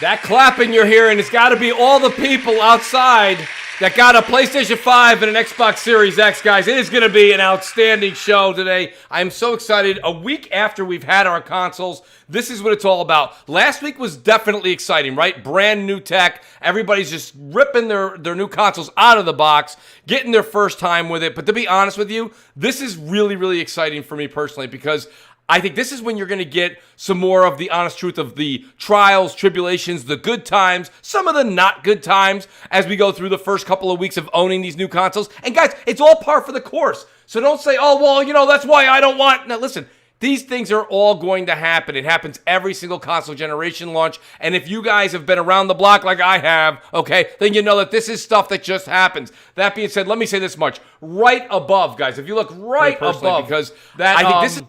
That clapping you're hearing, it's got to be all the people outside that got a PlayStation 5 and an Xbox Series X, guys. It is going to be an outstanding show today. I'm so excited. A week after we've had our consoles, this is what it's all about. Last week was definitely exciting, right? Brand new tech. Everybody's just ripping their new consoles out of the box, getting their first time with it. But to be honest with you, this is really, really exciting for me personally because I think this is when you're going to get some more of the honest truth of the trials, tribulations, the good times, some of the not good times as we go through the first couple of weeks of owning these new consoles. And guys, it's all par for the course. So don't say, oh, well, that's why I don't want. Now, listen, these things are all going to happen. It happens every single console generation launch. And if you guys have been around the block like I have, okay, then you know that this is stuff that just happens. That being said, let me say this much. Right above, guys, if you look right above, because that, I think this is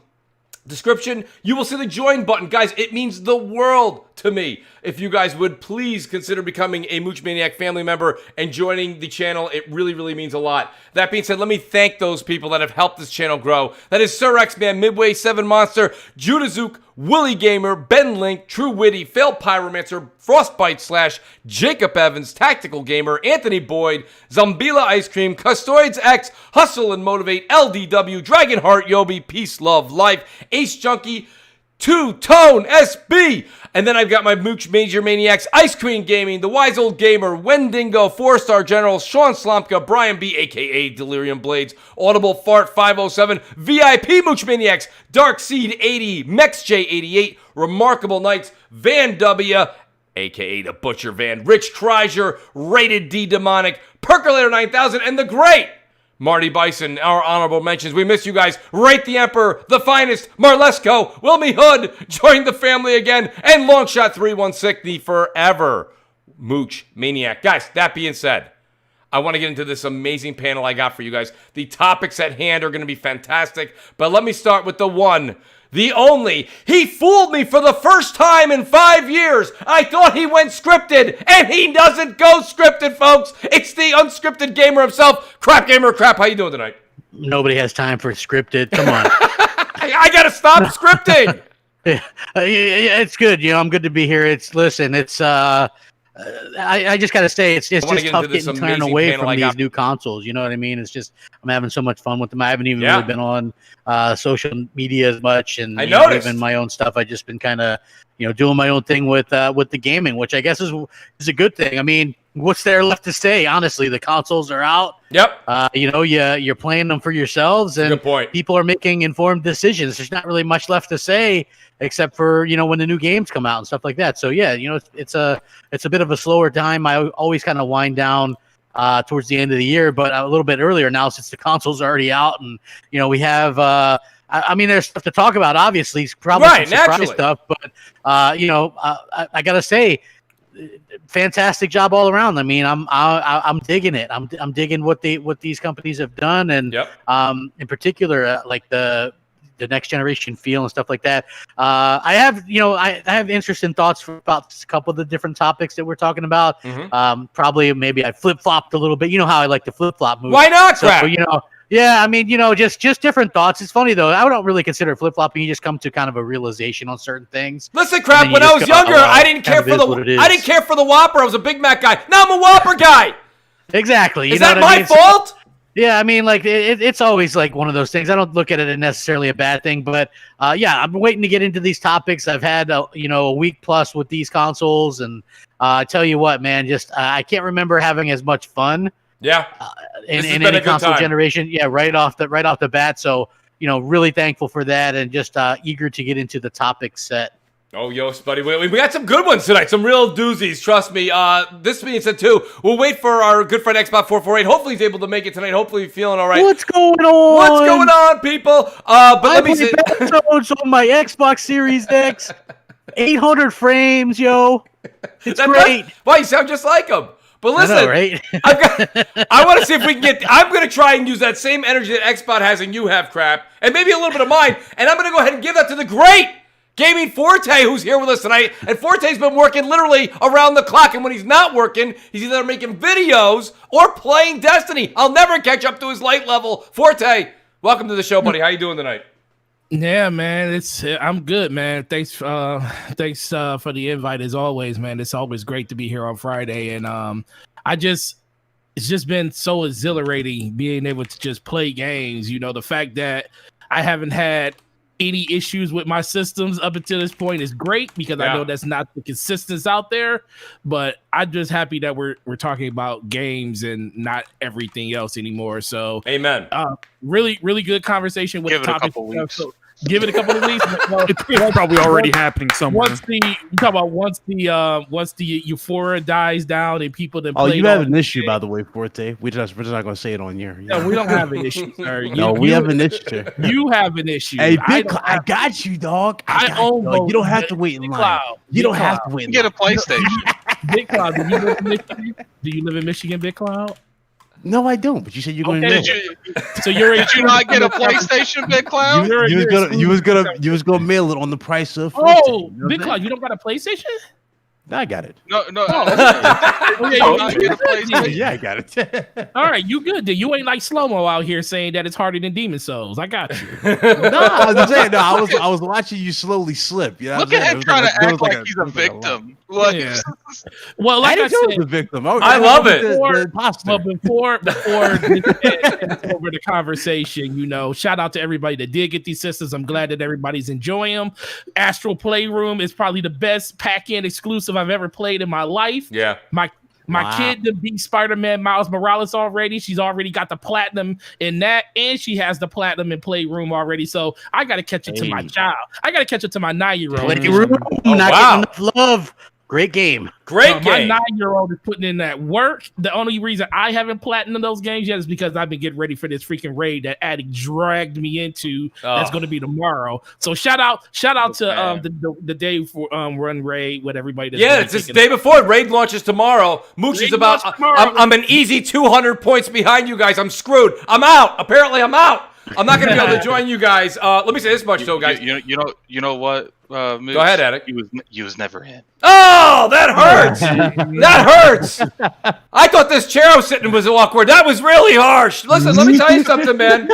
description, you will see the join button. Guys, it means the world to me. If you guys would please consider becoming a Mooch Maniac family member and joining the channel, it really, really means a lot. That being said, let me thank those people that have helped this channel grow. That is Sir X-Man, Midway, 7 Monster, JudaZuk, WoolleyGamer, Ben Link, TrueWiddy, Failed Pyromancer, Frostbite Slash, Jacob Evans, Tactical Gamer, Anthony Boyd, Zombilla Ice Cream, CustodsX, Hustle and Motivate, L.D.W, DragonHeartYoby, Peace, Love, Life, AceJunky, Two-Tone SB, and then I've got my Mooch Major Maniacs, Ice Cream Gaming, The Wise Old Gamer, Wendigo, 4-Star General, Sean Slomka, Brian B, a.k.a. Delirium Blades, Audible Fart 507, VIP Mooch Maniacs, Dark Seed 80, MexJ88, Remarkable Knights, Van W, a.k.a. The Butcher Van, Rich Kreiser, Rated D Demonic, Percolator 9000, and the great Marty Bison, our honorable mentions. We miss you guys. Rate the Emperor, the finest, Marlesco, Wilmy Hood, join the family again, and Longshot 316, the forever Mooch Maniac. Guys, that being said, I want to get into this amazing panel I got for you guys. The topics at hand are going to be fantastic, but let me start with the one, the only. He fooled me for the first time in 5 years. I thought he went scripted, and he doesn't go scripted, folks. It's the unscripted gamer himself. CrapGamer, Crap, how you doing tonight? Nobody has time for scripted. Come on. I got to stop scripting. Yeah, it's good. I'm good to be here. I just got to say, it's just tough getting turned away from these new consoles. You know what I mean? It's just, I'm having so much fun with them. I haven't even really been on social media as much. And even my own stuff, I've just been kind of, doing my own thing with the gaming, which I guess is a good thing. I mean, what's there left to say? Honestly, the consoles are out. Yep. You're playing them for yourselves, and good point. People are making informed decisions. There's not really much left to say except for when the new games come out and stuff like that. So yeah, it's a bit of a slower time. I always kind of wind down towards the end of the year, but a little bit earlier now since the consoles are already out, and we have. I mean, there's stuff to talk about. Obviously, probably some surprise stuff, but I gotta say, fantastic job all around. I mean, I'm digging it. I'm digging what these companies have done, and in particular, like the next generation feel and stuff like that. I have interest and thoughts about a couple of the different topics that we're talking about. Probably maybe I flip flopped a little bit. You know how I like to flip flop moves. Why not, Crap? Yeah, I mean, just different thoughts. It's funny, though. I don't really consider flip-flopping. You just come to kind of a realization on certain things. Listen, Crap, when I was younger, I didn't care for the Whopper. I was a Big Mac guy. Now I'm a Whopper guy. Exactly. Is that my fault? Yeah, I mean, like, it's always, like, one of those things. I don't look at it as necessarily a bad thing, but, yeah, I'm waiting to get into these topics. I've had, a week plus with these consoles, and I tell you what, man, just I can't remember having as much fun. Yeah, in any console generation, right off the bat. So really thankful for that, and just eager to get into the topic set. Oh, yes, buddy, we got some good ones tonight, some real doozies. Trust me. This being said, too, we'll wait for our good friend Xbox448. Hopefully, he's able to make it tonight. Hopefully, he's feeling all right. What's going on, people? But let me see. Episodes on my Xbox Series X, 800 frames, yo. It's great. Why, you sound just like him. But listen, I know, right? I want to see if we can get. I'm going to try and use that same energy that Xbot has and you have, Crap, and maybe a little bit of mine. And I'm going to go ahead and give that to the great Gaming Forte, who's here with us tonight. And Forte's been working literally around the clock. And when he's not working, he's either making videos or playing Destiny. I'll never catch up to his light level. Forte, welcome to the show, buddy. How you doing tonight? Yeah, man. I'm good, man. Thanks for the invite as always, man. It's always great to be here on Friday, and it's just been so exhilarating being able to just play games. You know, the fact that I haven't had any issues with my systems up until this point is great because I know that's not the consistency out there. But I'm just happy that we're talking about games and not everything else anymore. So, amen. Really, really good conversation with Give the it a topic. couple weeks. So, give it a couple of weeks. It's probably already happening somewhere. Once the euphoria dies down and people then you have an issue, by the way, Forte. We're just not going to say it on here. No, we don't have an issue, sir. We have an issue. You have an issue. Hey, I got you, dog. You don't have to wait in line. You don't have to wait in line. Get a PlayStation. Big Cloud, do you live in Michigan? Do you live in Michigan, Big Cloud? No, I don't. But you said you're going to. Did you not get a PlayStation, Big Cloud? You was gonna mail it on the price of. Oh, Big Cloud, you don't got a PlayStation? I got it. No. Yeah, I got it. All right, you good? Then you ain't like Slow-Mo out here saying that it's harder than Demon Souls. I got you. I was saying, I was watching you slowly slip. You know Look at him trying to act like he's a victim. Well, like I said, the victim. I love it. Before over the conversation, shout out to everybody that did get these systems. I'm glad that everybody's enjoying them. Astral Playroom is probably the best pack-in exclusive I've ever played in my life. Yeah. My kid that beat Spider-Man Miles Morales already. She's already got the platinum in that, and she has the platinum in Playroom already. So I got to catch it to my child. I got to catch it to my 9-year-old. Playroom, not getting enough love. Great game. Great game. My 9-year-old is putting in that work. The only reason I haven't platinum those games yet is because I've been getting ready for this freaking raid that Addict dragged me into. That's going to be tomorrow. So shout out to the day for run raid with everybody. It's this day before. Raid launches tomorrow. Mooch is about. I'm an easy 200 points behind you guys. I'm screwed. I'm out. Apparently, I'm out. I'm not going to be able to join you guys. Let me say this much, though, guys. You know what? Mooch, go ahead, Addict. You was never in. Oh, that hurts. That hurts. I thought this chair I was sitting was awkward. That was really harsh. Listen, let me tell you something, man.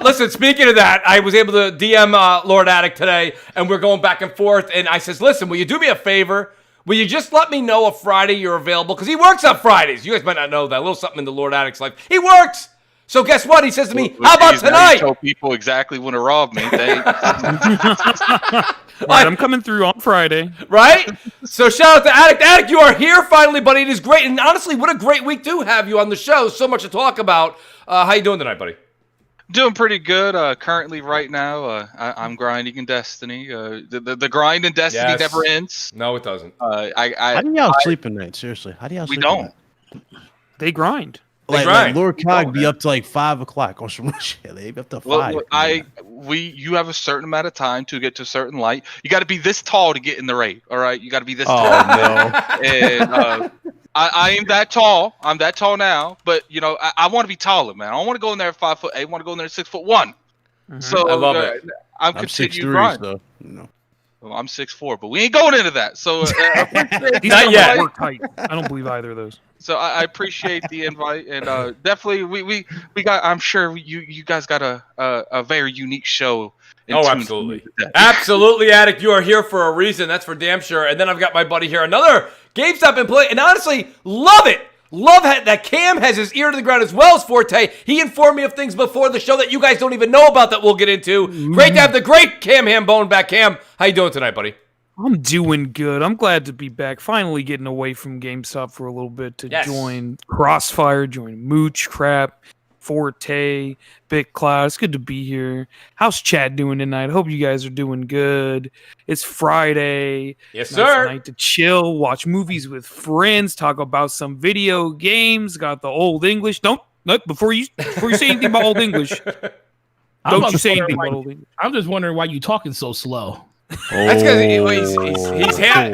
Listen, speaking of that, I was able to DM Lord Addict today, and we're going back and forth. And I says, listen, will you do me a favor? Will you just let me know if Friday you're available? Because he works on Fridays. You guys might not know that. A little something in the Lord Addict's life. He works. So guess what? He says to me, how about tonight? Tell people exactly when to rob me. I'm coming through on Friday. Right? So shout out to Addict. Addict, you are here finally, buddy. It is great. And honestly, what a great week to have you on the show. So much to talk about. How you doing tonight, buddy? Doing pretty good. Currently, right now, I'm grinding in Destiny. The grind in Destiny never ends. No, it doesn't. How do y'all sleep at night? Seriously, how do y'all sleep? We don't. They grind. Like Lord Cog be up to like 5 o'clock on some shit. They be up to 5. You have a certain amount of time to get to a certain light. You got to be this tall to get in the raid. All right, you got to be this tall. No. And I am that tall. I'm that tall now. But I want to be taller, man. I don't want to go in there at 5'8". I want to go in there at 6'1". Mm-hmm. So I love it. I'm 6'3", so Well, I'm 6'4", but we ain't going into that. So not yet. I don't believe either of those. So I appreciate the invite, and definitely we got. I'm sure you guys got a very unique show. Absolutely, absolutely, Addict. You are here for a reason. That's for damn sure. And then I've got my buddy here, another GameStop employee, and honestly, love it. Love that Cam has his ear to the ground as well as Forte. He informed me of things before the show that you guys don't even know about that we'll get into. Great to have the great Cam Hambone back. Cam, how you doing tonight, buddy? I'm doing good. I'm glad to be back. Finally getting away from GameStop for a little bit to join CrossFire, join Mooch, Crap, Forte, Big Cloud. It's good to be here. How's Chad doing tonight? I hope you guys are doing good. It's Friday. Yes, sir. Night to chill, watch movies with friends, talk about some video games. Got the Old English. Before you say anything about Old English, don't you say anything about Old English. I'm just wondering why you talking so slow. That's because he's had.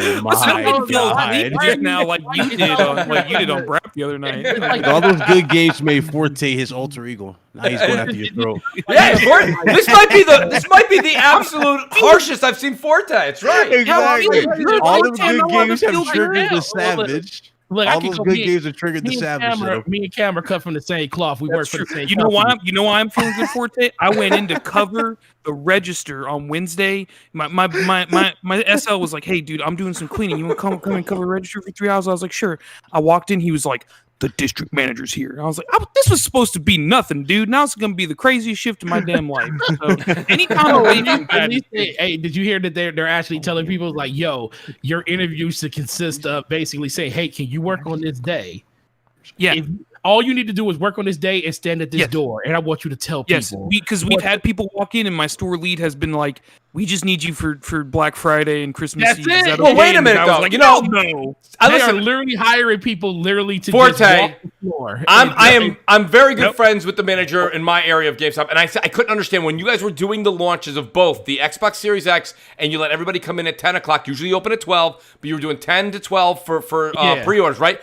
Now, like you did on Brap the other night. All those good games made Forte his alter ego. Now he's going after your throat. Yeah, this might be the absolute harshest I've seen Forte. It's right. Exactly. All those good games have triggered the savage. Look, All those good games are triggered the me and savage. Cameron, me and Cameron cut from the same cloth. We work for the same. You know why? I'm feeling good, Forte. I went in to cover the register on Wednesday. My SL was like, "Hey, dude, I'm doing some cleaning. You want to come and cover the register for 3 hours?" I was like, "Sure." I walked in. He was like, "The district manager's here." And I was like, "This was supposed to be nothing, dude. Now it's gonna be the craziest shift in my damn life." So anytime hey, did you hear that they're actually telling people like, "Yo, your interview should consist of basically saying, hey, can you work on this day?" Yeah. All you need to do is work on this day and stand at this door, and I want you to tell people. Yes, because we've had people walk in, and my store lead has been like, "We just need you for Black Friday and Christmas That's Eve." it. Well, wait a minute, though. Like, you know, no. They are literally hiring people literally to Forte, just walk the floor. I'm very good friends with the manager in my area of GameStop, and I couldn't understand when you guys were doing the launches of both the Xbox Series X, and you let everybody come in at 10 o'clock. Usually open at 12, but you were doing 10 to 12 for pre-orders, right?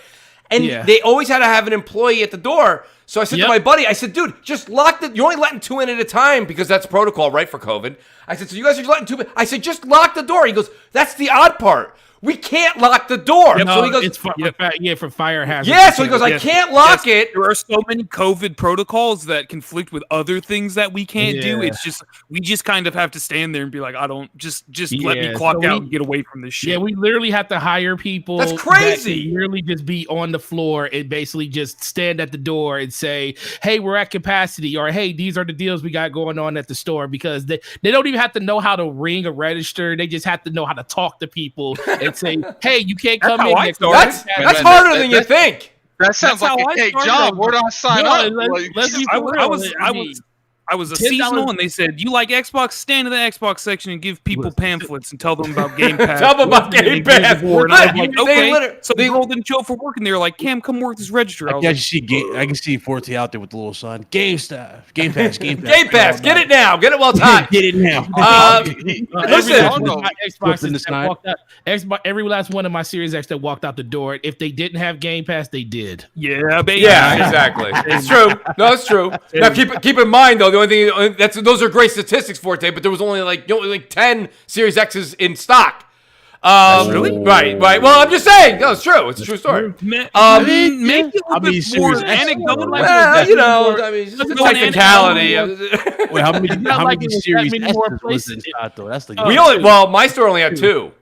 And they always had to have an employee at the door. So I said to my buddy, I said, dude, just lock you're only letting 2 in at a time because that's protocol, right, for COVID. I said, so you guys are just letting 2 in. I said, just lock the door. He goes, that's the odd part. We can't lock the door. No, so he goes, it's for fire hazard. Yeah, so he goes, I can't lock it. There are so many COVID protocols that conflict with other things that we can't do. It's just we just kind of have to stand there and be like, I don't just let me clock out and get away from this shit. Yeah, we literally have to hire people. That's crazy. That literally just be on the floor and basically just stand at the door and say, hey, we're at capacity, or hey, these are the deals we got going on at the store, because they don't even have to know how to ring a register. They just have to know how to talk to people and say, hey, you can't come in. That's harder than you think. That sounds like a cake job. Where do I sign up? I was a seasonal, and they said, you like Xbox? Stand in the Xbox section and give people pamphlets and tell them about Game Pass. Tell them about Game Pass. And I was like, okay. So they all didn't show up for work, and they were like, Cam, come work this register. I can see Forte out there with the little sign. Game Pass. Game Pass. Get it now. Get it while it's hot. Get it now. Xbox, every last one of my Series X that walked out the door, if they didn't have Game Pass, they did. Yeah, baby. Yeah, exactly. It's true. No, it's true. Now keep in mind though, the only thing those are great statistics, Forte, but there was only like 10 Series X's in stock. Really? Right. Well, I'm just saying. No, it's true. It's a true story. Make it a little bit more anecdotal. Well, you know, I mean, it's a technicality. Wait, how many Series X's was in stock though? That's the my store only had 2.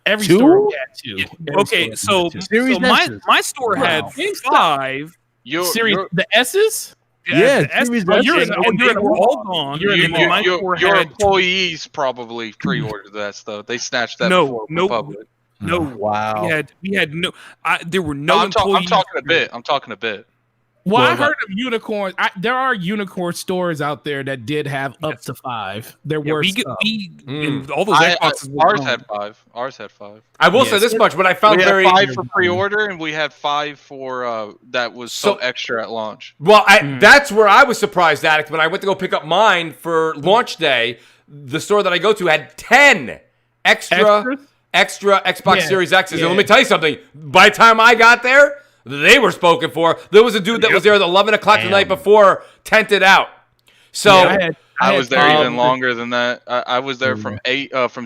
Every store had 2. Okay, so my store had 5. The S's? Yeah, you're all gone. Your employees probably pre-ordered that stuff. They snatched that before public. No, wow. We had no. There were no. I'm talking a bit. Well, I heard of unicorns. There are unicorn stores out there that did have up to 5. There were all those Xboxes. Ours had 5. I will say this much, but I found we had 5 for pre-order, and we had 5 for that was so extra at launch. Well, that's where I was surprised, Addict, when I went to go pick up mine for launch day. The store that I go to had 10 extra Xbox Series X's. And let me tell you something. By the time I got there, they were spoken for. There was a dude that was there at 11 o'clock the night before, tented out. So I was there even longer than that. I was there from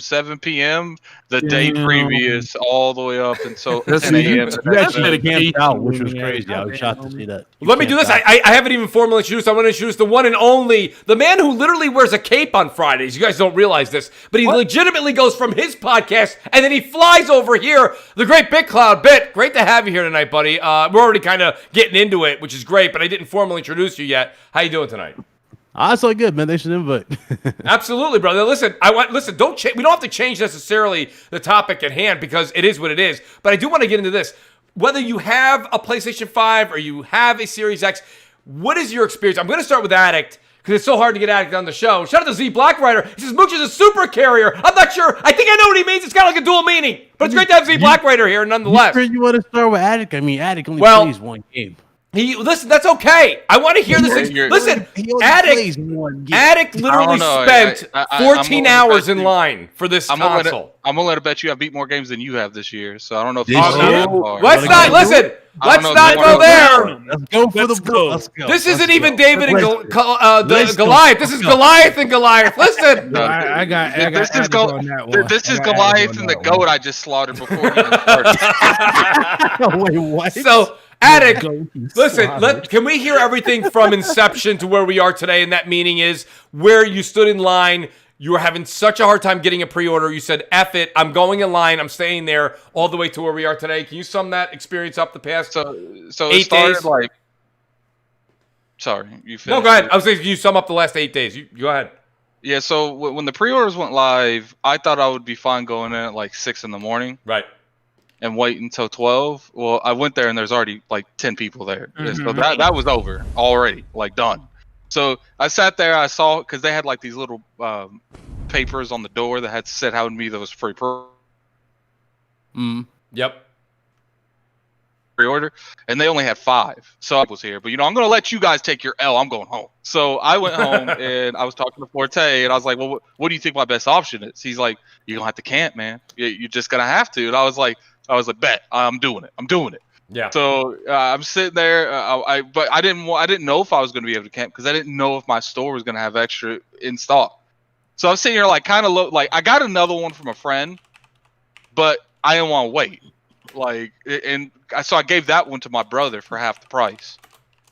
7 p.m. the day previous all the way up until 10 a.m. You actually camped out, which was crazy. I was shocked to see that. Let me do this. I haven't even formally introduced. I want to introduce the one and only, the man who literally wears a cape on Fridays. You guys don't realize this, but he legitimately goes from his podcast and then he flies over here. The great Bit Cloud. Bit, great to have you here tonight, buddy. We're already kind of getting into it, which is great, but I didn't formally introduce you yet. How you doing tonight? That's all good, man. They should invite. Absolutely, brother. Listen, we don't have to change necessarily the topic at hand because it is what it is. But I do want to get into this. Whether you have a PlayStation 5 or you have a Series X, what is your experience? I'm going to start with Addict because it's so hard to get Addict on the show. Shout out to Z Blackrider. He says Mooch is a super carrier. I'm not sure. I think I know what he means. It's kind of like a dual meaning. But it's great to have Z Blackrider here nonetheless. You want to start with Addict? I mean, Addict only plays one game. Listen, that's okay. I want to hear this. Listen, Addict literally spent 14 hours in line for this console. I'm gonna let it bet you have beat more games than you have this year. So I don't know if let's not listen. Let's not go there. Let's go for the book. Let's go. This isn't even David and Goliath. This is Goliath and Goliath. Listen. I got this is Goliath and the goat I just slaughtered before he even started. Wait, what? So, Addict, listen, can we hear everything from inception to where we are today? And that meaning is where you stood in line. You were having such a hard time getting a pre-order. You said, F it, I'm going in line. I'm staying there all the way to where we are today. Can you sum that experience up the past so 8 days? Sorry, you finished. No, go ahead. I was saying, can you sum up the last 8 days? You go ahead. Yeah, so when the pre-orders went live, I thought I would be fine going in at like 6 in the morning. Right. And wait until 12. Well, I went there and there's already like 10 people there. So that was over already, like done. So I sat there, I saw, because they had like these little papers on the door that had said how many that was free Yep. pre-order, and they only had 5. So I was here, but I'm gonna let you guys take your L. I'm going home. So I went home and I was talking to Forte, and I was like, "Well, what do you think my best option is?" He's like, "You're gonna have to camp, man. You're just gonna have to." And I was like, "Bet, I'm doing it." Yeah. So I'm sitting there, but I didn't know if I was gonna be able to camp because I didn't know if my store was gonna have extra in stock. So I was sitting here like kind of like I got another one from a friend, but I didn't want to wait. So I gave that one to my brother for half the price.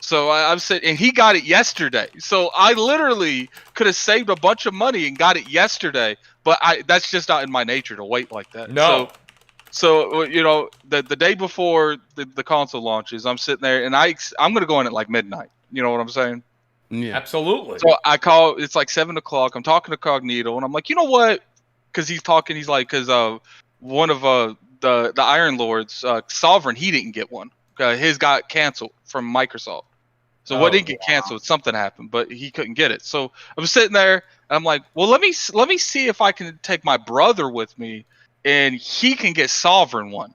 So I'm sitting, and he got it yesterday. So I literally could have saved a bunch of money and got it yesterday, but that's just not in my nature to wait like that. No. So the day before the console launches, I'm sitting there and I'm gonna go in at like midnight. You know what I'm saying? Yeah, absolutely. So I call. It's like 7 o'clock. I'm talking to Cognito, and I'm like, you know what? Because he's talking. He's like, because one of the Iron Lords, Sovereign, he didn't get one. His got canceled from Microsoft. So what didn't get canceled? Something happened, but he couldn't get it. So I'm sitting there, and I'm like, well, let me see if I can take my brother with me, and he can get Sovereign one.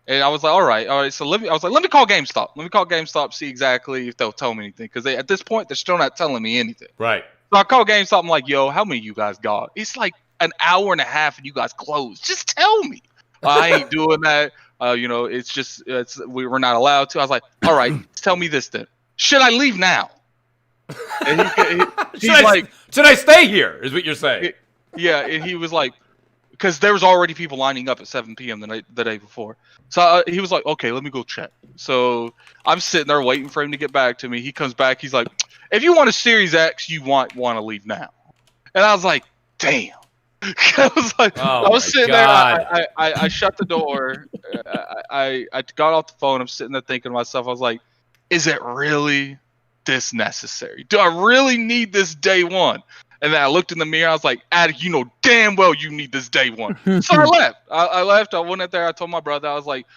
And I was like, all right. So let me call GameStop. Let me call GameStop, see exactly if they'll tell me anything. Because at this point, they're still not telling me anything. Right. So I call GameStop. I'm like, yo, how many of you guys got? It's like an hour and a half and you guys closed. Just tell me. I ain't doing that. It's just, we were not allowed to. I was like, all right, tell me this then. Should I leave now? And should I stay here, is what you're saying. Yeah, and he was like, because there was already people lining up at 7 p.m. the day before. So he was like, okay, let me go check. So I'm sitting there waiting for him to get back to me. He comes back. He's like, if you want a Series X, you want to leave now. And I was like, damn. I was sitting there. I shut the door. I got off the phone. I'm sitting there thinking to myself, I was like, is it really this necessary? Do I really need this day one? And then I looked in the mirror. I was like, Addict, you know damn well you need this day one. So I left. I left. I went out there. I told my brother, I was like,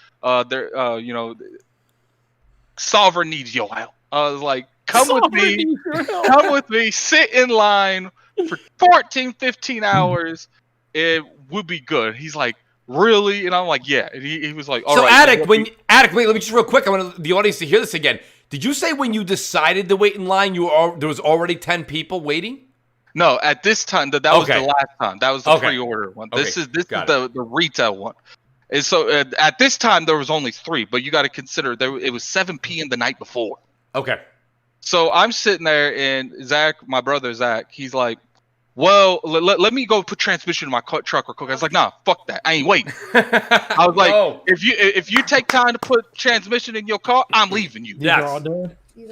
Sovereign needs your help. I was like, come with me, sit in line for 14, 15 hours. It would be good. He's like, really? And I'm like, yeah. And he was like, all right. Addict, Addict, wait, let me just real quick. I want the audience to hear this again. Did you say when you decided to wait in line, there was already 10 people waiting? No, at this time, that was the last time. That was the pre-order one. Okay. This is the retail one. And so at this time, there was only 3, but you got to consider it was 7 p.m. the night before. Okay. So I'm sitting there, and Zach, my brother Zach, he's like, well, let me go put transmission in my truck real quick. I was like, nah, fuck that. I ain't waiting. I was like, if you take time to put transmission in your car, I'm leaving you. Yeah.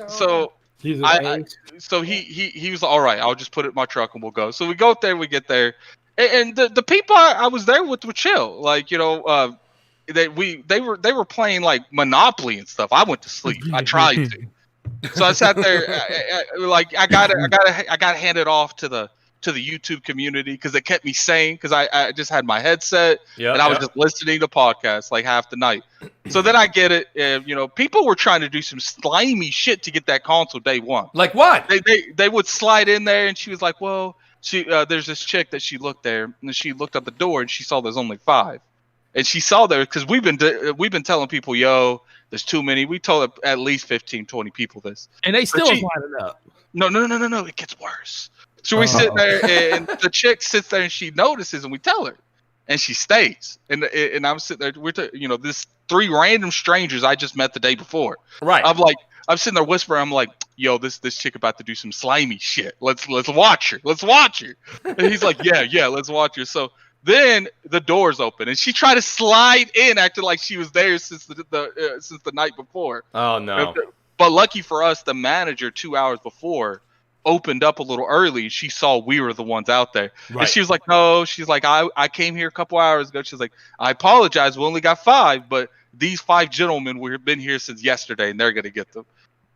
So he was like, all right, I'll just put it in my truck and we'll go. So we go up there, we get there, and the people I was there with were chill. Like, they were playing like Monopoly and stuff. I went to sleep. I tried to. So I sat there, I got handed off to the YouTube community because they kept me sane because I just had my headset and I was just listening to podcasts like half the night. So then I get it. People were trying to do some slimy shit to get that console day one. Like what? They would slide in there and she was like, well, there's this chick that she looked there and she looked at the door and she saw there's only 5. And she saw there because we've been telling people, yo, there's too many. We told at least 15, 20 people this. And they still she- lining up. No. It gets worse. So we sit there, and the chick sits there, and she notices, and we tell her, and she stays. And I'm sitting there. This 3 random strangers I just met the day before. Right. I'm sitting there whispering. I'm like, yo, this chick about to do some slimy shit. Let's watch her. Let's watch her. And he's like, yeah, let's watch her. So then the doors open, and she tried to slide in, acting like she was there since the night before. Oh no. But lucky for us, the manager 2 hours before opened up a little early. She saw we were the ones out there. Right. And she was like, no, she's like, I came here a couple hours ago. She's like, I apologize. We only got 5, but these 5 gentlemen we've been here since yesterday, and they're going to get them.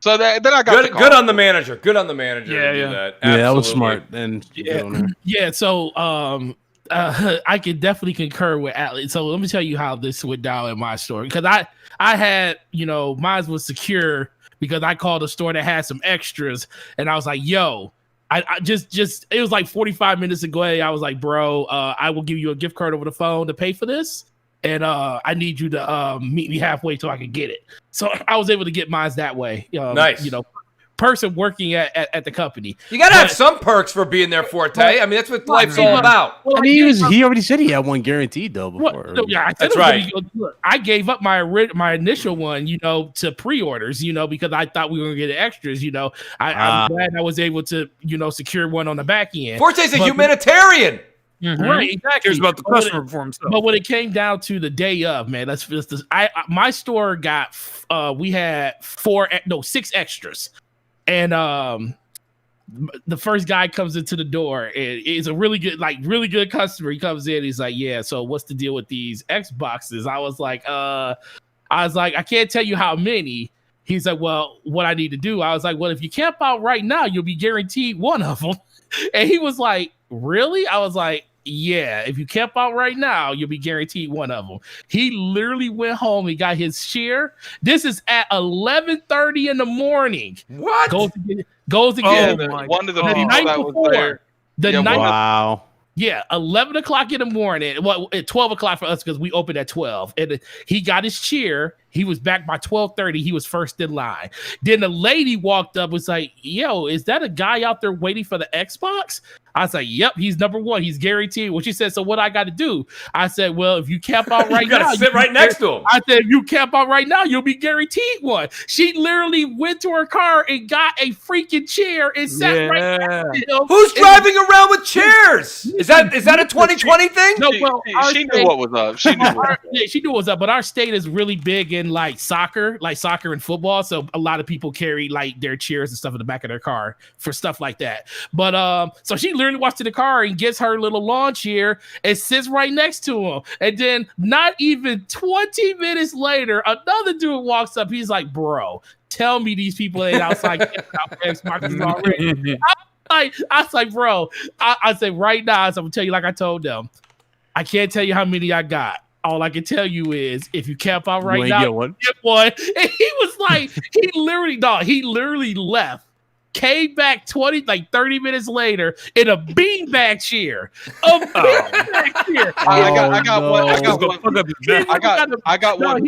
So then I got good on the manager. Good on the manager. Yeah, to do yeah. that. Yeah, that was Absolutely. smart. And Yeah, so I can definitely concur with Atlas. So let me tell you how this went down in my store. Because I had, mine was secure because I called a store that had some extras, and I was like, yo, I just it was like 45 minutes away. I was like, bro, I will give you a gift card over the phone to pay for this. And I need you to meet me halfway so I can get it. So I was able to get mine that way. Nice. Person working at the company. You got to have some perks for being there, Forte. I mean, that's what life's all about. Well, and he already said he had one guaranteed though before. No, yeah, That's right. I gave up my initial one, to pre-orders, because I thought we were gonna get extras. I'm glad I was able to, secure one on the back end. Forte's a humanitarian. Right, exactly. Cares about the customer before himself. But when it came down to the day of, man, my store got we had 6 extras, and the first guy comes into the door, and it's a really good customer. He comes in, he's like, yeah, so what's the deal with these Xboxes? I was like, I can't tell you how many. He's like, well, what I need to do? I was like, well, if you camp out right now, you'll be guaranteed one of them. And he was like, really? I was like, yeah, if you camp out right now, you'll be guaranteed one of them. He literally went home. He got his share. This is at 11:30 in the morning. What? Goes to get One of the people night that before. was there. Wow. Yeah, 11 o'clock in the morning. Well, at 12 o'clock for us because we opened at 12. And he got his chair. He was back by 12:30. He was first in line. Then the lady walked up and was like, yo, is that a guy out there waiting for the Xbox? I was like, yep, he's number one. He's guaranteed. Well, she said, so what I got to do? I said, well, if you camp out right now. You got to sit right next to him. I said, if you camp out right now, you'll be guaranteed one. She literally went to her car and got a freaking chair and sat right next to him. Who's driving around with chairs? Is that a 2020 thing? No, well, She knew what was up. She knew what was up. Yeah, she knew what was up. But our state is really big in like soccer and football. So a lot of people carry like their chairs and stuff in the back of their car for stuff like that. But so she literally walks to the car and gets her little lawn chair and sits right next to him. And then not even 20 minutes later, another dude walks up. He's like, bro, tell me these people ain't outside Xboxes already. I was like, bro, I said right now, I'm gonna tell you like I told them. I can't tell you how many I got. All I can tell you is if you camp out right now, get one. get one. And he was like, he literally left. Came back 30 minutes later in a beanbag chair. A beanbag chair. I got one. I got one.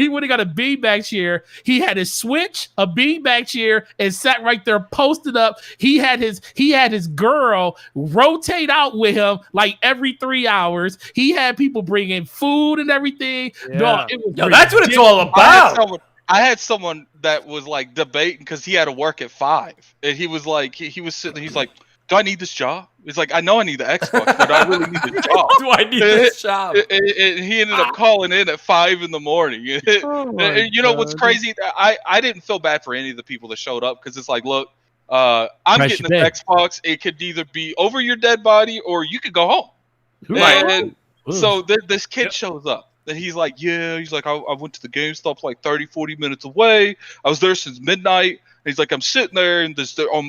He would have got a beanbag chair. He had his Switch, a beanbag chair, and sat right there posted up. He had his girl rotate out with him like every 3 hours. He had people bring in food and everything. Yeah. No, that's what it's all about. I had someone that was like debating because he had to work at 5, and he was like, he was sitting there. He's like, "Do I need this job?" He's like, "I know I need the Xbox, but I really need this job." Do I need this job? And he ended up calling in at 5 in the morning. And you know what's crazy? I didn't feel bad for any of the people that showed up because it's like, look, I'm getting this Xbox. It could either be over your dead body or you could go home. Right. And so this kid shows up. And he's like, I went to the GameStop like 30, 40 minutes away. I was there since midnight. And he's like, I'm sitting there and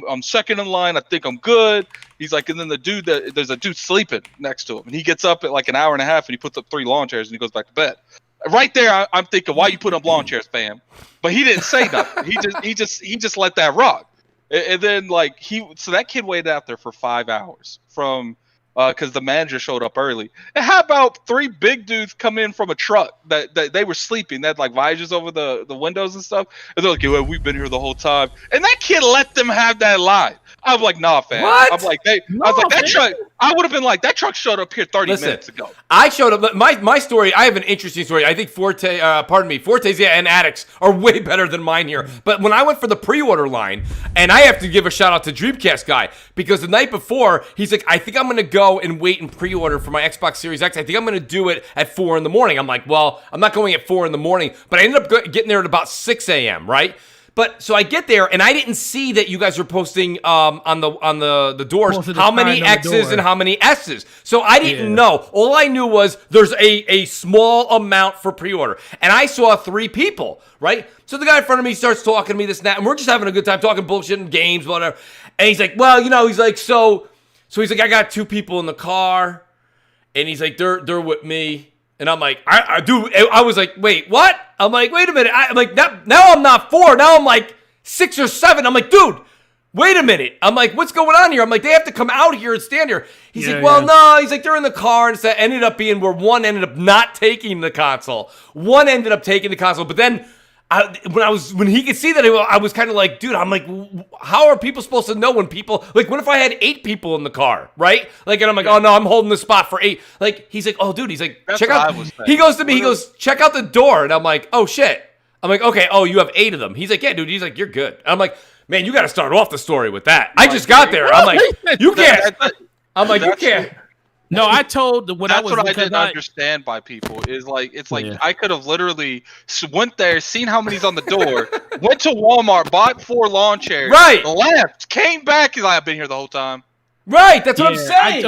I'm second in line. I think I'm good. He's like, and then there's a dude sleeping next to him. And he gets up at like an hour and a half and he puts up 3 lawn chairs and he goes back to bed. Right there, I'm thinking, why you put up lawn chairs, fam? But he didn't say nothing. He just let that rock. And then so that kid waited out there for 5 hours from because the manager showed up early. And how about 3 big dudes come in from a truck that they were sleeping? They had like visors over the windows and stuff. And they're like, well, we've been here the whole time. And that kid let them have that line. I was like, nah, fam. What? I'm like, that truck. I would have been like, that truck showed up here 30 minutes ago. I showed up. My story. I have an interesting story. I think Forte's and Addicts are way better than mine here. But when I went for the pre-order line, and I have to give a shout out to Dreamcast guy because the night before he's like, I think I'm gonna go and wait and pre-order for my Xbox Series X. I think I'm gonna do it at 4 in the morning. I'm like, well, I'm not going at 4 in the morning, but I ended up getting there at about 6 a.m. Right. But so I get there and I didn't see that you guys were posting on the doors how many X's and how many S's. So I didn't know. All I knew was there's a small amount for pre-order. And I saw 3 people, right? So the guy in front of me starts talking to me this and that, and we're just having a good time talking bullshit and games, whatever. And he's like, well, he's like, so he's like, I got 2 people in the car, and he's like, they're with me. And I'm like, I was like, wait, what? I'm like, wait a minute. I'm like, now I'm not 4. Now I'm like 6 or 7. I'm like, dude, wait a minute. I'm like, what's going on here? I'm like, they have to come out here and stand here. He's like, well, no. He's like, they're in the car. And so it ended up being where one ended up not taking the console. One ended up taking the console. But then when he could see that, I was kind of like, dude, I'm like, how are people supposed to know when people, like, what if I had 8 people in the car, right? Like, and I'm like, oh no, I'm holding the spot for 8. Like, he's like, oh dude, he's like, check out, he goes to me, he goes, check out the door. And I'm like, oh shit. I'm like, okay, oh, you have 8 of them. He's like, yeah, dude. He's like, you're good. And I'm like, man, you got to start off the story with that. I just got there. I'm like, you can't. I'm like, you can't. No, I told what I didn't understand by people is like I could have literally went there, seen how many's on the door, went to Walmart, bought 4 lawn chairs, right, left, came back, because I've been here the whole time. Right, that's what I'm saying.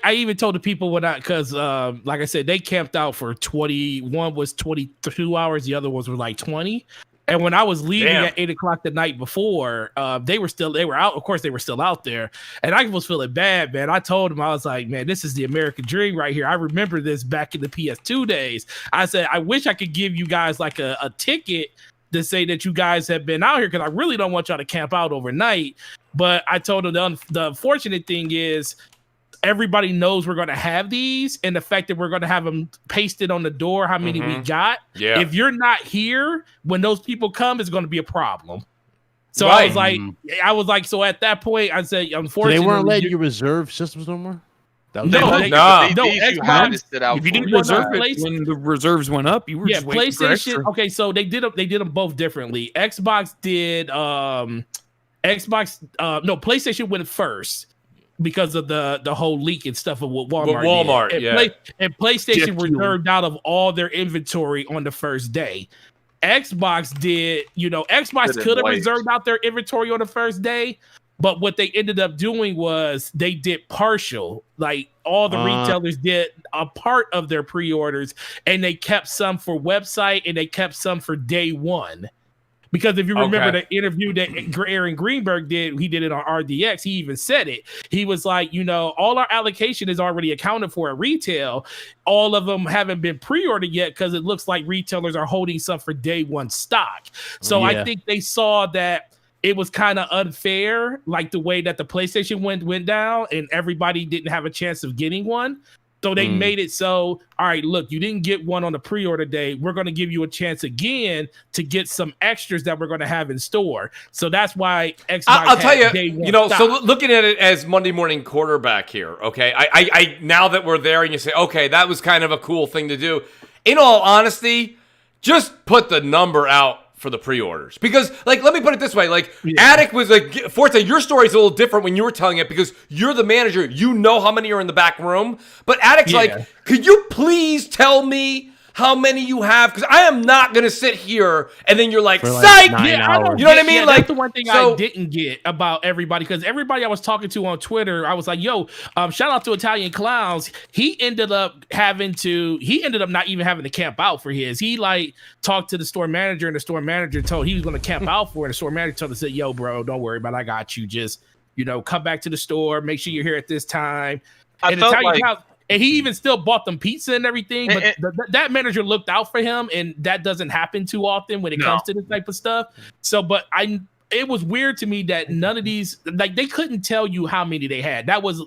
I even told the people because like I said, they camped out for 20. One was 22 hours, the other ones were like 20. And when I was leaving at 8 o'clock the night before, they were out. Of course, they were still out there. And I was feeling bad, man. I told them, I was like, man, this is the American dream right here. I remember this back in the PS2 days. I said, I wish I could give you guys like a ticket to say that you guys have been out here, because I really don't want y'all to camp out overnight. But I told them the unfortunate thing is, everybody knows we're going to have these, and the fact that we're going to have them pasted on the door, how many we got. Yeah. If you're not here when those people come, it's going to be a problem. So I was like, so at that point, I said, unfortunately, they weren't letting you reserve systems no more. No. If you didn't reserve it when the reserves went up, you were just waiting for extra. PlayStation. Okay, so they did them both differently. Xbox did PlayStation went first, because of the whole leak and stuff of what Walmart did. And PlayStation reserved out of all their inventory on the first day. Xbox did, Xbox could have reserved out their inventory on the first day, but what they ended up doing was they did partial. Like, all the retailers did a part of their pre-orders, and they kept some for website and they kept some for day one. Because if you remember the interview that Aaron Greenberg did, he did it on RDX. He even said it. He was like, all our allocation is already accounted for at retail. All of them haven't been pre-ordered yet because it looks like retailers are holding some for day one stock. So I think they saw that it was kind of unfair, like the way that the PlayStation went down, and everybody didn't have a chance of getting one. So they made it so, all right, look, you didn't get one on the pre-order day. We're going to give you a chance again to get some extras that we're going to have in store. So that's why Xbox I'll tell you, so looking at it as Monday morning quarterback here, okay, I now that we're there and you say, okay, that was kind of a cool thing to do. In all honesty, just put the number out for the pre-orders, because let me put it this way, Addict was like, Forte, your story's a little different when you were telling it because you're the manager, how many are in the back room, but Addict's like, could you please tell me how many you have, because I am not going to sit here and then you're like, psych! You know what I mean? That's the one thing I didn't get about everybody, because everybody I was talking to on Twitter, I was like, yo, shout out to Italian Clowns. He ended up not even having to camp out for his. He talked to the store manager, and the store manager told he was going to camp out for it. And the store manager told him, said, yo, bro, don't worry about it. I got you. Just, come back to the store. Make sure you're here at this time. And he even still bought them pizza and everything, but that manager looked out for him, and that doesn't happen too often when it comes to this type of stuff. So, but it was weird to me that none of these, like, they couldn't tell you how many they had. That was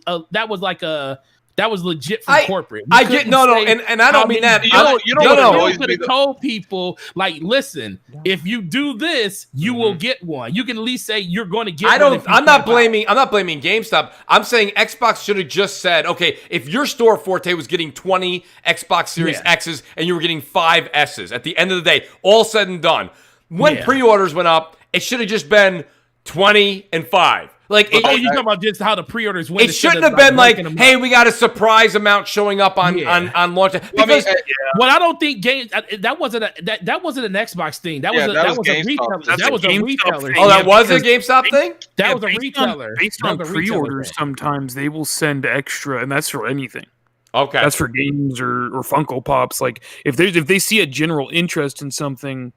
legit from corporate. I get and I don't mean that. You could have told people, like, listen, if you do this, you will get one. You can at least say you're going to get one. I'm not blaming GameStop. I'm saying Xbox should have just said, okay, if your store Forte was getting 20 Xbox Series X's and you were getting 5 S's at the end of the day, all said and done. When pre-orders went up, it should have just been 20 and 5. Like, you talking about just how the pre-orders went? It shouldn't have been like, hey, we got a surprise amount showing up on launch. Because, I don't think that wasn't an Xbox thing. That was a retailer. That was a retailer. Oh, that was a GameStop thing? That was a retailer. Based on pre-orders, sometimes they will send extra, and that's for anything. Okay, that's for games or Funko Pops. Like if they see a general interest in something.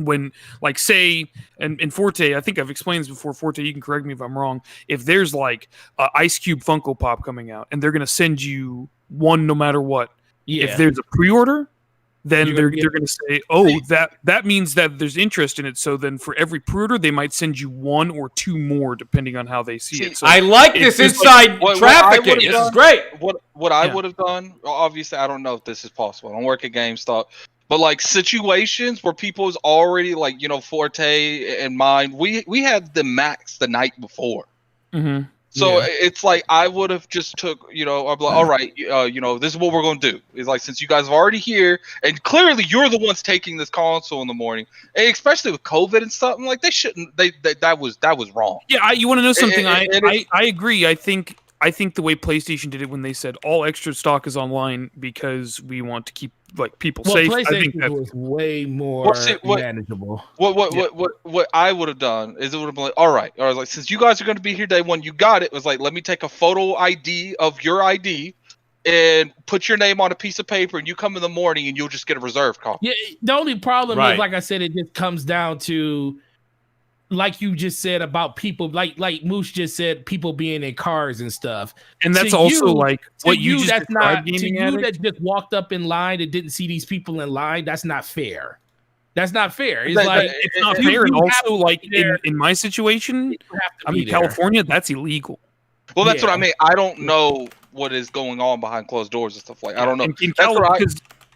When, like, say, in Forte, I think I've explained this before, Forte, you can correct me if I'm wrong. If there's, like, a Ice Cube Funko Pop coming out, and they're going to send you one no matter what, if there's a pre-order, then they're going to say, that means that there's interest in it, so then for every pre-order, they might send you 1 or 2 more, depending on how they see it. So I like this inside trafficking. This is great. What I would have done, obviously, I don't know if this is possible. I don't work at GameStop. But, like, situations where people was already, like, you know, Forte and mine, we had the max the night before. Mm-hmm. So it's like I would have just took, you know, I'm like, all right, you know, this is what we're going to do. It's like, since you guys are already here, and clearly you're the ones taking this console in the morning, and especially with COVID and stuff, like, they shouldn't, that was wrong. Yeah, you want to know something? I agree. I think the way PlayStation did it when they said all extra stock is online because we want to keep people safe. PlayStation I think that was way more manageable. What I would have done is it would have been like, all right, like, since you guys are going to be here day one, you got it. Was like, let me take a photo ID of your ID and put your name on a piece of paper, and you come in the morning and you'll just get a reserved call. Yeah, the only problem is, like I said, it just comes down to, like you just said about people, like Mooch just said, people being in cars and stuff. And that's also like what you just described. To you that just walked up in line and didn't see these people in line, that's not fair. That's not fair. It's not fair. And also, like, in my situation, I'm in California, that's illegal. Well, that's what I mean. I don't know what is going on behind closed doors and stuff I don't know.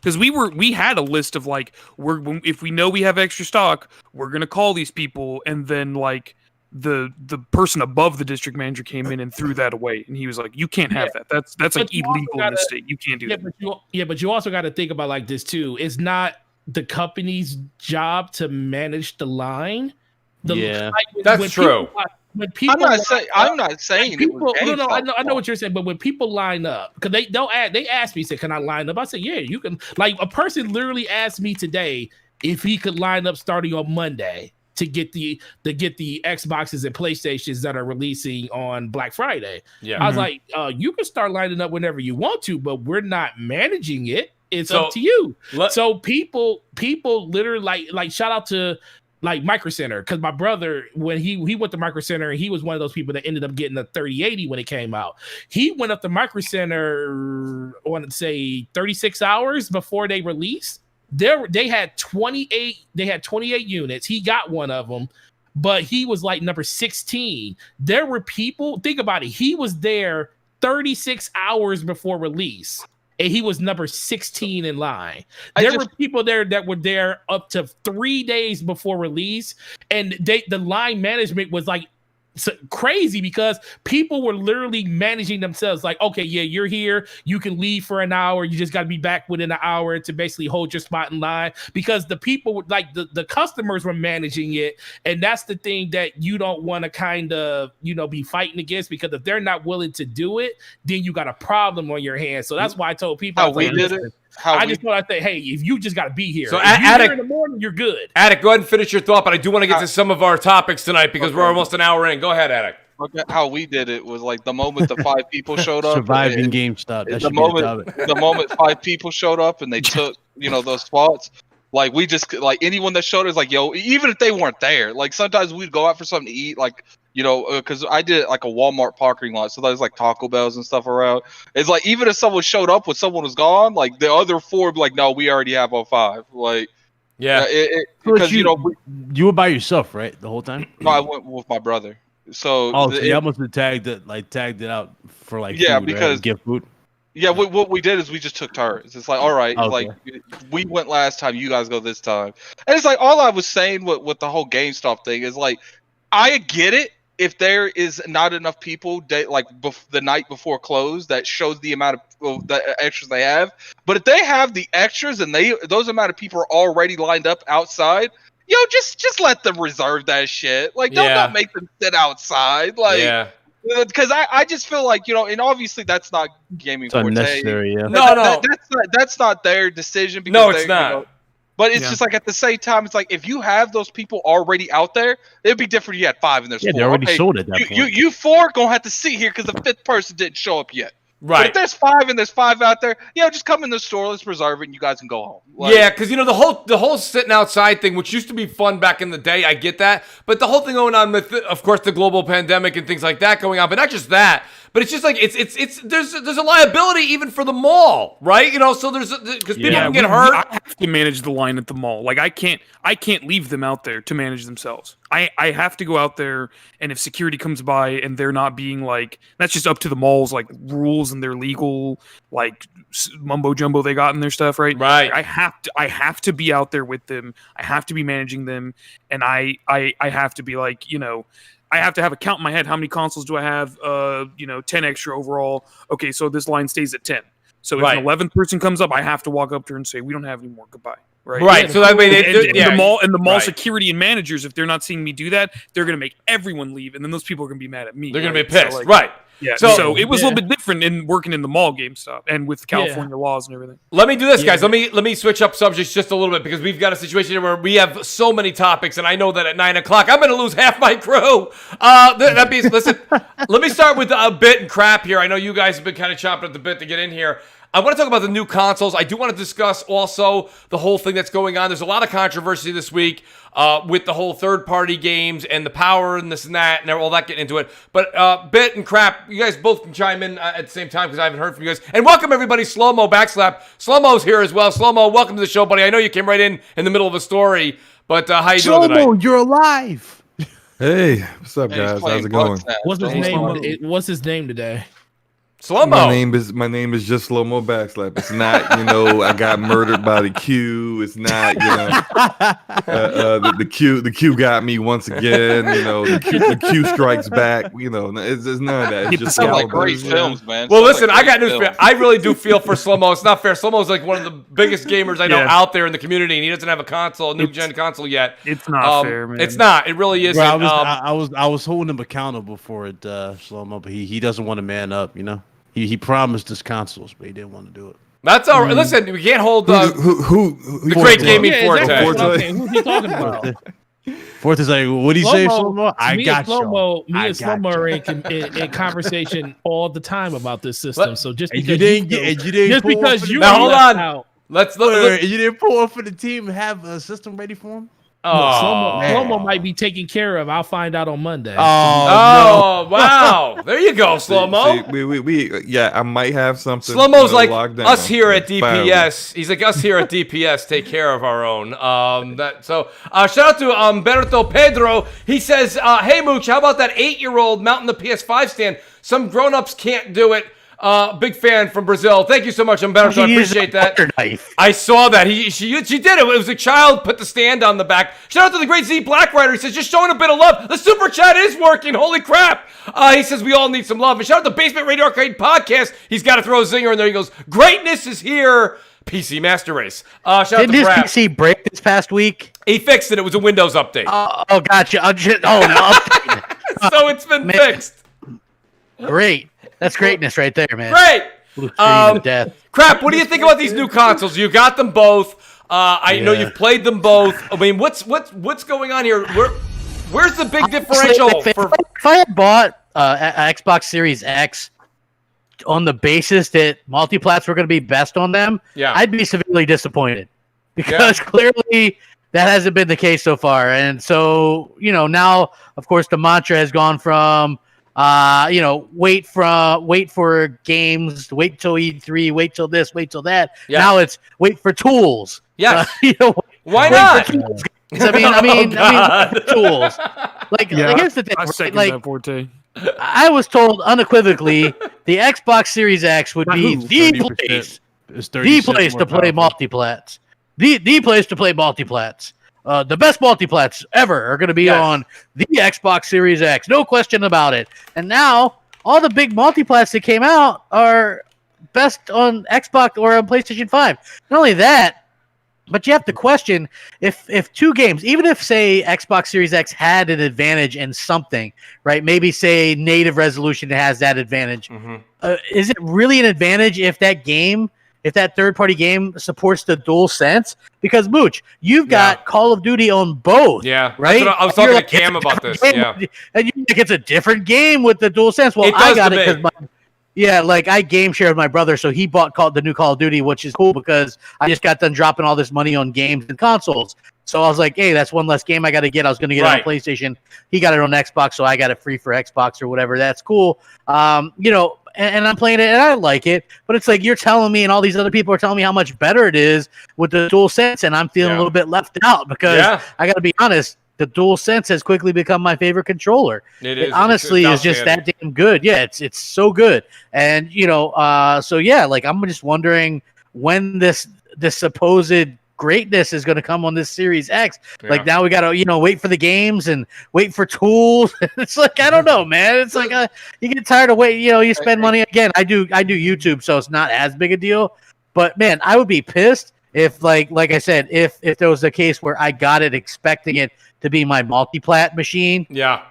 Because we had a list of, like, if we know we have extra stock, we're gonna call these people, and then, like, the person above the district manager came in and threw that away, and he was like, "You can't have that. That's like illegal in the state. You can't do that." But you also got to think about like this too. It's not the company's job to manage the line. That's true. When people I'm not saying people. No, I know what you're saying, but when people line up, because they ask me, say, "Can I line up?" I say, "Yeah, you can." Like, a person literally asked me today if he could line up starting on Monday to get the Xboxes and PlayStations that are releasing on Black Friday. Yeah, I was like, "You can start lining up whenever you want to, but we're not managing it. It's up to you." So people literally like shout out to, like, Micro Center, because my brother, when he went to Micro Center, he was one of those people that ended up getting a 3080 when it came out. He went up to Micro Center, I want to say 36 hours before they released. They had 28 units. He got one of them, but he was like number 16. There were people, think about it, he was there 36 hours before release, and he was number 16 in line. There were people there that were there up to 3 days before release, and the line management was like crazy because people were literally managing themselves. Like, okay, yeah, you're here, you can leave for an hour, you just got to be back within an hour to basically hold your spot in line, because the people, like the customers, were managing it. And that's the thing that you don't want to kind of, be fighting against, because if they're not willing to do it, then you got a problem on your hands. So that's why I told people I just want to say, hey, if you just got to be here. So Addict, in the morning, you're good. Addict, go ahead and finish your thought, but I do want to get to some of our topics tonight because we're almost an hour in. Go ahead, Addict. Okay, how we did it was like the moment the 5 people showed up. Surviving GameStop. The moment 5 people showed up and they took, those spots. Like, we just, like, anyone that showed us, like, yo, even if they weren't there, like, sometimes we'd go out for something to eat, like, because I did like a Walmart parking lot, so there's like Taco Bells and stuff around. It's like, even if someone showed up when someone was gone, like, the other 4 would be like, no, we already have 5. Like, Yeah. Because you you were by yourself, right, the whole time? No, I went with my brother. So so y'all must have tagged it out for like food, because right? Give food. Yeah, what we did is we just took turns. It's like, all right, Okay. like we went last time, you guys go this time. And it's like all I was saying with the whole GameStop thing is like, I get it if there is not enough people the night before close that shows the amount of the extras they have. But if they have the extras and those amount of people are already lined up outside, just let them reserve that shit. Like, don't not make them sit outside. Like. Yeah. Because I just feel like, and obviously that's not gaming It's unnecessary, yeah. No. That's not their decision. Because no, it's not. But it's just like at the same time, it's like if you have those people already out there, it'd be different if you had 5 and there's 4. They're already sold at that point. You 4 gonna have to sit here because the 5th person didn't show up yet. Right. But if there's 5 and there's 5 out there, just come in the store, let's reserve it, and you guys can go home. Yeah, because the whole sitting outside thing, which used to be fun back in the day, I get that. But the whole thing going on with, of course, the global pandemic and things like that going on, but not just that. But it's just like there's a liability even for the mall, right? So because people can get hurt. I have to manage the line at the mall. Like I can't leave them out there to manage themselves. I have to go out there, and if security comes by and they're not being like, that's just up to the mall's like rules and their legal like mumbo jumbo they got in their stuff, right? Right. I have to be out there with them. I have to be managing them, and I have to be like, I have to have a count in my head. How many consoles do I have? 10 extra overall. Okay, so this line stays at 10. So if an 11th person comes up, I have to walk up to her and say, "We don't have any more. Goodbye." Right. Right. So that way the mall security and managers, if they're not seeing me do that, they're gonna make everyone leave, and then those people are gonna be mad at me. They're gonna be pissed. So, right. Yeah. So it was a little bit different in working in the mall GameStop and with California laws and everything. Let me do this, guys. Let me switch up subjects just a little bit because we've got a situation here where we have so many topics, and I know that at 9 o'clock I'm going to lose half my crew. Listen. Let me start with a bit and crap here. I know you guys have been kind of chomping at the bit to get in here. I want to talk about the new consoles. I do want to discuss also the whole thing that's going on. There's a lot of controversy this week with the whole third-party games and the power and this and that and all that getting into it. But Bit and Crap, you guys both can chime in at the same time because I haven't heard from you guys. And welcome, everybody. Slow-Mo Backslap. Slow-Mo's here as well. Slow-Mo, welcome to the show, buddy. I know you came right in the middle of a story, but how you doing tonight? Slow-Mo, you're alive. Hey, what's up, guys? How's it going? What's his name today? Slow-Mo. My name is just Slow-Mo Backslap. It's not, I got murdered by the Q. It's not, the Q got me once again. The Q strikes back. It's none of that. It's just like great films, man. Well, listen, I got news for you. I really do feel for Slow-Mo. It's not fair. Slow-Mo's like one of the biggest gamers I know out there in the community, and he doesn't have a new gen console yet. It's not fair, man. It's not. It really isn't. Well, I was holding him accountable for it, Slow-Mo, but he doesn't want to man up, He promised us consoles, but he didn't want to do it. That's all right. Listen, we can't hold the great gaming Forte. Exactly. Okay, who's he talking about? Forte's like, what do you say, Slow-Mo? I got you. Me and Slow-Mo are in conversation all the time about this system. So just because you didn't hold on. Let's look. You didn't pull up for the team and have a system ready for him? Slow-Mo might be taken care of. I'll find out on Monday. Wow. There you go, Slow-Mo. I might have something. Slow-Mo's like us here at DPS. He's like us here at DPS take care of our own. Shout out to Umberto Pedro. He says, hey, Mooch, how about that 8-year-old mounting the PS5 stand? Some grown-ups can't do it. Big fan from Brazil. Thank you so much, Umberto. I appreciate that. I saw that. She did it. It was a child put the stand on the back. Shout out to the great Z Black Rider. He says, just showing a bit of love. The super chat is working. Holy crap. He says, we all need some love. And shout out to Basement Radio Arcade Podcast. He's got to throw a zinger in there. He goes, greatness is here. PC Master Race. Shout out to Didn't his Brad. PC break this past week? He fixed it. It was a Windows update. Oh, gotcha. So it's been fixed. Great. That's greatness right there, man. Great. Crap, what do you think about these new consoles? You got them both. I know you've played them both. I mean, what's going on here? Where's the big differential? If I had bought an Xbox Series X on the basis that multiplats were going to be best on them, I'd be severely disappointed because clearly that hasn't been the case so far. And so, now, of course, the mantra has gone from wait for games, wait till E3, wait till this, wait till that. Yeah. Now it's wait for tools. Yes. Why not? Tools. Like here's the thing. I second Like, that, Forte. I was told unequivocally the Xbox Series X would be the place to play multiplats. The place to play multiplats. The best multiplats ever are going to be on the Xbox Series X. No question about it. And now all the big multiplats that came out are best on Xbox or on PlayStation 5. Not only that, but you have to question if two games, even if, say, Xbox Series X had an advantage in something, right? Maybe, say, native resolution has that advantage. Is it really an advantage if that third-party game supports the DualSense? Because, Mooch, you've got Call of Duty on both. Yeah, right? I was talking to Cam about this. Yeah. And you think it's a different game with the DualSense. Well, I got it because I game share with my brother, so he bought the new Call of Duty, which is cool because I just got done dropping all this money on games and consoles. So I was like, hey, that's one less game I got to get. I was going to get it on PlayStation. He got it on Xbox, so I got it free for Xbox or whatever. That's cool. And I'm playing it, and I like it. But it's like you're telling me, and all these other people are telling me how much better it is with the DualSense, and I'm feeling a little bit left out because I got to be honest, the DualSense has quickly become my favorite controller. It honestly is just that damn good. Yeah, it's so good. And I'm just wondering when this supposed greatness is going to come on this Series X. Like now we got to wait for the games and wait for tools. It's like I don't know, man. It's like you get tired of waiting. You spend money again. I do YouTube, so it's not as big a deal. But man, I would be pissed if like I said, if there was a case where I got it expecting it to be my multi-plat machine. Yeah.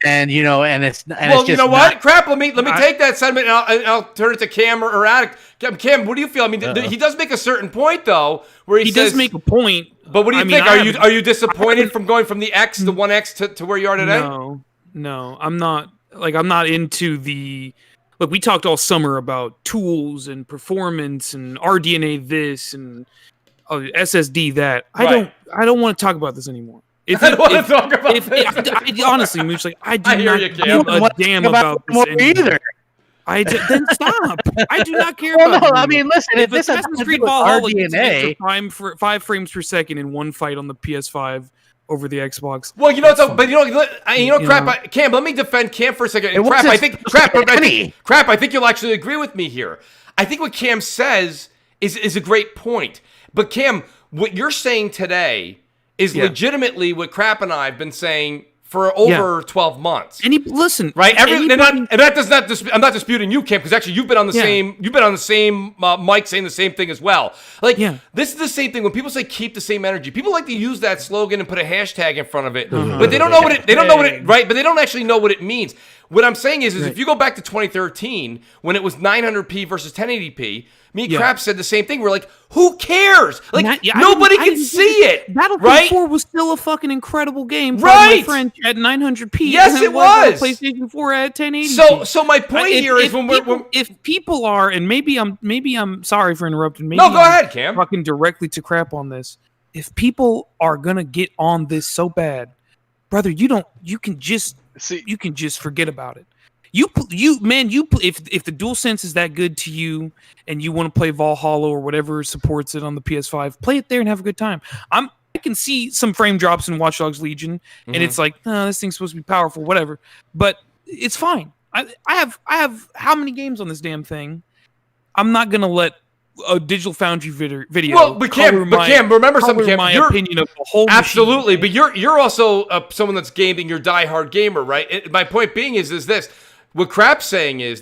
And it's well, you know what? Crap. Let me take that sentiment and I'll turn it to Cam or Addict. Cam, what do you feel? I mean, he does make a certain point though, where he says, does make a point. But what do you think? Are you disappointed from going from the X, the One X, to where you are today? No, I'm not. Like I'm not into the. Look, we talked all summer about tools and performance and RDNA this and SSD that. I don't want to talk about this anymore. I don't want to talk about this. Honestly, Mooch, I do not give a damn about this either. Then stop. I do not care about it. I mean, listen, if Assassin's Creed Valhalla gets 5 frames per second in one fight on the PS5 over the Xbox. Well, Crap. Cam, let me defend Cam for a second. And Crap, I think you'll actually agree with me here. I think what Cam says is a great point. But Cam, what you're saying today is legitimately what Crap and I have been saying for over 12 months. And right? I'm not disputing you, Cam, because actually you've been on the same mic saying the same thing as well. This is the same thing when people say keep the same energy. People like to use that slogan and put a hashtag in front of it, but they don't know what it right? But they don't actually know what it means. What I'm saying is if you go back to 2013 when it was 900p versus 1080p, me and Crap said the same thing. We're like, who cares? Like nobody can see it. Battlefield 4 was still a fucking incredible game. Right. French at 900p. Yes, it was. PlayStation 4 at 1080p. So my point here is if people are, and maybe I'm sorry for interrupting. Maybe no, go ahead, Cam. Fucking directly to Crap on this. If people are gonna get on this so bad, brother, you can just forget about it. If the DualSense is that good to you and you want to play Valhalla or whatever supports it on the PS5, play it there and have a good time. I can see some frame drops in Watch Dogs Legion, and it's like, this thing's supposed to be powerful, whatever. But it's fine. I have how many games on this damn thing? I'm not gonna let a Digital Foundry video. Well, but Cam, remember something, Cam. My opinion of the whole absolutely, machine. But you're also someone that's gaming. You're a diehard gamer, right? My point being is this. What Crap's saying is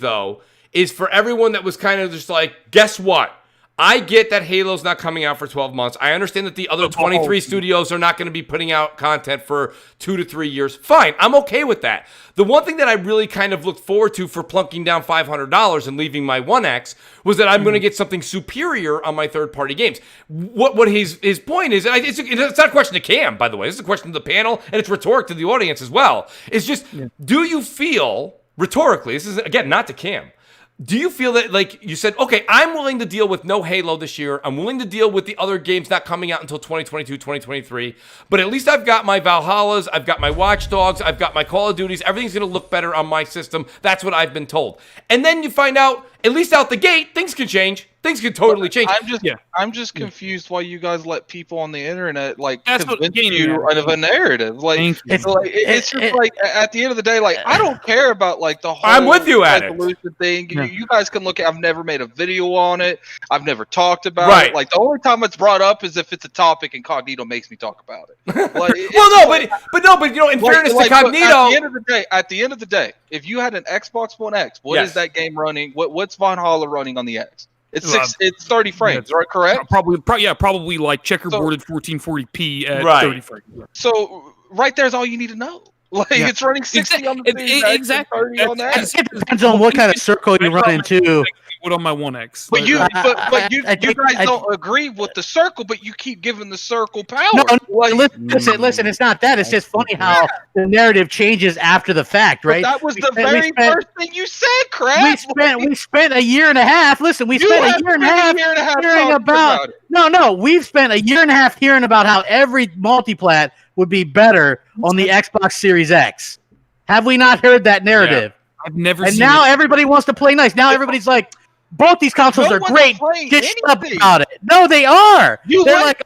for everyone that was kind of just like, guess what? I get that Halo's not coming out for 12 months. I understand that the other 23 studios are not going to be putting out content for 2 to 3 years. Fine, I'm okay with that. The one thing that I really kind of looked forward to for plunking down $500 and leaving my 1X was that I'm going to get something superior on my third-party games. What his point is, and it's not a question to Cam, by the way. This is a question to the panel, and it's rhetoric to the audience as well. It's just, do you feel, rhetorically, this is, again, not to Cam, do you feel that, like you said, okay, I'm willing to deal with no Halo this year. I'm willing to deal with the other games not coming out until 2022, 2023. But at least I've got my Valhallas, I've got my Watch Dogs, I've got my Call of Duties. Everything's going to look better on my system. That's what I've been told. And then you find out, at least out the gate, things can change. Things could totally change. I'm just confused why you guys let people on the internet like That's what convince game you is. of a narrative. Like it's just like at the end of the day, like I don't care about like the whole I'm with you, Addict. resolution thing. You guys can look at. I've never made a video on it. I've never talked about Right. it. Like the only time it's brought up is if it's a topic and Cognito makes me talk about it. Like, but you know, in fairness to Cognito, at the end of the day, if you had an Xbox One X, what is that game running? What's Valhalla running on the X? It's 30 frames, right? Correct? Probably like checkerboarded 1440p at 30 frames. So right there's all you need to know. Like it's running 60 on the Series X, exactly. 30 on that. It depends on what kind of circle you run into. What on my One X? But you guys don't agree with the circle, but you keep giving the circle power. No, listen, it's not that. It's just funny how the narrative changes after the fact, right? But that was the very first thing you said, Crap. We spent a year and a half. Listen, we spent a year and a half hearing about it. No, we've spent a year and a half hearing about how every multiplat would be better on the Xbox Series X. Have we not heard that narrative? Yeah. I've never and seen now it. Everybody wants to play nice. Now everybody's like, both these consoles are great. Get shut up about it. No, they are. You let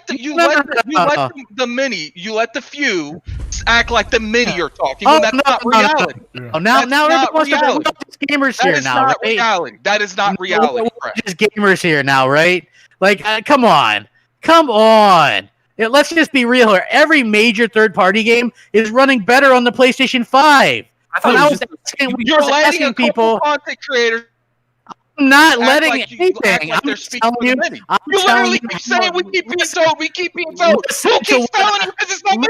the mini, you let the few act like the mini are talking. That's not reality. Now everybody wants to play just gamers here now, right? Reality. That is not reality. Just gamers here now, right? Like, come on. Let's just be real here. Every major third-party game is running better on the PlayStation 5. You're letting people content creators. I'm not letting anything. I'm just telling you. You literally keep saying we keep being told. We keep being told. Who keeps telling you because it's not me?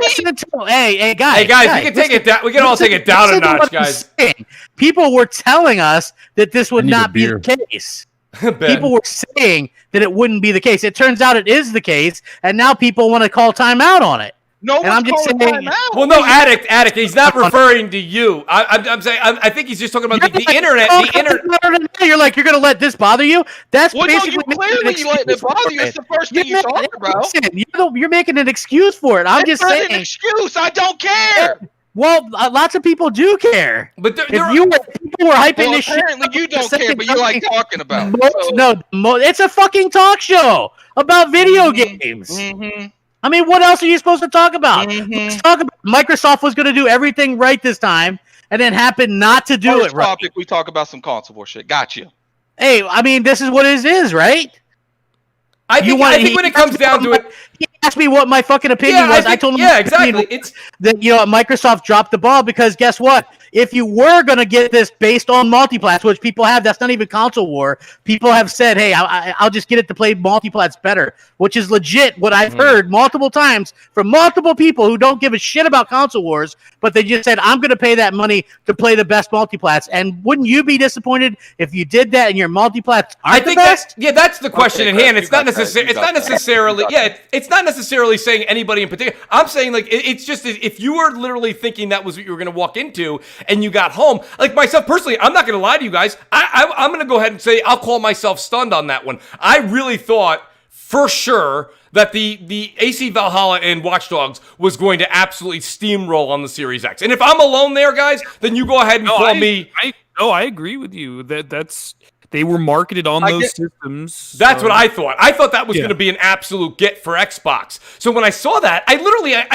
Hey, guys. We can take it down. We can all take it down a notch, guys. People were telling us that this would not be the case. People were saying that it wouldn't be the case. It turns out it is the case, and now people want to call timeout on it. No, and I'm just saying. Well, no, Addict. He's not referring to you. I'm saying. I think he's just talking about the internet. The internet. You're like, you're gonna let this bother you? That's basically clearly you letting it bother you. It's the first thing you talk about. Listen, you're making an excuse for it. I'm just saying. An excuse. I don't care. Well, lots of people do care. But people were hyping this shit. Apparently you don't care, but you like talking about it. No, it's a fucking talk show about video games. Mm-hmm. I mean, what else are you supposed to talk about? Let's talk about Microsoft was going to do everything right this time, and then happened not to do it right. Topic, we talk about some console war shit. Got you. Hey, I mean, this is what it is, right? I think when it comes down to it, he asked me what my fucking opinion was. I told him, exactly. It's that Microsoft dropped the ball because guess what? If you were going to get this based on multiplats, which people have, that's not even console war. People have said, hey, I'll just get it to play multiplats better, which is legit what I've heard multiple times from multiple people who don't give a shit about console wars, but they just said, I'm going to pay that money to play the best multiplats. And wouldn't you be disappointed if you did that and your multiplats aren't the best? That's the question in hand. It's not necessarily saying anybody in particular. I'm saying like it's just if you were literally thinking that was what you were going to walk into and you got home, like myself personally, I'm not going to lie to you guys. I'm going to go ahead and say I'll call myself stunned on that one. I really thought for sure that the AC Valhalla and Watch Dogs was going to absolutely steamroll on the Series X. And if I'm alone there, guys, then you go ahead and call me. I agree with you. That's. They were marketed on those systems. That's what I thought. I thought that was going to be an absolute get for Xbox. So when I saw that, I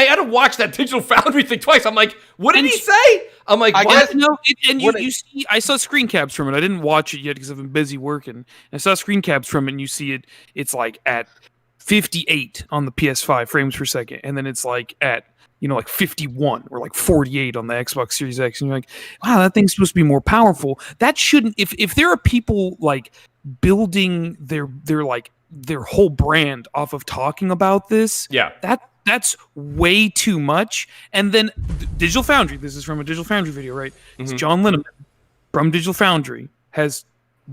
had to watch that Digital Foundry thing twice. I'm like, what did he say? I'm like, what? You see, I saw screen caps from it. I didn't watch it yet because I've been busy working. I saw screen caps from it, and you see it. It's like at 58 on the PS5 frames per second, and then it's like at like 51 or like 48 on the Xbox Series X, and you're like, wow, that thing's supposed to be more powerful. That shouldn't. If there are people like building their whole brand off of talking about this, that's way too much. And then Digital Foundry. This is from a Digital Foundry video, right? It's John Linneman from Digital Foundry has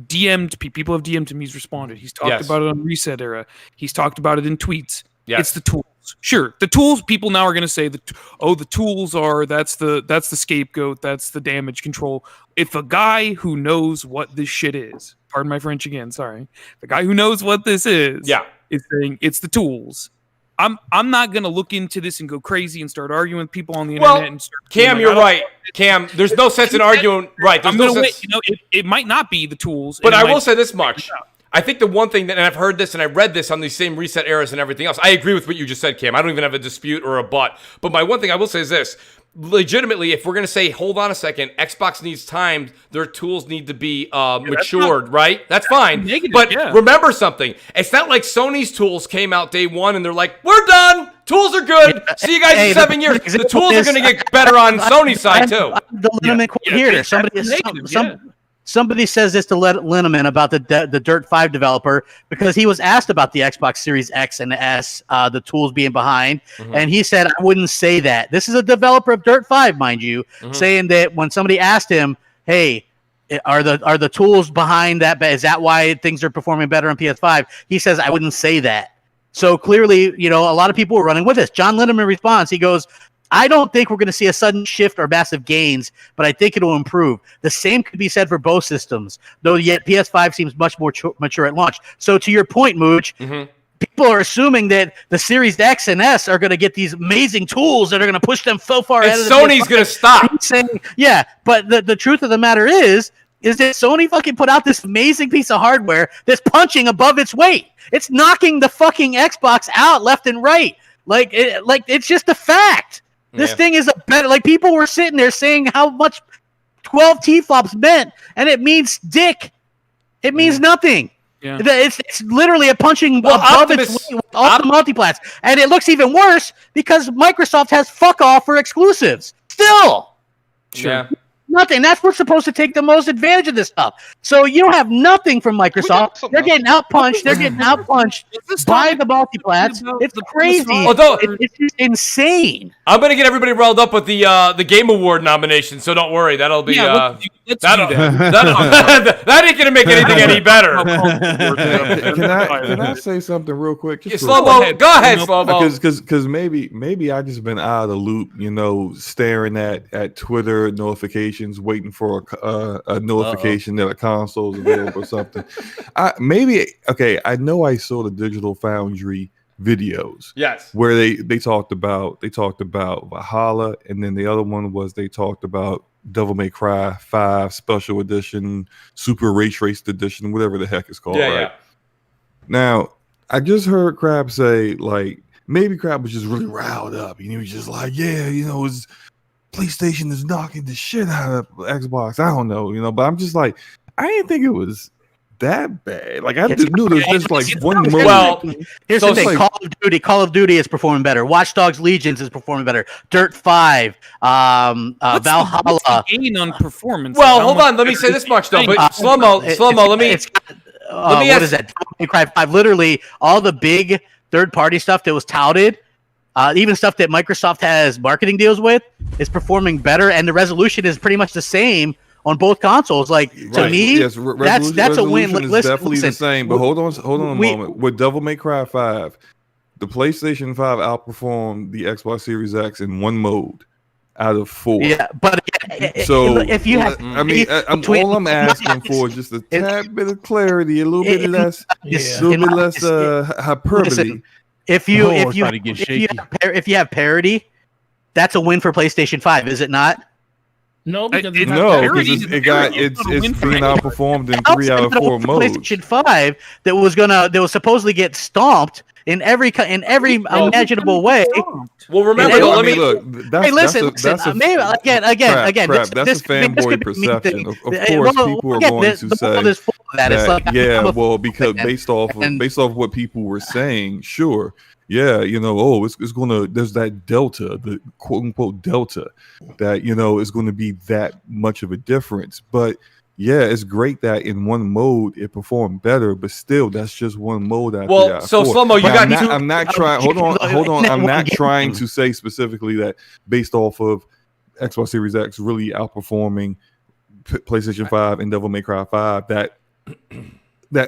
DM'd people have DM'd him. He's responded. He's talked about it on Reset Era. He's talked about it in tweets. It's the tools. Sure, the tools. People now are going to say that. Oh, the tools are that's the scapegoat. That's the damage control. If a guy who knows what this shit is, pardon my French again, sorry, the guy who knows what this is saying it's the tools. I'm not going to look into this and go crazy and start arguing with people on the internet. And start Cam, you're right. Cam, there's no sense in arguing. Right, there's no sense. It might not be the tools, but I will say this much. I think the one thing that, and I've heard this and I read this on these same reset eras and everything else. I agree with what you just said, Cam. I don't even have a dispute or a but. But my one thing I will say is this. Legitimately, if we're going to say, hold on a second, Xbox needs time, their tools need to be matured, right? That's fine. But remember something. It's not like Sony's tools came out day one and they're like, we're done. Tools are good. See you guys in 7 years. The tools are going to get better on Sony's side, too. The Linneman quote here. Somebody says this to Linneman about the Dirt 5 developer because he was asked about the Xbox Series X and S, the tools being behind, and he said, I wouldn't say that. This is a developer of Dirt 5, mind you, saying that when somebody asked him, hey, are the tools behind that? Is that why things are performing better on PS5? He says, I wouldn't say that. So clearly, a lot of people were running with this. John Linneman responds, he goes, I don't think we're going to see a sudden shift or massive gains, but I think it'll improve. The same could be said for both systems, though yet PS5 seems much more mature at launch. So to your point, Mooch, people are assuming that the Series X and S are going to get these amazing tools that are going to push them so far ahead of Sony's going to stop. Saying, yeah, but the truth of the matter is that Sony fucking put out this amazing piece of hardware that's punching above its weight. It's knocking the fucking Xbox out left and right. Like it's just a fact. This thing is a better. Like people were sitting there saying how much 12 T-flops meant, and it means dick. It means nothing. Yeah. It's literally a punching above its weight with all the multiplats, and it looks even worse because Microsoft has fuck all for exclusives. Still, nothing. That's what's supposed to take the most advantage of this stuff. So you don't have nothing from Microsoft. They're getting outpunched. They're getting outpunched by the multiplats. It's crazy. Although it's just insane. I'm gonna get everybody riled up with the Game Award nomination, so don't worry. That'll be that ain't gonna make anything any better. Can I say something real quick? Slow-mo. Go ahead, Slow-mo. Because maybe I just been out of the loop, staring at Twitter notifications, waiting for a notification that a console's available or something. I know I saw the Digital Foundry videos. Yes. Where they talked about Valhalla, and then the other one was they talked about Devil May Cry 5 Special Edition, Super Ray Traced Edition, whatever the heck it's called. Yeah. Now, I just heard Crab say, like, maybe Crab was just really riled up. He was just like, it's PlayStation is knocking the shit out of Xbox. I don't know, but I'm just like, I didn't think it was that bad. Like I knew there was just like one mode. Well, here's the thing: Call of Duty is performing better. Watch Dogs Legions is performing better. Dirt 5, Valhalla. What's the gain on performance? Well, hold on. Let me say this much though. But slow-mo. Let me ask. What is that? Devil May Cry 5. Literally, all the big third-party stuff that was touted, even stuff that Microsoft has marketing deals with, is performing better, and the resolution is pretty much the same on both consoles. Like to me, yes, that's a win. Listen, definitely the same. But hold on a moment. With Devil May Cry 5, the PlayStation 5 outperformed the Xbox Series X in one mode out of 4. Yeah, but so if you have, all I'm asking for is just a tad bit of clarity, a little bit less hyperbole. Listen, if you have parity, that's a win for PlayStation 5, is it not? No, because it's being outperformed in 3 out of 4 modes. PlayStation 5 that was supposedly get stomped in every imaginable way. Well, remember, look. That's a fanboy perception. Of course, people are going to say that. Because based off what people were saying, sure. Yeah, it's gonna. There's that delta, the quote unquote delta, that is going to be that much of a difference. But yeah, it's great that in one mode it performed better, but still, that's just one mode. So Slow-mo, I'm not trying. Hold on. I'm not trying to say specifically that based off of Xbox Series X really outperforming PlayStation 5 and Devil May Cry 5 that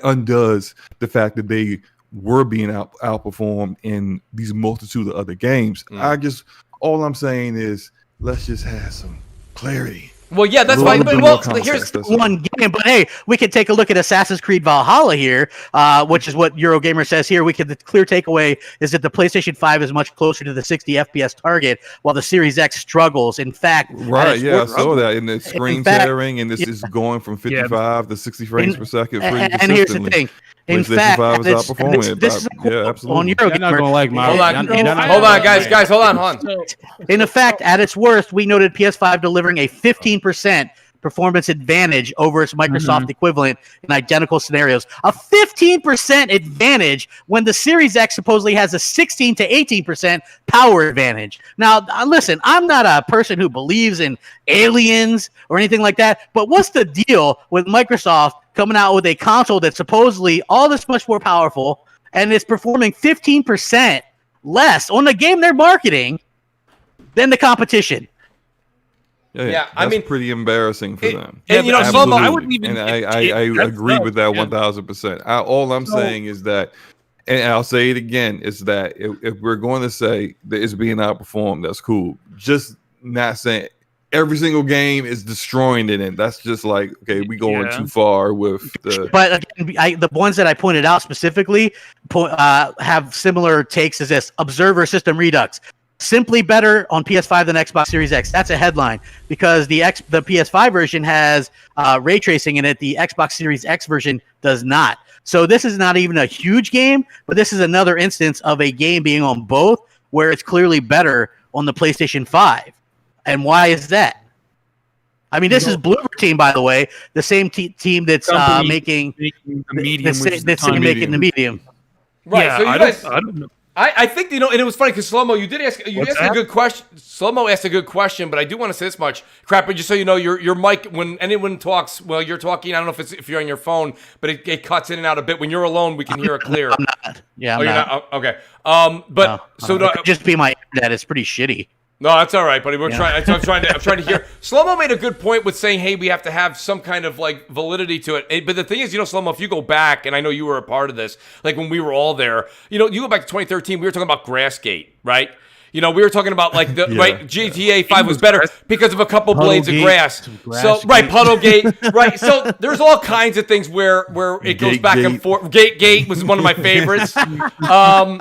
undoes the fact that they were being outperformed in these multitude of other games. All I'm saying is let's just have some clarity. Well, yeah, that's Little fine. bit But more well, context, here's that's it. one game, but hey, we could take a look at Assassin's Creed Valhalla here, which is what Eurogamer says here. The clear takeaway is that the PlayStation 5 is much closer to the 60 FPS target, while the Series X struggles. In fact, Right, yeah, I saw that. And the screen fact, tearing, and this is going from 55 to 60 frames per second pretty and here's the consistently. thing. In PlayStation fact, 5 is outperforming this it. is a Yeah, quote absolutely. on You're Eurogamer. not gonna like my. Hold on, hold on, guys, hold on. In effect, at its worst, we noted PS5 delivering a 15% performance advantage over its Microsoft equivalent in identical scenarios. A 15% advantage when the Series X supposedly has a 16 to 18% power advantage. Now, listen, I'm not a person who believes in aliens or anything like that, but what's the deal with Microsoft coming out with a console that's supposedly all this much more powerful and is performing 15% less on the game they're marketing than the competition? Yeah, I that's mean, pretty embarrassing for them. And you know, Slow-Mo, Absolutely. I wouldn't even. And I agree with that 1,000%. All I'm saying is that, and I'll say it again, is that if we're going to say that it's being outperformed, that's cool. Just not saying every single game is destroying it, and that's just like, okay, we going too far with the. But again, the ones that I pointed out specifically have similar takes as this: Observer System Redux. Simply better on PS5 than Xbox Series X. That's a headline because the PS5 version has ray tracing in it. The Xbox Series X version does not. So this is not even a huge game, but this is another instance of a game being on both where it's clearly better on the PlayStation 5. And why is that? I mean, this is Bloober Team, by the way, the same team that's making the medium. that's making the medium. Right. Yeah, So you I guys, don't know. I think, you know, and it was funny because Slow-Mo, you asked that? a good question. Slow-Mo asked a good question, but I do want to say this much. Crap, but just so you know, your mic, when anyone talks, well, you're talking, I don't know if you're on your phone, but it cuts in and out a bit. When you're alone, we can hear it clear. I'm not. Yeah, I'm you're not. not? Oh, okay. But No, it could just be my internet. It's pretty shitty. No, that's all right, buddy. I'm trying to hear. Slow-Mo made a good point with saying, hey, we have to have some kind of like validity to it. But the thing is, you know, Slow-Mo, if you go back, and I know you were a part of this, like when we were all there, you know, you go back to 2013, we were talking about Grassgate, right? You know, we were talking about like the right GTA 5 was better because of a couple blades of grass. So right, Puddlegate, right. So there's all kinds of things where it goes back and forth. Gate was one of my favorites. I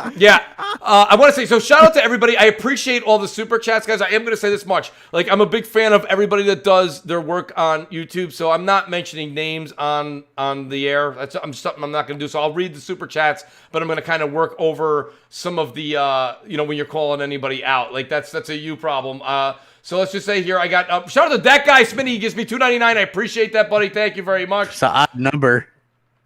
want to say so. Shout out to everybody. I appreciate all the super chats, guys. I am going to say this much: like I'm a big fan of everybody that does their work on YouTube. So I'm not mentioning names on the air. That's something I'm not going to do. So I'll read the super chats, but I'm going to kind of work over some of the when you're calling anybody out, like that's a you problem. So let's just say here I got shout out to that guy Smitty. He gives me $2.99. I appreciate that, buddy. Thank you very much. It's an odd number.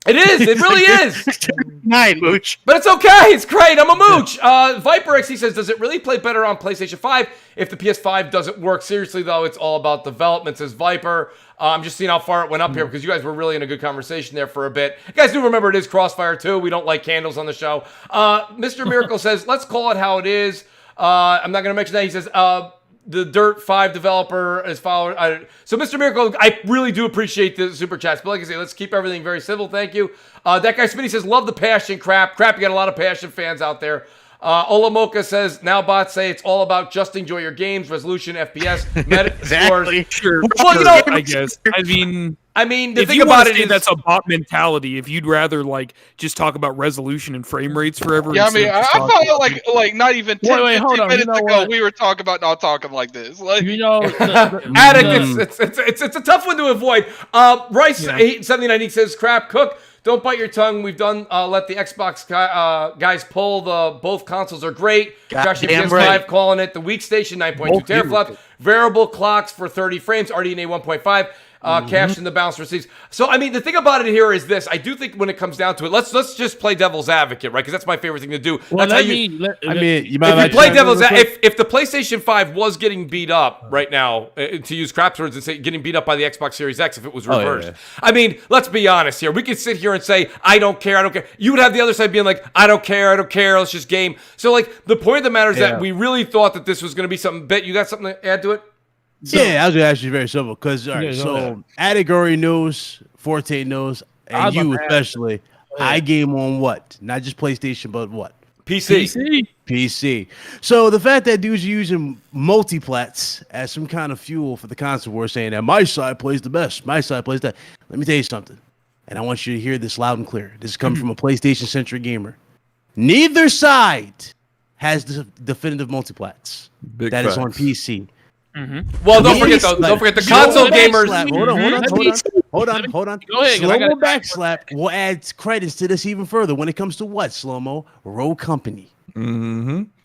It is. It really is. 9, Mooch. But it's okay. It's great. I'm a Mooch. Viper XC says, does it really play better on PlayStation 5 if the PS5 doesn't work? Seriously, though, it's all about development, says Viper. I'm just seeing how far it went up here because you guys were really in a good conversation there for a bit. You guys do remember it is CrossFire, too. We don't like candles on the show. Mr. Miracle says, let's call it how it is. I'm not going to mention that. He says, the Dirt 5 developer is following. So, Mr. Miracle, I really do appreciate the super chats. But like I say, let's keep everything very civil. Thank you. That guy Smitty says, love the passion, Crap, you got a lot of passion fans out there. Olamoka says, now bots say it's all about just enjoy your games, resolution, FPS, meta Exactly. Sure. Well, you know, I guess. I mean, the if thing you about want it to say is that's a bot mentality. If you'd rather like just talk about resolution and frame rates forever. Yeah, I mean, instead of I just thought talking about like not even 10, Wait, 15 hold on, minutes you know ago what? we were talking about not talking like this. Like, You know, Addict, it's a tough one to avoid. Rice 879 says, Crap, Cook, don't bite your tongue. We've done let the Xbox guys pull. Both consoles are great. Josh Goddamn PS5 right. calling it the weak station, 9.2 teraflops. Variable clocks for 30 frames, RDNA 1.5. Cache in the bounce receives. So, I mean, the thing about it here is this. I do think when it comes down to it, let's just play devil's advocate, right? Because that's my favorite thing to do. well, That's how you if you play devil's if the PlayStation 5 was getting beat up right now, to use Crap's words and say getting beat up by the Xbox Series X if it was reversed. I mean, let's be honest here. We could sit here and say, I don't care. You would have the other side being like, I don't care, let's just game. So, like, the point of the matter is that we really thought that this was going to be something bit. You got something to add to it? Yeah, I was gonna ask you very simple because Addict already knows, Forte knows, and you especially. I game on what? Not just PlayStation, but what? PC. So the fact that dudes are using multiplats as some kind of fuel for the console war, saying that my side plays the best, my side plays that. Let me tell you something, and I want you to hear this loud and clear. This is coming from a PlayStation-centric gamer. Neither side has the definitive multiplats. That is on PC. Well, don't forget the console gamers. Hold on. Slow-mo backslap will add credits to this even further when it comes to what, Slow-mo? Rogue Company.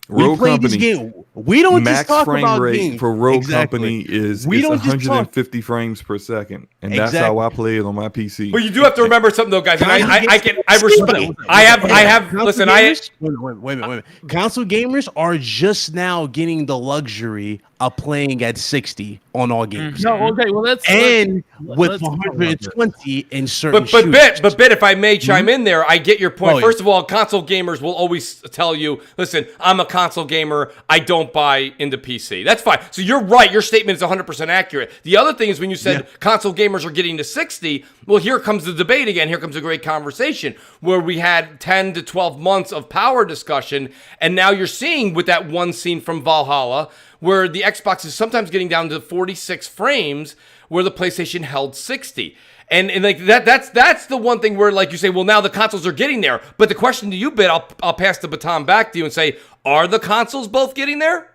Rogue Company. We don't max just talk frame about rate games. for Rogue Company is 150 frames per second, and that's how I play it on my PC. But you do have to remember something though, guys. And I respect. I have. Listen, wait a minute. Console gamers are just now getting the luxury of playing at 60 on all games. No, okay, well with 120 in certain. But if I may chime in there, I get your point. First of all, console gamers will always tell you, listen, I'm a console gamer. I don't buy into PC. That's fine. So you're right. Your statement is 100% accurate. The other thing is when you said console gamers are getting to 60, well, here comes the debate again. Here comes a great conversation where we had 10 to 12 months of power discussion, and now you're seeing with that one scene from Valhalla where the Xbox is sometimes getting down to 46 frames where the PlayStation held 60. And like that's the one thing where, like you say, well, now the consoles are getting there. But the question to you, Bit, I'll pass the baton back to you and say, are the consoles both getting there?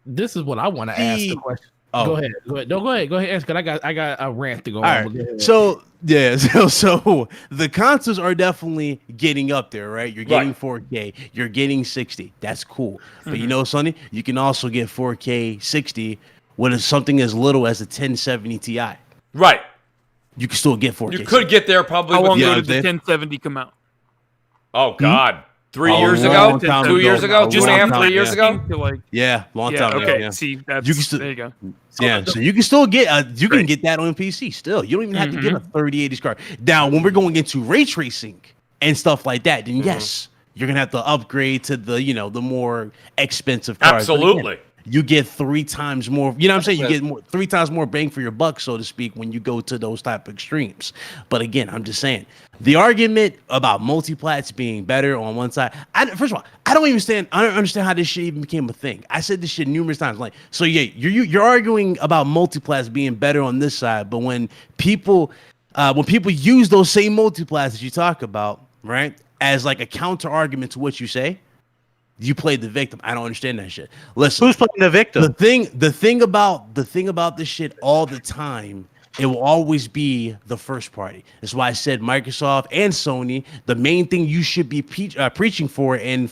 This is what I want to ask the question. Go ahead. No, go ahead. Ask it. I got a rant to go on. Right. So the consoles are definitely getting up there, right? You're getting 4K, you're getting 60. That's cool. But you know, Sonny, you can also get 4K 60 with something as little as a 1070 Ti. Right. You can still get 4K. You could get there probably. How long ago did the 1070 come out? Oh God. 3 years ago? 2 years ago? 2.5, 3 years ago? Long time ago. Okay, see, that's, there you go. So you can still get you can get that on PC still. You don't even have to get a 3080 card. Now, when we're going into ray tracing and stuff like that, then yes, you're gonna have to upgrade to the the more expensive cards. Absolutely. You get 3 times more. You know what I'm saying? You get 3 times more bang for your buck, so to speak, when you go to those type of extremes. But again, I'm just saying the argument about multiplats being better on one side. First of all, I don't understand how this shit even became a thing. I said this shit numerous times. Like, so yeah, you're arguing about multiplats being better on this side, but when people use those same multiplats that you talk about, right, as like a counter argument to what you say. You played the victim. I don't understand that shit. Listen, who's playing the victim? The thing about this shit all the time, it will always be the first party. That's why I said Microsoft and Sony. The main thing you should be preaching for and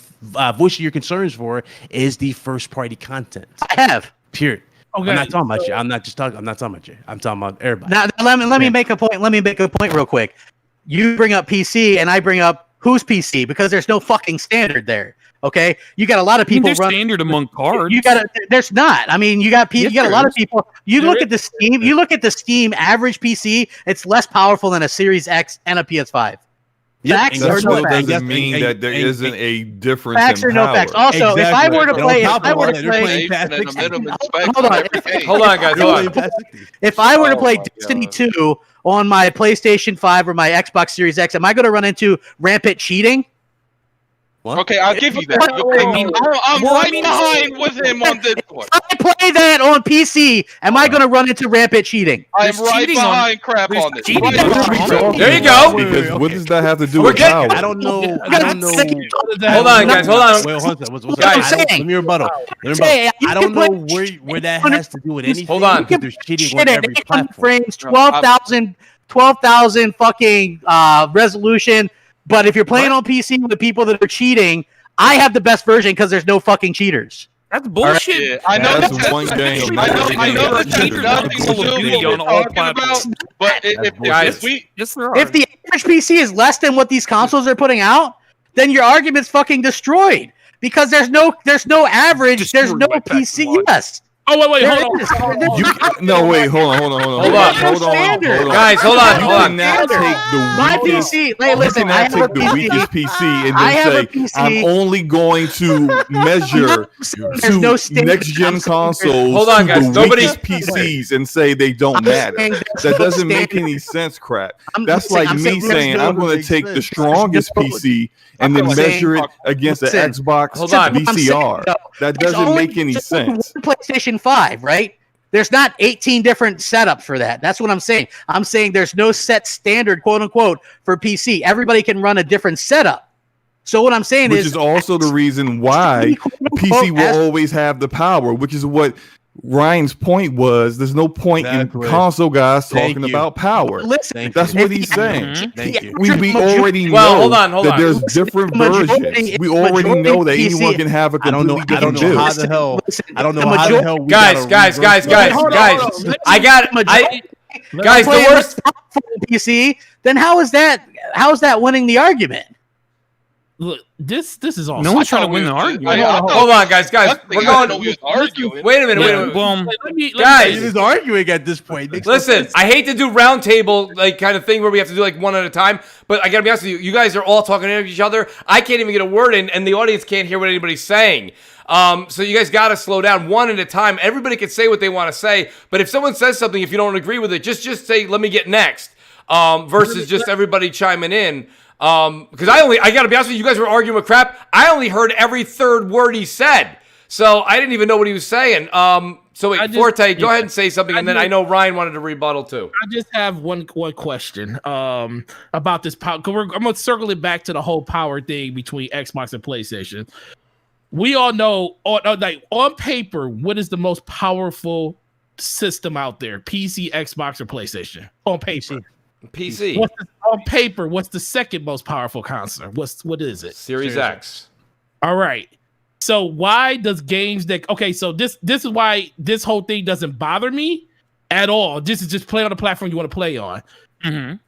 voicing your concerns for is the first party content. I have. Period. Okay. I'm not talking about you. I'm not talking about you. I'm talking about everybody. Now let me make a point. Let me make a point real quick. You bring up PC and I bring up who's PC because there's no fucking standard there. Okay, you got a lot of people. There's standard among cards. There's not. I mean, you got a lot of people. You look at the Steam. You look at the Steam average PC. It's less powerful than a Series X and a PS5. Facts that or no facts? Doesn't mean that there isn't a difference. Facts in or no power. facts. Also, if I were to play, hold on, guys. Hold on. If I were to play Destiny 2 on my PlayStation 5 or my Xbox Series X, am I going to run into rampant cheating? What? Okay, I'll give you that. I'm right behind with him on this one. If I play that on PC, am I going to run into rampant cheating? I'm right behind crap on this. There you go. Because what does that have to do with power? I don't know. Hold on, guys. Hold on. Guys, let me rebuttal. I don't know where that has to do with anything. Hold on. Because there's cheating on every platform. Frames, 12,000 fucking resolution. But if you're playing on PC with the people that are cheating, I have the best version because there's no fucking cheaters. That's bullshit. Yeah, I know that's one game. I know the cheaters on all platforms. But if the average PC is less than what these consoles are putting out, then your argument's fucking destroyed because there's no average. There's no PC. Yes. Oh wait, There hold is. on. No, wait, hold on. Guys, hold on. You cannot take My the weakest. PC. You Hey, listen, I cannot have a take the PC. weakest PC and I have a then PC. say I'm only going to measure There's no to standard. next gen I'm saying consoles Hold on, to guys. the Nobody- weakest PCs and say they don't I'm matter. saying That there's no doesn't make standard. any sense, crap. I'm That's saying- like I'm me saying there's saying no- I'm going to take the strongest PC and then I'm measure saying- it against the Listen, Xbox hold on. I'm saying, VCR. though, That there's doesn't only- make any there's only sense. one PlayStation 5, right? There's not 18 different setups for that. That's what I'm saying. I'm saying there's no set standard, quote unquote, for PC. Everybody can run a different setup. So what I'm saying Which is is also the reason why PC will always have the power, which is what Ryan's point was. There's no point Exactly. in console guys Thank talking you. about power. Listen, That's if what he's the- saying. Thank you. We already Well, know hold on. that there's Listen, different majority- versions. We already majority know that PC anyone can have a I don't know. completely I don't different know how build. the hell. Listen, I don't know the how the majority- hell. We Guys, gotta guys, reverse guys, that. guys. I got guys, the playing worst. with PC, then how is that winning the argument? Look, this is all. No one's trying to win the I argument. thought- Hold on, guys. We're I thought going. we was arguing. Wait a minute. Well, Let me Guys. say He's arguing at this point. Makes no Listen, sense. I hate to do round table like kind of thing where we have to do like one at a time, but I gotta be honest with you. You guys are all talking to each other. I can't even get a word in, and the audience can't hear what anybody's saying. So you guys gotta slow down one at a time. Everybody can say what they want to say, but if someone says something, if you don't agree with it, just say, "Let me get next," versus just everybody chiming in. Because I gotta be honest with you, you guys were arguing with crap. I only heard every third word he said, so I didn't even know what he was saying. So wait, Forte, go ahead and say something, and then I know Ryan wanted to rebuttal too. I just have one question about this power. I'm gonna circle it back to the whole power thing between Xbox and PlayStation. We all know, on paper, what is the most powerful system out there? PC, Xbox, or PlayStation? On paper. PC. On paper, what's the second most powerful console? What is it? Series X. All right. So why does games that so this is why this whole thing doesn't bother me at all. This is just play on the platform you want to play on. mhm.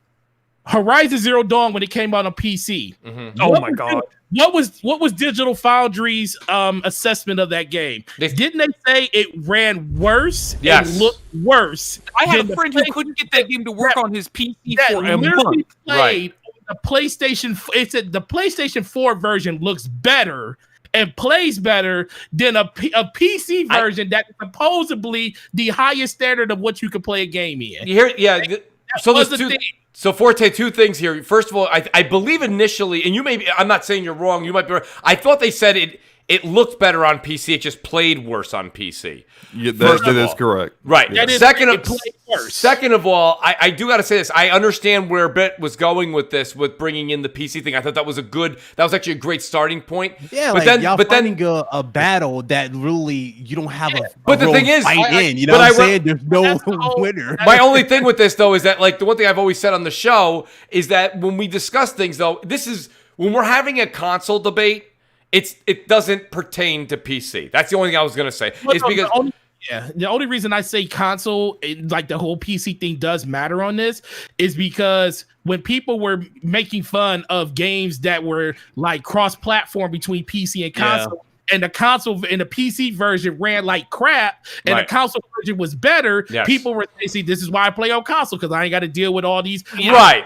Horizon Zero Dawn, when it came out on PC. Mm-hmm. Oh my god. What was Digital Foundry's assessment of that game? Didn't they say it ran worse? Yes. It looked worse. I had than a friend who couldn't get that game to work on his PC that for a literally month. played on the PlayStation. It said the PlayStation 4 version looks better and plays better than a PC version that is supposedly the highest standard of what you can play a game in. You hear? Yeah. So was there's the two. thing. So Forte, two things here. First of all, I believe initially, and you may be, I'm not saying you're wrong. You might be right. I thought they said it looked better on PC. It just played worse on PC. Yeah, that is correct. Right. That is- Second it of played worse. second of all, I do got to say this. I understand where Bit was going with this, with bringing in the PC thing. I thought that was actually a great starting point. Yeah, but like then, finding a battle that really you don't have a But the real thing is, fight I- in. You know but what I'm I re- saying? There's no That's the whole- winner. My only thing with this, though, is that, like, the one thing I've always said on the show is that when we discuss things, though, this is when we're having a console debate, it doesn't pertain to PC. That's the only thing I was going to say. Well, It's no, because the only reason I say console, like the whole PC thing does matter on this, is because when people were making fun of games that were like cross-platform between PC and console, and the console and the PC version ran like crap, and Right. the console version was better, Yes. people were saying, "See, this is why I play on console, because I ain't got to deal with all these." right.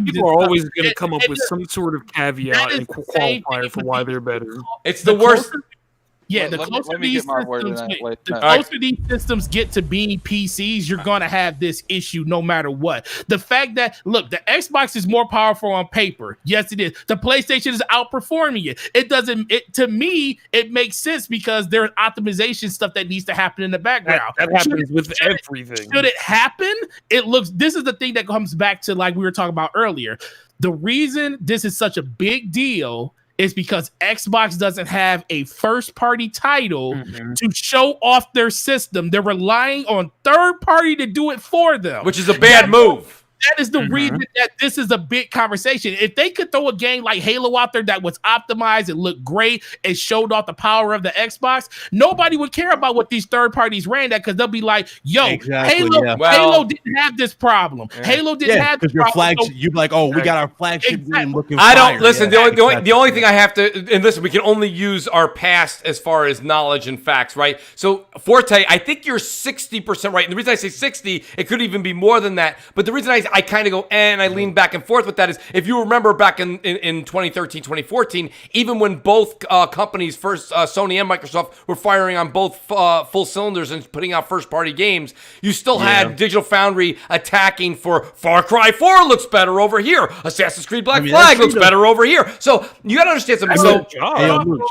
People are always going to come up It- with it- some sort of that caveat is and the same qualifier thing for with why people. they're better. It's the worst. Yeah, Let the me- closer let me these get my word in systems, that later. the All right. closer these systems get to being PCs, you're gonna have this issue no matter what. The fact that look, the Xbox is more powerful on paper. Yes, it is. The PlayStation is outperforming it. It doesn't. To me, it makes sense because there's optimization stuff that needs to happen in the background. That happens with everything. Should it happen? It looks. This is the thing that comes back to like we were talking about earlier. The reason this is such a big deal is because Xbox doesn't have a first-party title to show off their system. They're relying on third-party to do it for them. Which is a bad move. That is the reason that this is a big conversation. If they could throw a game like Halo out there that was optimized and looked great and showed off the power of the Xbox, nobody would care about what these third parties ran at because they'll be like, yo, Halo didn't have this problem. Halo didn't have this problem. Flagship, you'd be like, oh, we got our flagship game looking I don't listen. The only thing I have to, and listen, we can only use our past as far as knowledge and facts, right? So Forte, I think you're 60% right. And the reason I say 60, it could even be more than that. But the reason I kind of go, and I lean back and forth with that is, if you remember back in 2013, 2014, even when both companies, first Sony and Microsoft, were firing on both full cylinders and putting out first-party games, you still had Digital Foundry attacking for Far Cry 4 looks better over here. Assassin's Creed Black Flag looks better over here. So you got to understand something. So,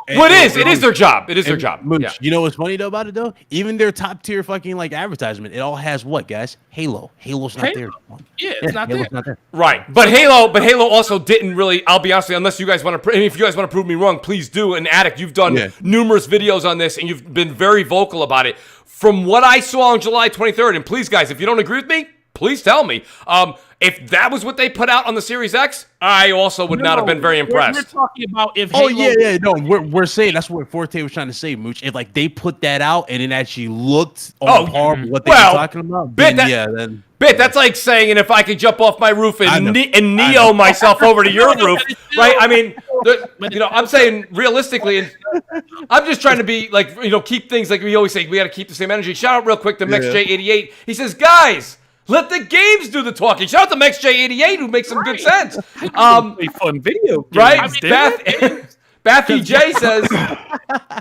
it is their job. It is their job. Mooch, you know what's funny though about it though? Even their top tier fucking like advertisement, it all has what, guys? Halo. Halo's not there. Yeah, it's not there. Right. But Halo also didn't really, I'll be honest with you, unless you guys want to, if you guys want to prove me wrong, please do. And Addict, you've done numerous videos on this and you've been very vocal about it. From what I saw on July 23rd, and please guys, if you don't agree with me, please tell me. If that was what they put out on the Series X, I also would not have been very impressed. We're talking about if Halo... we're saying that's what Forte was trying to say, Mooch. If like they put that out and it actually looked on par with what they were talking about, then that's like saying, and if I could jump off my roof and Neo myself over to your roof, right? I mean, I'm saying realistically, and I'm just trying to be like, keep things like we always say, we got to keep the same energy. Shout out real quick to MexJ88. He says, guys, let the games do the talking. Shout out to MexJ88 who makes some good sense. Fun video games, right? Bathy J says,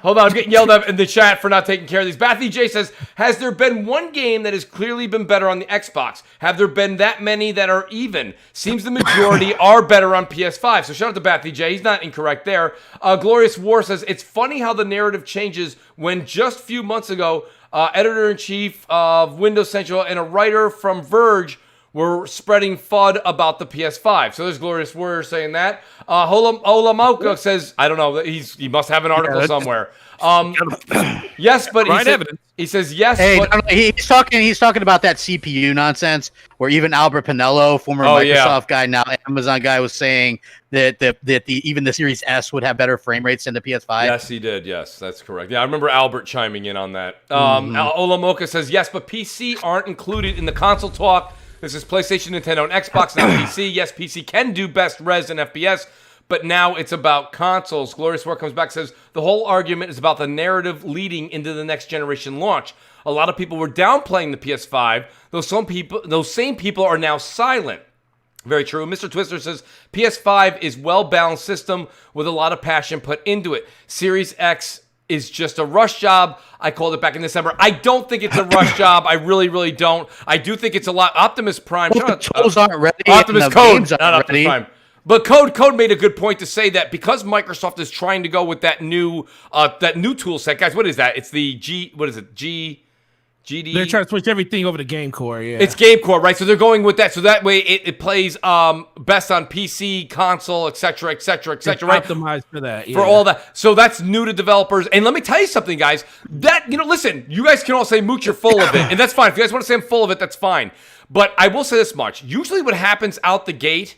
hold on, I'm getting yelled at in the chat for not taking care of these. Bathy J says, has there been one game that has clearly been better on the Xbox? Have there been that many that are even? Seems the majority are better on PS5. So shout out to Bathy J. He's not incorrect there. Glorious War says, it's funny how the narrative changes when just a few months ago, editor-in-chief of Windows Central and a writer from Verge were spreading FUD about the PS5. So there's Glorious Warrior saying that. Olamoka says, I don't know, he must have an article somewhere. Yes, but he says yes. Hey, but he's talking about that CPU nonsense where even Albert Pinello, former Microsoft guy, now Amazon guy, was saying that even the Series S would have better frame rates than the PS5. Yes, he did. Yes, that's correct. Yeah, I remember Albert chiming in on that. Olamoka says yes, but PC aren't included in the console talk. This is PlayStation, Nintendo, and Xbox, not PC. Yes, PC can do best res and FPS, but now it's about consoles. Glorious War comes back and says, the whole argument is about the narrative leading into the next generation launch. A lot of people were downplaying the PS5, those same people are now silent. Very true. Mr. Twister says, PS5 is well-balanced system with a lot of passion put into it. Series X is just a rush job. I called it back in December. I don't think it's a rush job. I really, really don't. I do think it's a lot. Optimus Prime. The tools aren't ready. Optimus Code, not Optimus Prime. But Code made a good point to say that because Microsoft is trying to go with that new tool set. Guys, what is that? It's the GD. They're trying to switch everything over to Game Core, yeah. It's Game Core, right? So they're going with that. So that way it plays best on PC, console, etc., right? Optimized for that, For all that. So that's new to developers. And let me tell you something, guys. That, listen, you guys can all say, Mooch, you're full of it. And that's fine. If you guys want to say I'm full of it, that's fine. But I will say this much. Usually what happens out the gate,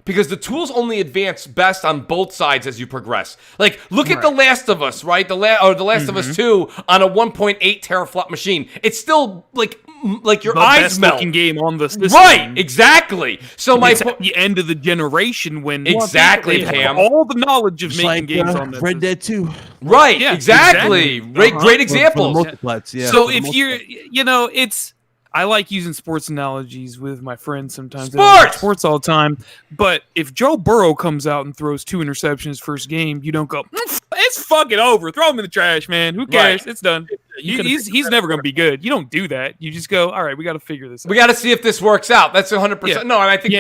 because the tools only advance best on both sides as you progress. Like, look at The Last of Us, right? The Last of Us 2 on a 1.8 teraflop machine. It's still like your the eyes best melt. Looking game on the system. Right, exactly. So it's at the end of the generation when exactly, they Pam. have all the knowledge of making games on this. Red Dead 2. Right, exactly. Great examples. So if you're, it's. I like using sports analogies with my friends sometimes. Sports all the time. But if Joe Burrow comes out and throws 2 interceptions first game, you don't go, it's fucking over. Throw him in the trash, man. Who cares? Right. It's done. He's never going to be good. You don't do that. You just go, all right, we got to figure this out. We got to see if this works out. That's 100%. Yeah. No, and I think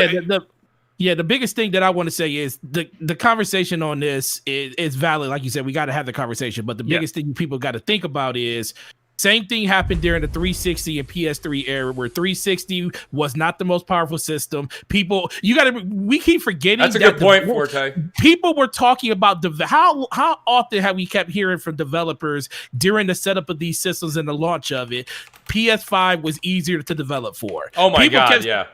the biggest thing that I want to say is the conversation on this is valid. Like you said, we got to have the conversation. But the biggest thing people got to think about is, same thing happened during the 360 and PS3 era, where 360 was not the most powerful system. We keep forgetting. That's a good point, Forte. People were talking about how often have we kept hearing from developers during the setup of these systems and the launch of it? PS5 was easier to develop for. Oh my God, yeah.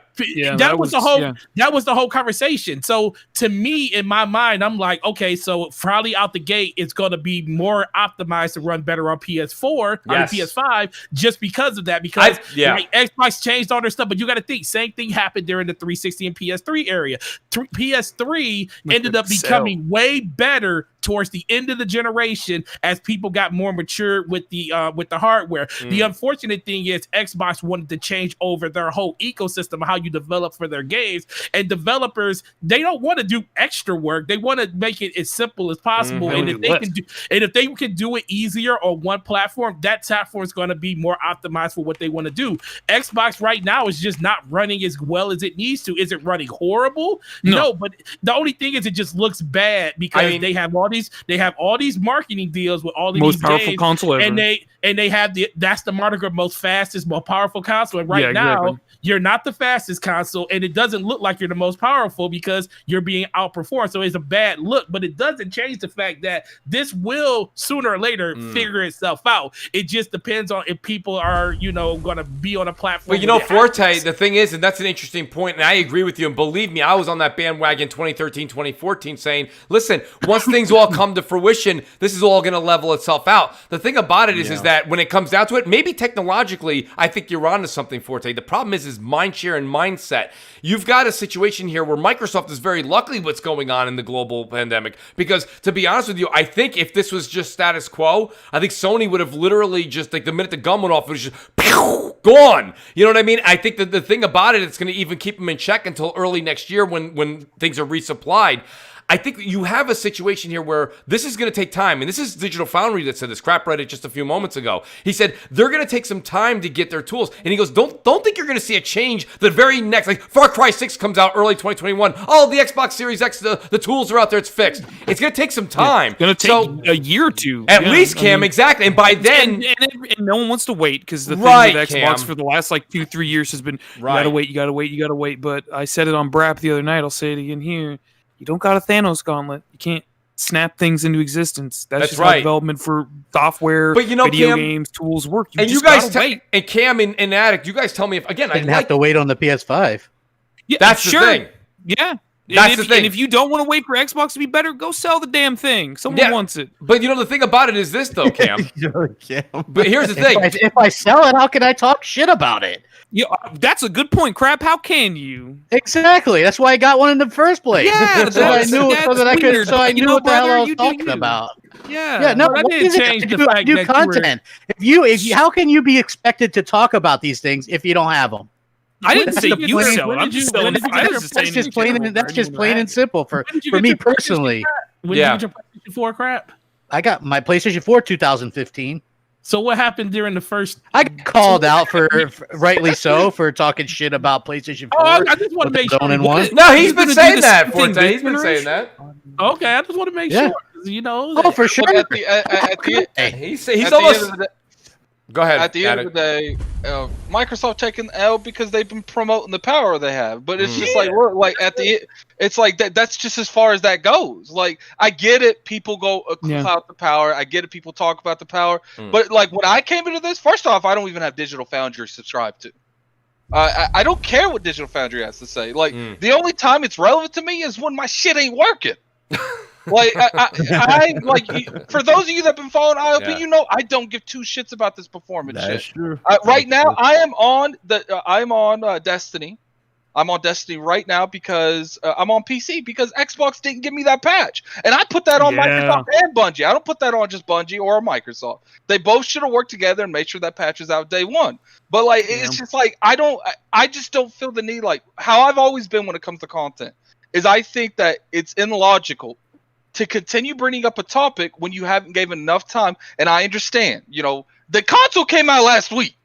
that was the whole conversation. So to me, in my mind, I'm like, okay, so probably out the gate, it's going to be more optimized to run better on PS4 on PS5 just because of that. Because Xbox changed all their stuff, but you got to think, same thing happened during the 360 and PS3 area. PS3 ended up becoming way better towards the end of the generation as people got more mature with the hardware. The unfortunate thing is Xbox wanted to change over their whole ecosystem of how you develop for their games, and developers, they don't want to do extra work. They want to make it as simple as possible. And if they can do it easier on one platform, that platform is going to be more optimized for what they want to do. Xbox right now is just not running as well as it needs to. Is it running horrible? No, but the only thing is it just looks bad because they have all these marketing deals with all of these powerful games, console ever. and they have that's the moniker most fastest, most powerful console. And right now, you're not the fastest console, and it doesn't look like you're the most powerful because you're being outperformed. So it's a bad look, but it doesn't change the fact that this will sooner or later figure itself out. It just depends on if people are, going to be on a platform. Well, Forte, the thing is, and that's an interesting point, and I agree with you. And believe me, I was on that bandwagon 2013, 2014 saying, listen, once things all come to fruition, this is all going to level itself out. The thing about it is that when it comes down to it, maybe technologically, I think you're onto something, Forte. The problem is mind share and mindset. You've got a situation here where Microsoft is very lucky what's going on in the global pandemic, because to be honest with you, I think if this was just status quo, I think Sony would have literally just, like, the minute the gun went off, it was just gone. You know what I mean? I think that the thing about it, it's going to even keep them in check until early next year when things are resupplied. I think you have a situation here where this is going to take time. And this is Digital Foundry that said this. Crap read it just a few moments ago. He said they're going to take some time to get their tools. And he goes, don't think you're going to see a change the very next, like Far Cry 6 comes out early 2021. Oh, the Xbox Series X, the tools are out there. It's fixed. It's going to take some time. It's going to take a year or two. At least, Cam, exactly. And by then... And no one wants to wait, because the thing with Xbox for the last 2-3 years has been, you got to wait. But I said it on Brap the other night. I'll say it again here. You don't got a Thanos gauntlet. You can't snap things into existence. That's just how development for software, video Cam, games, tools work. You guys wait. And Cam and Addict, you guys tell me if, again, I didn't have to wait on the PS5. Yeah, that's the thing. Yeah. That's the thing. And if you don't want to wait for Xbox to be better, go sell the damn thing. Someone wants it. But the thing about it is this, though, Cam. But here's the thing. If I sell it, how can I talk shit about it? Yeah, that's a good point, Crap. How can you? Exactly. That's why I got one in the first place. Yeah, so I knew what the hell I was talking about. Yeah. No, that didn't change the fact that content. How can you be expected to talk about these things if you don't have them? I didn't say you sell it. I'm just selling it. That's just plain and simple for me personally. When did you get your PlayStation 4, Crap? I got my PlayStation 4 2015. So what happened during the first? I got called out for rightly so for talking shit about PlayStation 4. Oh, I just want to make sure. No, he's been saying that. Forte. He's been saying that. Okay, I just want to make sure. Oh, for sure. He's almost. Go ahead. At the end of the day, Microsoft taking the L because they've been promoting the power they have. But it's just it's like that's just as far as that goes. Like, I get it. People go about the power. I get it. People talk about the power. But like, when I came into this, first off, I don't even have Digital Foundry subscribed to. I don't care what Digital Foundry has to say. Like, the only time it's relevant to me is when my shit ain't working. Like, I like, for those of you that've been following IOP, I don't give two shits about this performance shit. That's true. Right now, I am on Destiny. I'm on Destiny right now because I'm on PC because Xbox didn't give me that patch, and I put that on Microsoft and Bungie. I don't put that on just Bungie or Microsoft. They both should have worked together and made sure that patch is out day one. But like, it's just like I just don't feel the need. Like, how I've always been when it comes to content is, I think that it's illogical to continue bringing up a topic when you haven't given enough time. And I understand, the console came out last week.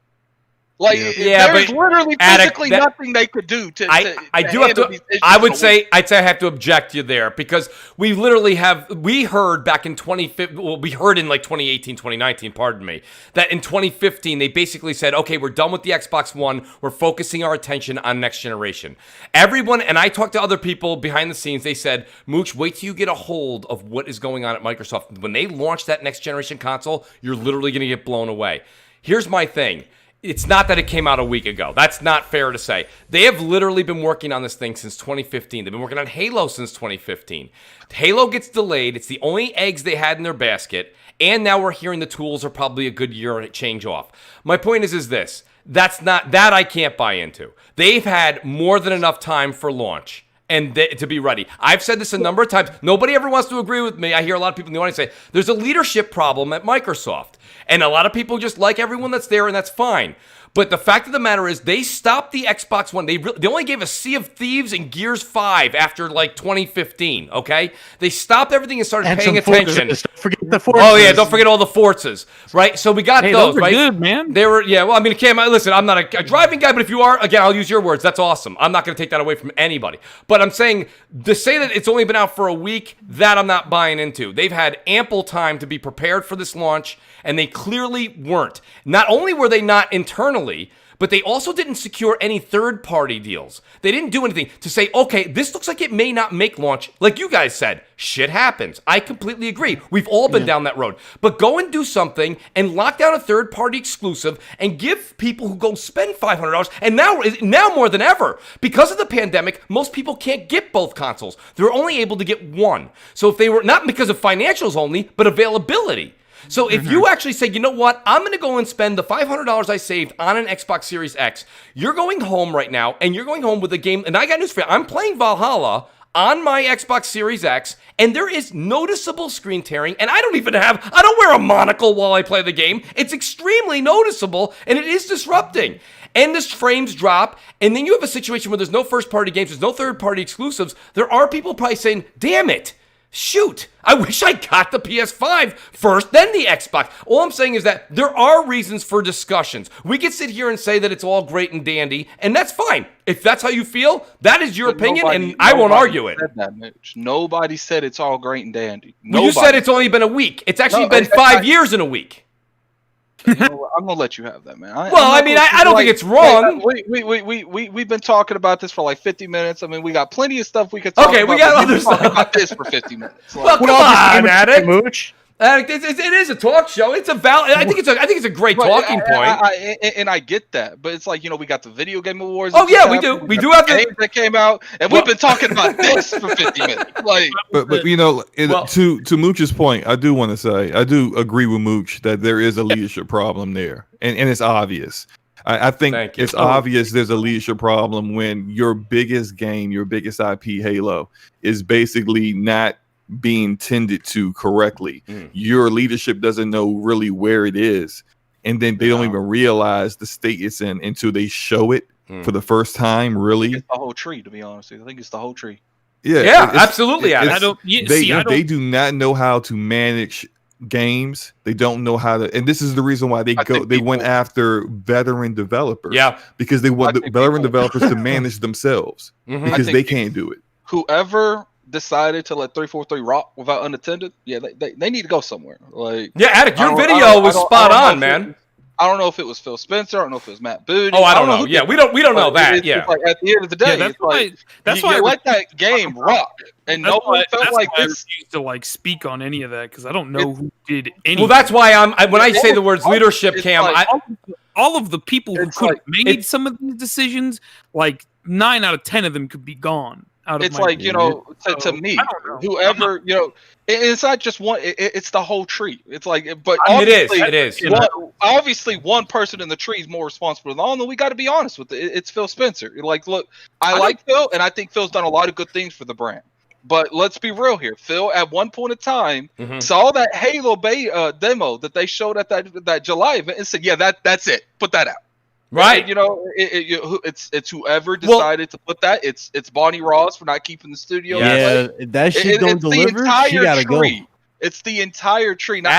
Like, there's literally physically nothing they could do to I would say I have to object you there, because we heard back in 2015, well, we heard in like 2018, 2019, pardon me, that in 2015 they basically said, okay, we're done with the Xbox One, we're focusing our attention on next generation. Everyone, and I talked to other people behind the scenes, they said, Mooch, wait till you get a hold of what is going on at Microsoft. When they launch that next generation console, you're literally going to get blown away. Here's my thing. It's not that it came out a week ago. That's not fair to say. They have literally been working on this thing since 2015. They've been working on Halo since 2015. Halo gets delayed. It's the only eggs they had in their basket. And now we're hearing the tools are probably a good year and change off. My point is this. That I can't buy into. They've had more than enough time for launch and to be ready. I've said this a number of times. Nobody ever wants to agree with me. I hear a lot of people in the audience say, there's a leadership problem at Microsoft. And a lot of people just like everyone that's there, and that's fine. But the fact of the matter is, they stopped the Xbox One. They only gave us Sea of Thieves and Gears 5 after like 2015. Okay, they stopped everything and started paying attention. Don't forget the Forzas. Oh yeah, don't forget all the Forzas, right? So we got those were right. Good, man. They were Well, I mean, Cam, listen, I'm not a driving guy, but if you are, again, I'll use your words. That's awesome. I'm not going to take that away from anybody. But I'm saying to say that it's only been out for a week, that I'm not buying into. They've had ample time to be prepared for this launch, and they clearly weren't. Not only were they not internally, but they also didn't secure any third-party deals. They didn't do anything to say, okay, this looks like it may not make launch. Like you guys said, shit happens. I completely agree. We've all been down that road. But go and do something and lock down a third-party exclusive and give people who go spend $500. And now more than ever, because of the pandemic, most people can't get both consoles. They're only able to get one. So if they were, not because of financials only, but availability. So if you actually say, you know what, I'm going to go and spend the $500 I saved on an Xbox Series X, you're going home right now, and you're going home with a game, and I got news for you. I'm playing Valhalla on my Xbox Series X, and there is noticeable screen tearing, and I don't wear a monocle while I play the game. It's extremely noticeable, and it is disrupting. And the frames drop, and then you have a situation where there's no first-party games, there's no third-party exclusives. There are people probably saying, damn it. Shoot, I wish I got the PS5 first, then the Xbox. All I'm saying is that there are reasons for discussions. We can sit here and say that it's all great and dandy, and that's fine. If that's how you feel, that is your opinion, and I won't argue it. Said that, Mitch. Nobody said it's all great and dandy. Well, you said it's only been a week. It's actually been 5 years in a week. You know, I'm gonna let you have that, man. I don't think it's wrong. We've been talking about this for like 50 minutes. I mean, we got plenty of stuff we could talk about. Okay, we got other stuff about this for 50 minutes. Well, come on, Addict. Mooch. It is a talk show. It's a valid. I think it's a great talking point. And I get that, but it's like, you know, we got the Video Game Awards. Oh yeah, we do. We do have games that came out, and we've been talking about this for 50 minutes. Like, but you know, to Mooch's point, I do want to say I do agree with Mooch that there is a leadership problem there, and it's obvious. I think it's obvious there's a leadership problem when your biggest game, your biggest IP, Halo, is basically not being tended to correctly. Your leadership doesn't know really where it is, and then they don't even realize the state it's in until they show it for the first time. Really, it's the whole tree, to be honest with you. I think it's the whole tree. Yeah, absolutely. They do not know how to manage games. They don't know how to, and this is the reason why they went after veteran developers. Yeah, because they want the veteran developers to manage themselves because they can't do it. Whoever decided to let 343 rock without unattended, they need to go somewhere. Like, yeah, Addict, your video was spot on, man. I don't know if it was Phil Spencer. I don't know if it was Matt Booty. Oh, I don't know. Yeah, we don't know that. Yeah, like at the end of the day, that's why I let that game rock, and no one felt like this. I refuse to like speak on any of that because I don't know who did anything. Well, that's why when I say the words leadership, Cam, all of the people who could have made some of these decisions, like 9 out of 10 of them could be gone. It's like, you know, to me, whoever, you know, it's not just one, it's the whole tree. It's like, but it is. Obviously, one person in the tree is more responsible than all, and we got to be honest with it. It's Phil Spencer. Like, look, I like Phil, and I think Phil's done a lot of good things for the brand. But let's be real here. Phil, at one point in time, saw that Halo demo that they showed at that July event and said, yeah, that's it. Put that out. Right, and, you know, it's whoever decided to put that. It's Bonnie Ross for not keeping the studio. Yeah, that shit don't deliver. She gotta go. It's the entire tree. Now,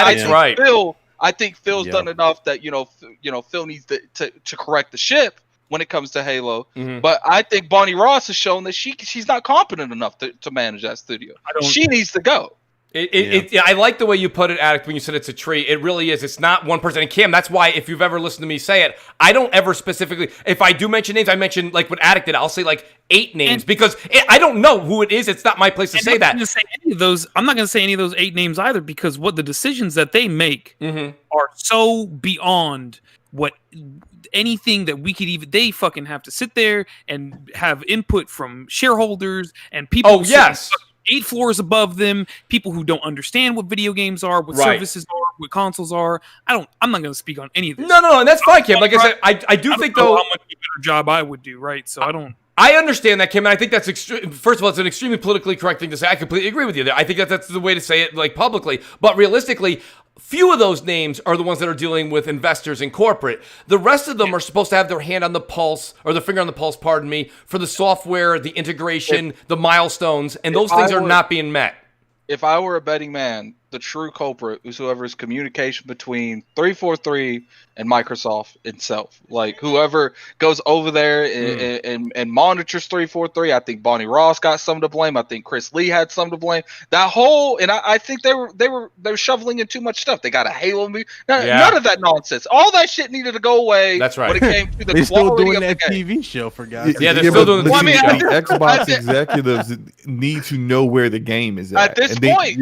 I think Phil's done enough that you know Phil needs to correct the ship when it comes to Halo. But I think Bonnie Ross has shown that she's not competent enough to manage that studio. She needs to go. I like the way you put it, Addict, when you said it's a tree. It really is. It's not one person. And Cam, that's why if you've ever listened to me say it, I don't ever specifically, if I do mention names, I mention like what Addict did. I'll say like 8 names because I don't know who it is. It's not my place to say that. I'm not going to say any of those 8 names either because what the decisions that they make are so beyond what anything that we could even, they fucking have to sit there and have input from shareholders and people. Oh, yes. 8 floors above them, people who don't understand what video games are, what services are, what consoles are. I'm not going to speak on any of this. No, and that's fine, Kim. Like I said, I do think though how much better job I would do, right? So I understand that, Kim, and I think that's first of all, it's an extremely politically correct thing to say. I completely agree with you there. I think that's the way to say it, like publicly. But realistically, few of those names are the ones that are dealing with investors and corporate. The rest of them are supposed to have their hand on the pulse, or their finger on the pulse, pardon me, for the software, the integration, the milestones, and those things are not being met. If I were a betting man, the true culprit is whoever's communication between 343 and Microsoft itself. Like whoever goes over there and monitors 343. I think Bonnie Ross got some to blame. I think Chris Lee had some to blame. That whole, and I think they were shoveling in too much stuff. They got a Halo movie. None of that nonsense. All that shit needed to go away. That's right. When it came to the They're still quality doing of that the game. TV show for guys. Yeah, they're still doing the Well, I mean, the Xbox executives need to know where the game is at. At this point,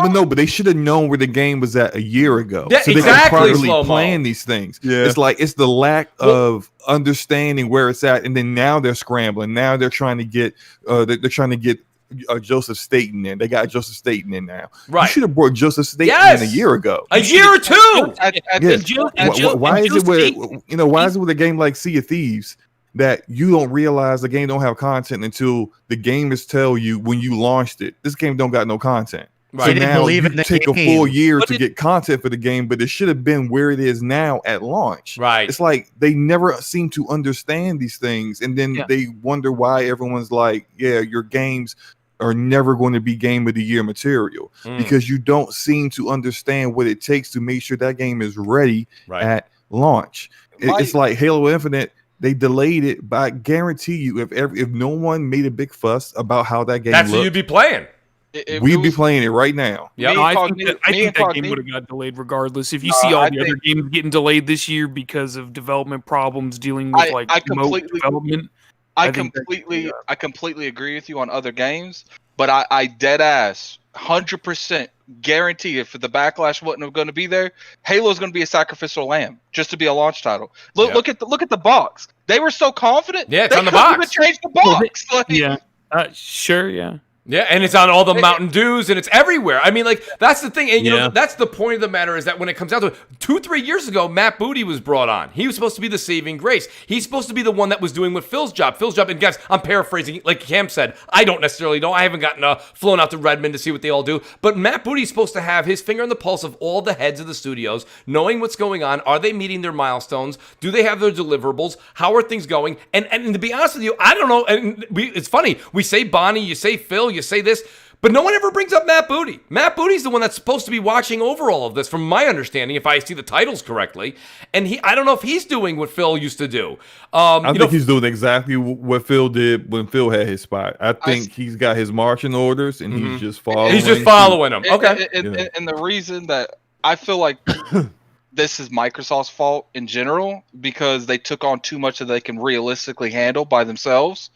but they should have known where the game was at a year ago. Yeah, so exactly, they can properly Slow-mo. plan these things. Yeah. It's like it's the lack of understanding where it's at, and then now they're scrambling. Now they're trying to get Joseph Staten in. They got Joseph Staten in now. Right. You should have brought Joseph Staten in a year ago. A year or two. Why is it with a game like Sea of Thieves that you don't realize the game don't have content until the gamers tell you when you launched it? This game don't got no content. Right. So They didn't now believe you in the take a game. full year to get content for the game, but it should have been where it is now at launch. Right. It's like they never seem to understand these things, and then they wonder why everyone's like, "Yeah, your games are never going to be game of the year material because you don't seem to understand what it takes to make sure that game is ready at launch." It's like Halo Infinite. They delayed it, but I guarantee you, if no one made a big fuss about how that game That's looked, what you'd be playing. We'd be playing it right now. Yeah, I think that game would have got delayed regardless. If you see all the other games getting delayed this year because of development problems dealing with remote development, I completely agree with you on other games, but I dead ass 100% guarantee if the backlash wasn't going to be there, Halo's going to be a sacrificial lamb just to be a launch title. Look at the box. They were so confident. Yeah, it's on the box. They couldn't even change the box. Sure, yeah. Yeah, and it's on all the Mountain Dews, and it's everywhere. I mean, like, that's the thing. And, you know, that's the point of the matter is that when it comes down to it, 2-3 years ago, Matt Booty was brought on. He was supposed to be the saving grace. He's supposed to be the one that was doing what Phil's job. And guys, I'm paraphrasing. Like Cam said, I don't necessarily know. I haven't gotten flown out to Redmond to see what they all do. But Matt Booty's supposed to have his finger on the pulse of all the heads of the studios, knowing what's going on. Are they meeting their milestones? Do they have their deliverables? How are things going? And to be honest with you, I don't know. And it's funny. We say Bonnie, you say Phil, you say this. But no one ever brings up Matt Booty. Matt Booty's the one that's supposed to be watching over all of this, from my understanding, if I see the titles correctly. And I don't know if he's doing what Phil used to do. I think he's doing exactly what Phil did when Phil had his spot. I think he's got his marching orders, and he's just following. He's just following them. Okay. And the reason that I feel like this is Microsoft's fault in general, because they took on too much that they can realistically handle by themselves.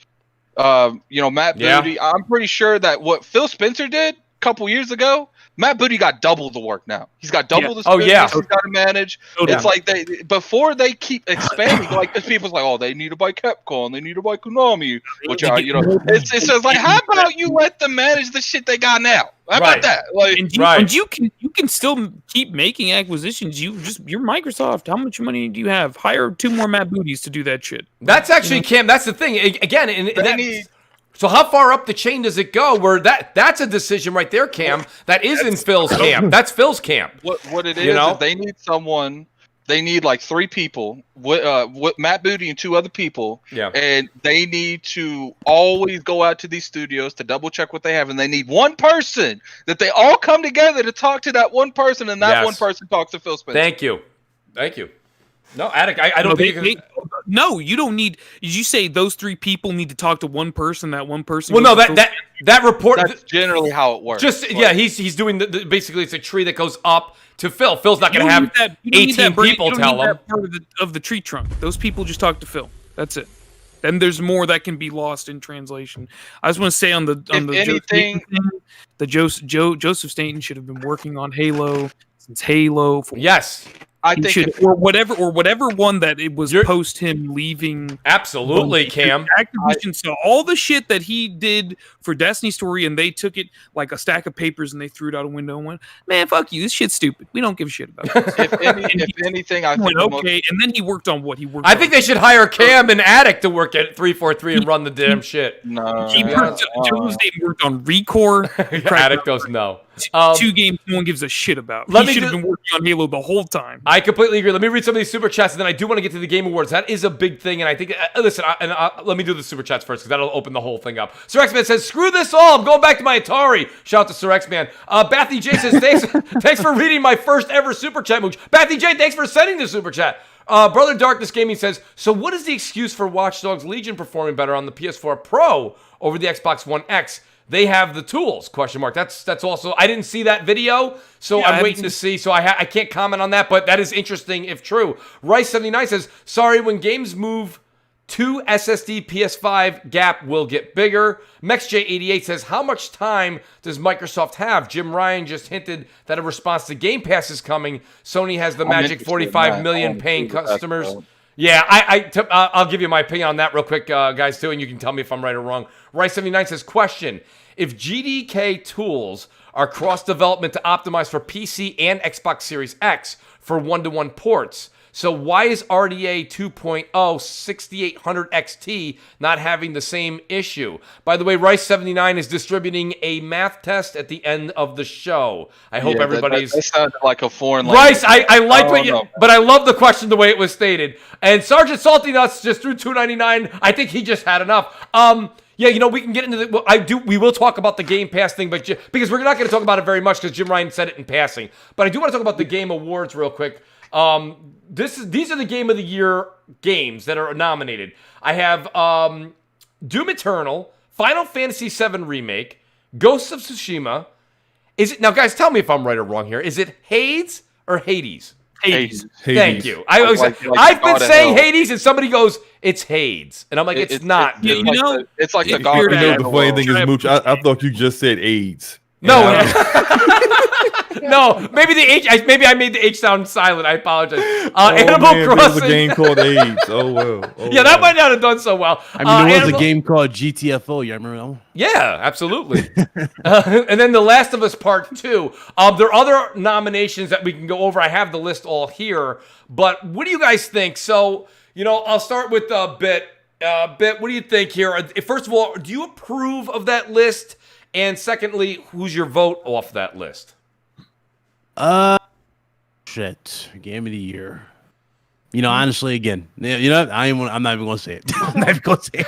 Matt Booty, I'm pretty sure that what Phil Spencer did a couple years ago, Matt Booty got double the work now. He's got double the business he's got to manage. It's like before they keep expanding, like people's like, oh, they need to buy Capcom, they need to buy Konami, which it's just like, how about you let them manage the shit they got now? How about that? Like, and you can still keep making acquisitions. You're Microsoft. How much money do you have? Hire 2 more Matt Booties to do that shit. That's actually Cam. That's the thing. Again, so how far up the chain does it go? Where that's a decision right there, Cam. That is in Phil's camp. That's Phil's camp. What it is they need someone. They need like 3 people, with Matt Booty and 2 other people, and they need to always go out to these studios to double check what they have, and they need one person that they all come together to talk to that one person, and that one person talks to Phil Spencer. Thank you. No, Addict, I don't think no, you don't need. Did you say those 3 people need to talk to one person? That one person. Well, no, that report. That's generally how it works. He's doing basically it's a tree that goes up to Phil. Phil's not going to have 18 people tell him. Part of the tree trunk. Those people just talk to Phil. That's it. Then there's more that can be lost in translation. I just want to say on the Joseph Staten should have been working on Halo since Halo. Yes. I He think should, if, or whatever one that it was post him leaving. Absolutely, Cam. Activision saw all the shit that he did for Destiny Story, and they took it like a stack of papers and they threw it out a window and went, "Man, fuck you! This shit's stupid. We don't give a shit about this." if anything, I think okay, and then he worked on what he worked. I think they should hire Cam and Addict to work at 343 and run the damn shit. No, he worked on Recore. Addict goes no. 2 games no one gives a shit about. Let He me should have been working on Halo the whole time. I completely agree. Let me read some of these super chats, and then I do want to get to the Game Awards. That is a big thing, and I think, listen, let me do the super chats first, because that'll open the whole thing up. Sir X-Man says, screw this all. I'm going back to my Atari. Shout out to Sir X-Man. Bathy J says, thanks for reading my first ever super chat, Mooch. Bathy J, thanks for sending the super chat. Brother Darkness Gaming says, so what is the excuse for Watch Dogs Legion performing better on the PS4 Pro over the Xbox One X? They have the tools, question mark. That's also, I didn't see that video, so I'm waiting to see, so I can't comment on that, but that is interesting if true. Rice79 says, sorry, when games move to SSD PS5, gap will get bigger. MexJ88 says, how much time does Microsoft have? Jim Ryan just hinted that a response to Game Pass is coming. Sony has the magic 45 million paying customers. Yeah, I'll give you my opinion on that real quick, guys, too, and you can tell me if I'm right or wrong. Rice79 says, question, if GDK tools are cross-development to optimize for PC and Xbox Series X for one-to-one ports, so why is RDA 2.0 6800 XT not having the same issue? By the way, Rice79 is distributing a math test at the end of the show. I hope everybody's... That sounded like a foreign Rice, language. I like what you... But I love the question the way it was stated. And Sergeant Salty Nuts just threw $2.99. I think he just had enough. Yeah, you know, we can get into the... We will talk about the Game Pass thing, but because we're not going to talk about it very much because Jim Ryan said it in passing. But I do want to talk about the Game Awards real quick. These are the Game of the Year games that are nominated. I have Doom Eternal, Final Fantasy VII Remake, Ghosts of Tsushima. Is it now, guys? Tell me if I'm right or wrong here. Is it Hades or Hades? Hades. Thank you. I've been saying Hades, and somebody goes, "It's Hades," and I'm like, "It's not." You know, it's like the You God. know, the funny thing is, Mooch, I thought you just said AIDS. No. No, maybe the H. Maybe I made the H sound silent. I apologize. Animal Crossing. There's a game called AIDS. Oh well. Oh, yeah, that might not have done so well. I mean, there was a game called GTFO. You remember that one? Yeah, absolutely. And then The Last of Us Part 2. There are other nominations that we can go over. I have the list all here. But what do you guys think? So, you know, I'll start with Bit. Bit, what do you think here? First of all, do you approve of that list? And secondly, who's your vote off that list? Shit. Game of the Year. You know, honestly, again, you know, I'm not even gonna say it. I'm not even gonna say it.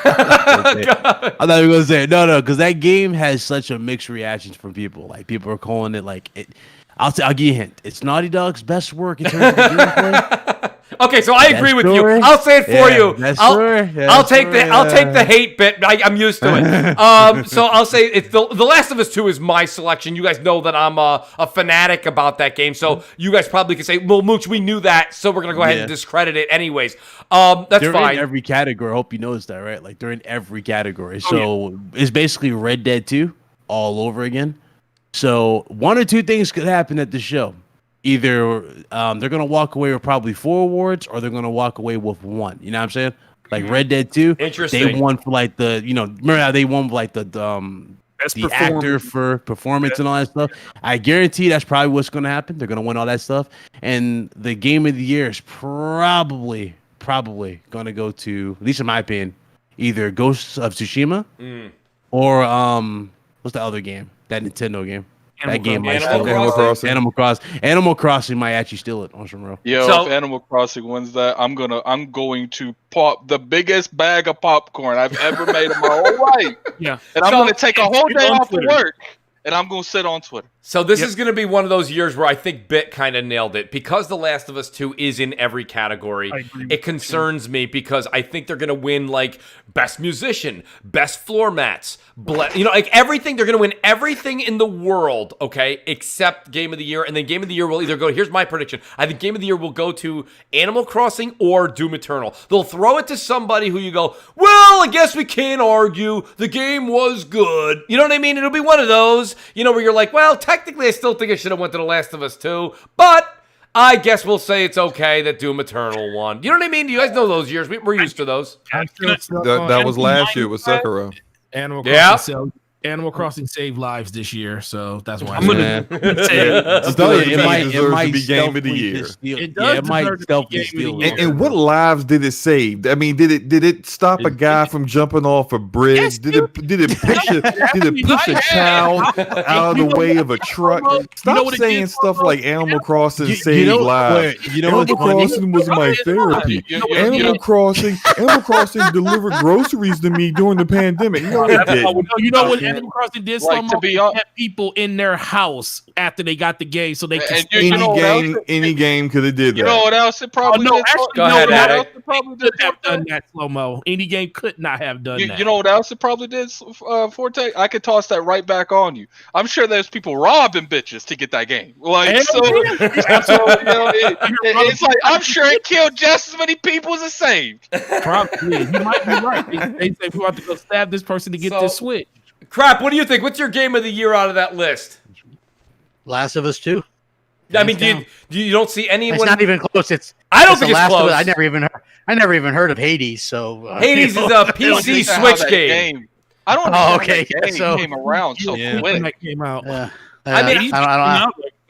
I'm not even gonna say it. No, because that game has such a mixed reactions from people. Like people are calling it like it. I'll give you a hint. It's Naughty Dog's best work in terms of gameplay. Okay, so I agree with you. I'll say it for you. I'll take the hate bit. I'm used to it. So I'll say it's the Last of Us 2 is my selection. You guys know that I'm a fanatic about that game. So you guys probably could say, well, Mooch, we knew that, so we're gonna go ahead and discredit it anyways. That's they're fine. In every category. I hope you noticed that, right? Like they're in every category. So it's basically Red Dead 2 all over again. So one or two things could happen at the show. Either they're going to walk away with probably 4 awards or they're going to walk away with 1. You know what I'm saying? Like Red Dead 2, interesting. They won for like the, you know, remember how they won for like the actor for performance and all that stuff? I guarantee that's probably what's going to happen. They're going to win all that stuff. And the Game of the Year is probably going to go to, at least in my opinion, either Ghosts of Tsushima or what's the other game? That Nintendo game. Animal Crossing might actually steal it on some real. Yo, if Animal Crossing wins that, I'm going to pop the biggest bag of popcorn I've ever made in my whole life. Yeah, and I'm going to take a whole day off of work, and I'm going to sit on Twitter. So this is going to be one of those years where I think Bit kind of nailed it. Because The Last of Us 2 is in every category, it concerns me because I think they're going to win, like, Best Musician, Best Floor Mats, you know, like, everything. They're going to win everything in the world, okay, except Game of the Year. And then Game of the Year will either go, here's my prediction, I think Game of the Year will go to Animal Crossing or Doom Eternal. They'll throw it to somebody who you go, well, I guess we can't argue. The game was good. You know what I mean? It'll be one of those, you know, where you're like, well, technically, I still think I should have went to The Last of Us 2, but I guess we'll say it's okay that Doom Eternal won. You know what I mean? You guys know those years. We're used to those. That was last year with Sekiro. Animal Crossing saved lives this year, so that's why I'm gonna say it might be game of the year. It might stealthily steal. And what lives did it save? I mean, did it stop a guy from jumping off a bridge? Yes, did it push a child out of the way of a truck? Stop saying stuff like Animal Crossing saved lives. Animal Crossing was my therapy. Animal Crossing delivered groceries to me during the pandemic. No, it didn't. You know what Animal Crossing did? Like, to be honest, had people in their house after they got the game, so they could. Any game could have did that. You know what else it probably did? Go ahead, Addict. It probably Could have done that slow mo. Any game could not have done that. You know what else it probably did, Forte? I could toss that right back on you. I'm sure there's people robbing bitches to get that game. Like, so it's like I'm sure it killed just as many people as it saved. Probably, you might be right. They say we have to go stab this person to get this Switch. Crap, what do you think? What's your game of the year out of that list? Last of Us 2. I mean, you don't see anyone. It's not even close. I don't think it's Last close. I never even heard of Hades. So Hades is a PC Switch game. I don't know. Oh, okay. That game So came around so quick. That came out. I mean, I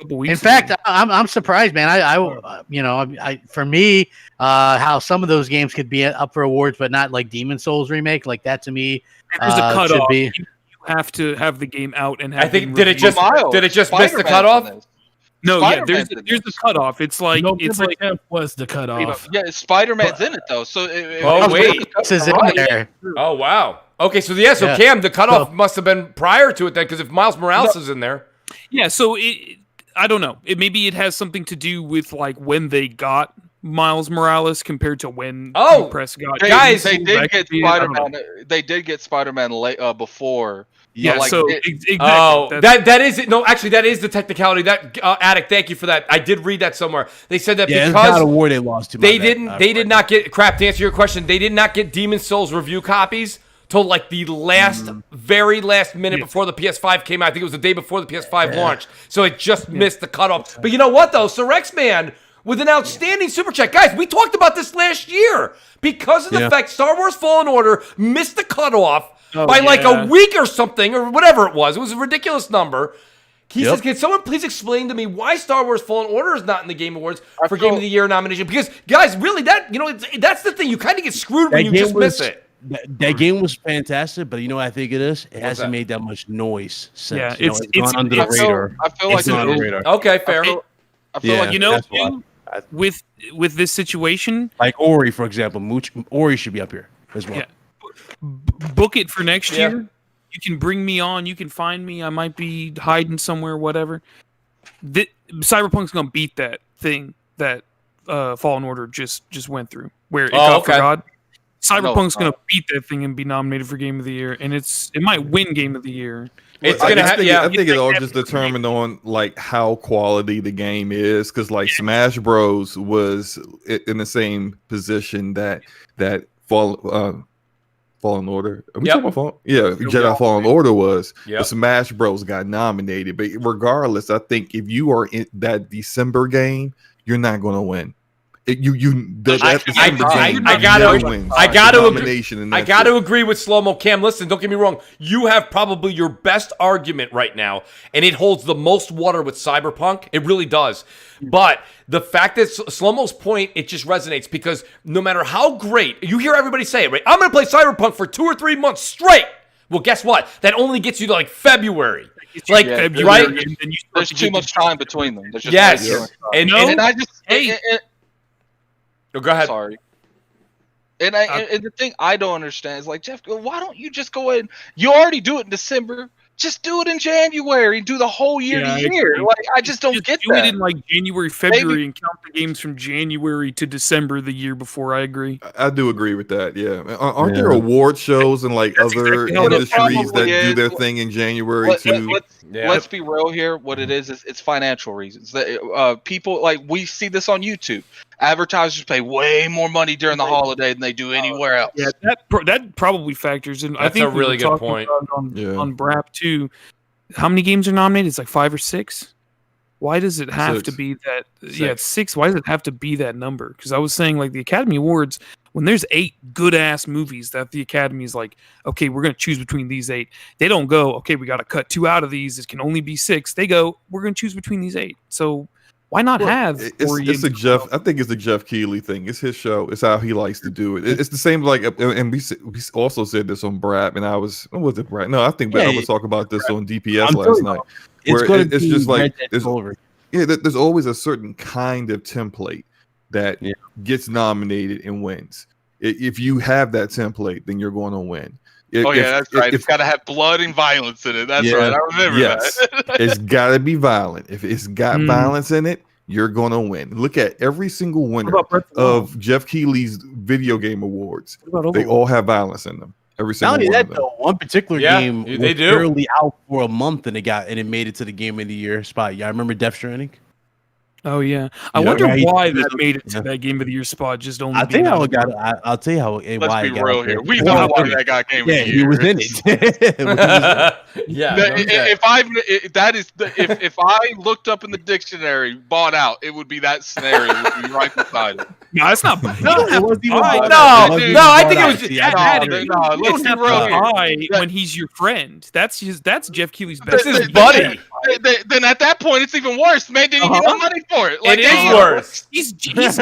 don't. In fact, I'm surprised, man. I for me, how some of those games could be up for awards, but not like Demon Souls remake. Like that to me, there's a cutoff. should be. You have to have the game out and have. I think did it just miss the cutoff? No, there's the cutoff. It's like it's like 10th was the cutoff. Yeah, Spider-Man's in it though. So this is in there. Oh wow. Okay, so Cam, the cutoff must have been prior to it then, because if Miles Morales is in there. Yeah, so I don't know. Maybe it has something to do with like when they got Miles Morales compared to when press got. Guys, they did get Spider-Man. They did get Spider-Man late before. Yeah, like, exactly. That is it. No, actually, that is the technicality. That Addict, thank you for that. I did read that somewhere. They said that because not a war they lost to. They did not get Crap. To answer your question, they did not get Demon Souls review copies till like the very last minute before the PS5 came out. I think it was the day before the PS5 launched. So it just missed the cutoff. But you know what though? Sir X-Man with an outstanding super chat. Guys, we talked about this last year because of the fact Star Wars Fallen Order missed the cutoff by like a week or something, or whatever it was. It was a ridiculous number. He says, can someone please explain to me why Star Wars Fallen Order is not in the Game Awards for Game of the Year nomination? Because, guys, really, that's the thing. You kind of get screwed when you just miss it. That game was fantastic, but you know what I think it is? It hasn't made that much noise since. Yeah, it's gone under the radar. I feel like it's on the radar. Okay, fair. I feel like with this situation, like Ori, for example, Mooch, Ori should be up here as well. Yeah. Book it for next year. You can bring me on. You can find me. I might be hiding somewhere, whatever. Cyberpunk's gonna beat that thing that Fallen Order just went through, where it got forgotten. Cyberpunk's gonna beat that thing and be nominated for Game of the Year, and it might win Game of the Year. It's gonna I think it all just determined on like how quality the game is, because like Smash Bros was in the same position that Fallen Order. Are we talking about Jedi Fallen Order was. But Smash Bros got nominated, but regardless, I think if you are in that December game, you're not going to win. I gotta agree with Slow Mo Cam. Listen, don't get me wrong. You have probably your best argument right now, and it holds the most water with Cyberpunk. It really does. But the fact that Slow Mo's point, it just resonates because no matter how great, you hear everybody say it, right? I'm gonna play Cyberpunk for 2 or 3 months straight. Well, guess what? That only gets you to like February. Like, right? There's too much time between them. And I just go ahead. Sorry. And the thing I don't understand is like, Jeff, why don't you just go ahead? You already do it in December. Just do it in January and do the whole year to year. Like, I just don't get that. Do it in like January, February, and count the games from January to December the year before. I agree. I do agree with that. Yeah, aren't there award shows and like other industries that do their thing in January too? Let's be real here. What it is it's financial reasons. People like we see this on YouTube. Advertisers pay way more money during the holiday than they do anywhere else. Yeah, that probably factors in. That's I think a really good point. On BRAP too. How many games are nominated? It's like 5 or 6. why does it have to be that? Yeah, it's 6. Why does it have to be that number? Because I was saying, like, the Academy Awards, when there's 8 good-ass movies that the Academy is like, okay, we're going to choose between these 8. They don't go, okay, we got to cut 2 out of these. It can only be 6. They go, we're going to choose between these 8. So why not have? It's a Jeff. I think it's a Jeff Keighley thing. It's his show. It's how he likes to do it. It's the same. Like, and we also said this on Brad, and I was was it Brad? No, I think I was talking about this on DPS last night. It's just like there's always a certain kind of template that gets nominated and wins. If you have that template, then you're going to win. That's right. It's got to have blood and violence in it. That's right. I remember that. It's got to be violent. If it's got violence in it, you're going to win. Look at every single winner of Jeff Keighley's video game awards. They all have violence in them. Every single one of them. One particular game was barely out for a month, and it made it to the game of the year spot. Y'all remember Death Stranding? Oh yeah, I wonder why that made it to that game of the year spot. Just only. I'll tell you how it got. I'll tell you how. Let's be real here. We know why that got game of the year. He was in it. If I looked up in the dictionary, bought out, it would be that scenario. It would be right beside it. No, it's not. No, it wasn't even. No, I think it was. Let's be real. When he's your friend, that's Jeff Keighley's best. That's his buddy. Then at that point, it's even worse. Man didn't get no money for it. Like, it is worse. He's Jeff.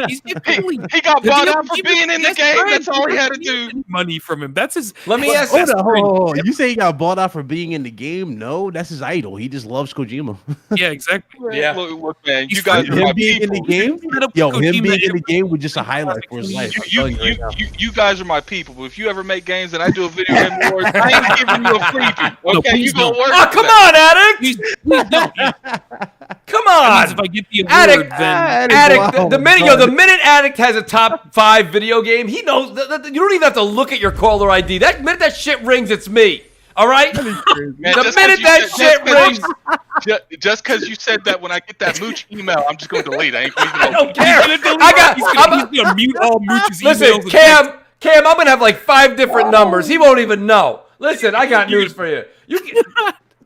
He's Jeff Keighley. He got bought out for being in the game. That's all he had to do. Money from him. That's his. Let me ask you. You say he got bought out for being in the game? No, that's his idol. He just loves Kojima. Yeah, exactly. Yeah. Look, man, you guys are him being in the game. Yo, him being in the game was just a highlight for his life. You guys are my people. But if you ever make games and I do a video game awards, I ain't giving you a freebie. Okay, you gonna work. Oh, come on, Addict. Come on. If I get the award, Addict, then Addict. The minute Addict has a top 5 video game, he knows. You don't even have to look at your caller ID. That minute that shit rings, it's me. All right. Man, the minute that shit rings, just because you said that, when I get that Mooch email, I'm just going to delete. I don't care. He's gonna mute all Mooch's emails. Listen, Cam, I'm gonna have like 5 different numbers. He won't even know. Listen, I got news for you.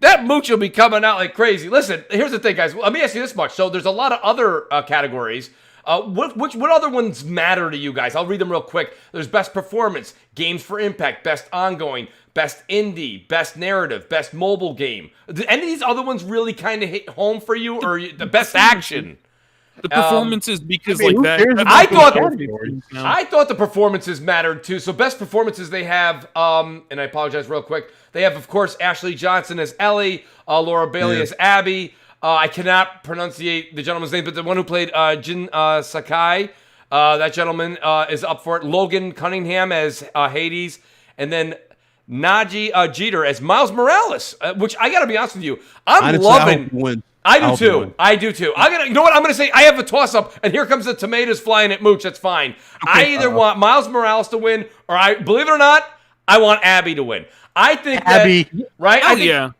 That Mooch will be coming out like crazy. Listen, here's the thing, guys. Let me ask you this much. So there's a lot of other categories. What other ones matter to you guys? I'll read them real quick. There's best performance, games for impact, best ongoing, best indie, best narrative, best mobile game. Do any of these other ones really kind of hit home for you, or the best action? The performances, because I thought the performances mattered too. So best performances they have, and I apologize real quick. They have, of course, Ashley Johnson as Ellie, Laura Bailey as Abby. I cannot pronunciate the gentleman's name, but the one who played Jin Sakai, that gentleman is up for it. Logan Cunningham as Hades, and then Naji Jeter as Miles Morales, which I got to be honest with you, I'm loving. I do too. You know what? I'm gonna say I have a toss up, and here comes the tomatoes flying at Mooch. That's fine. Okay, I either want Miles Morales to win, or believe it or not, I want Abby to win. I think Abby, right?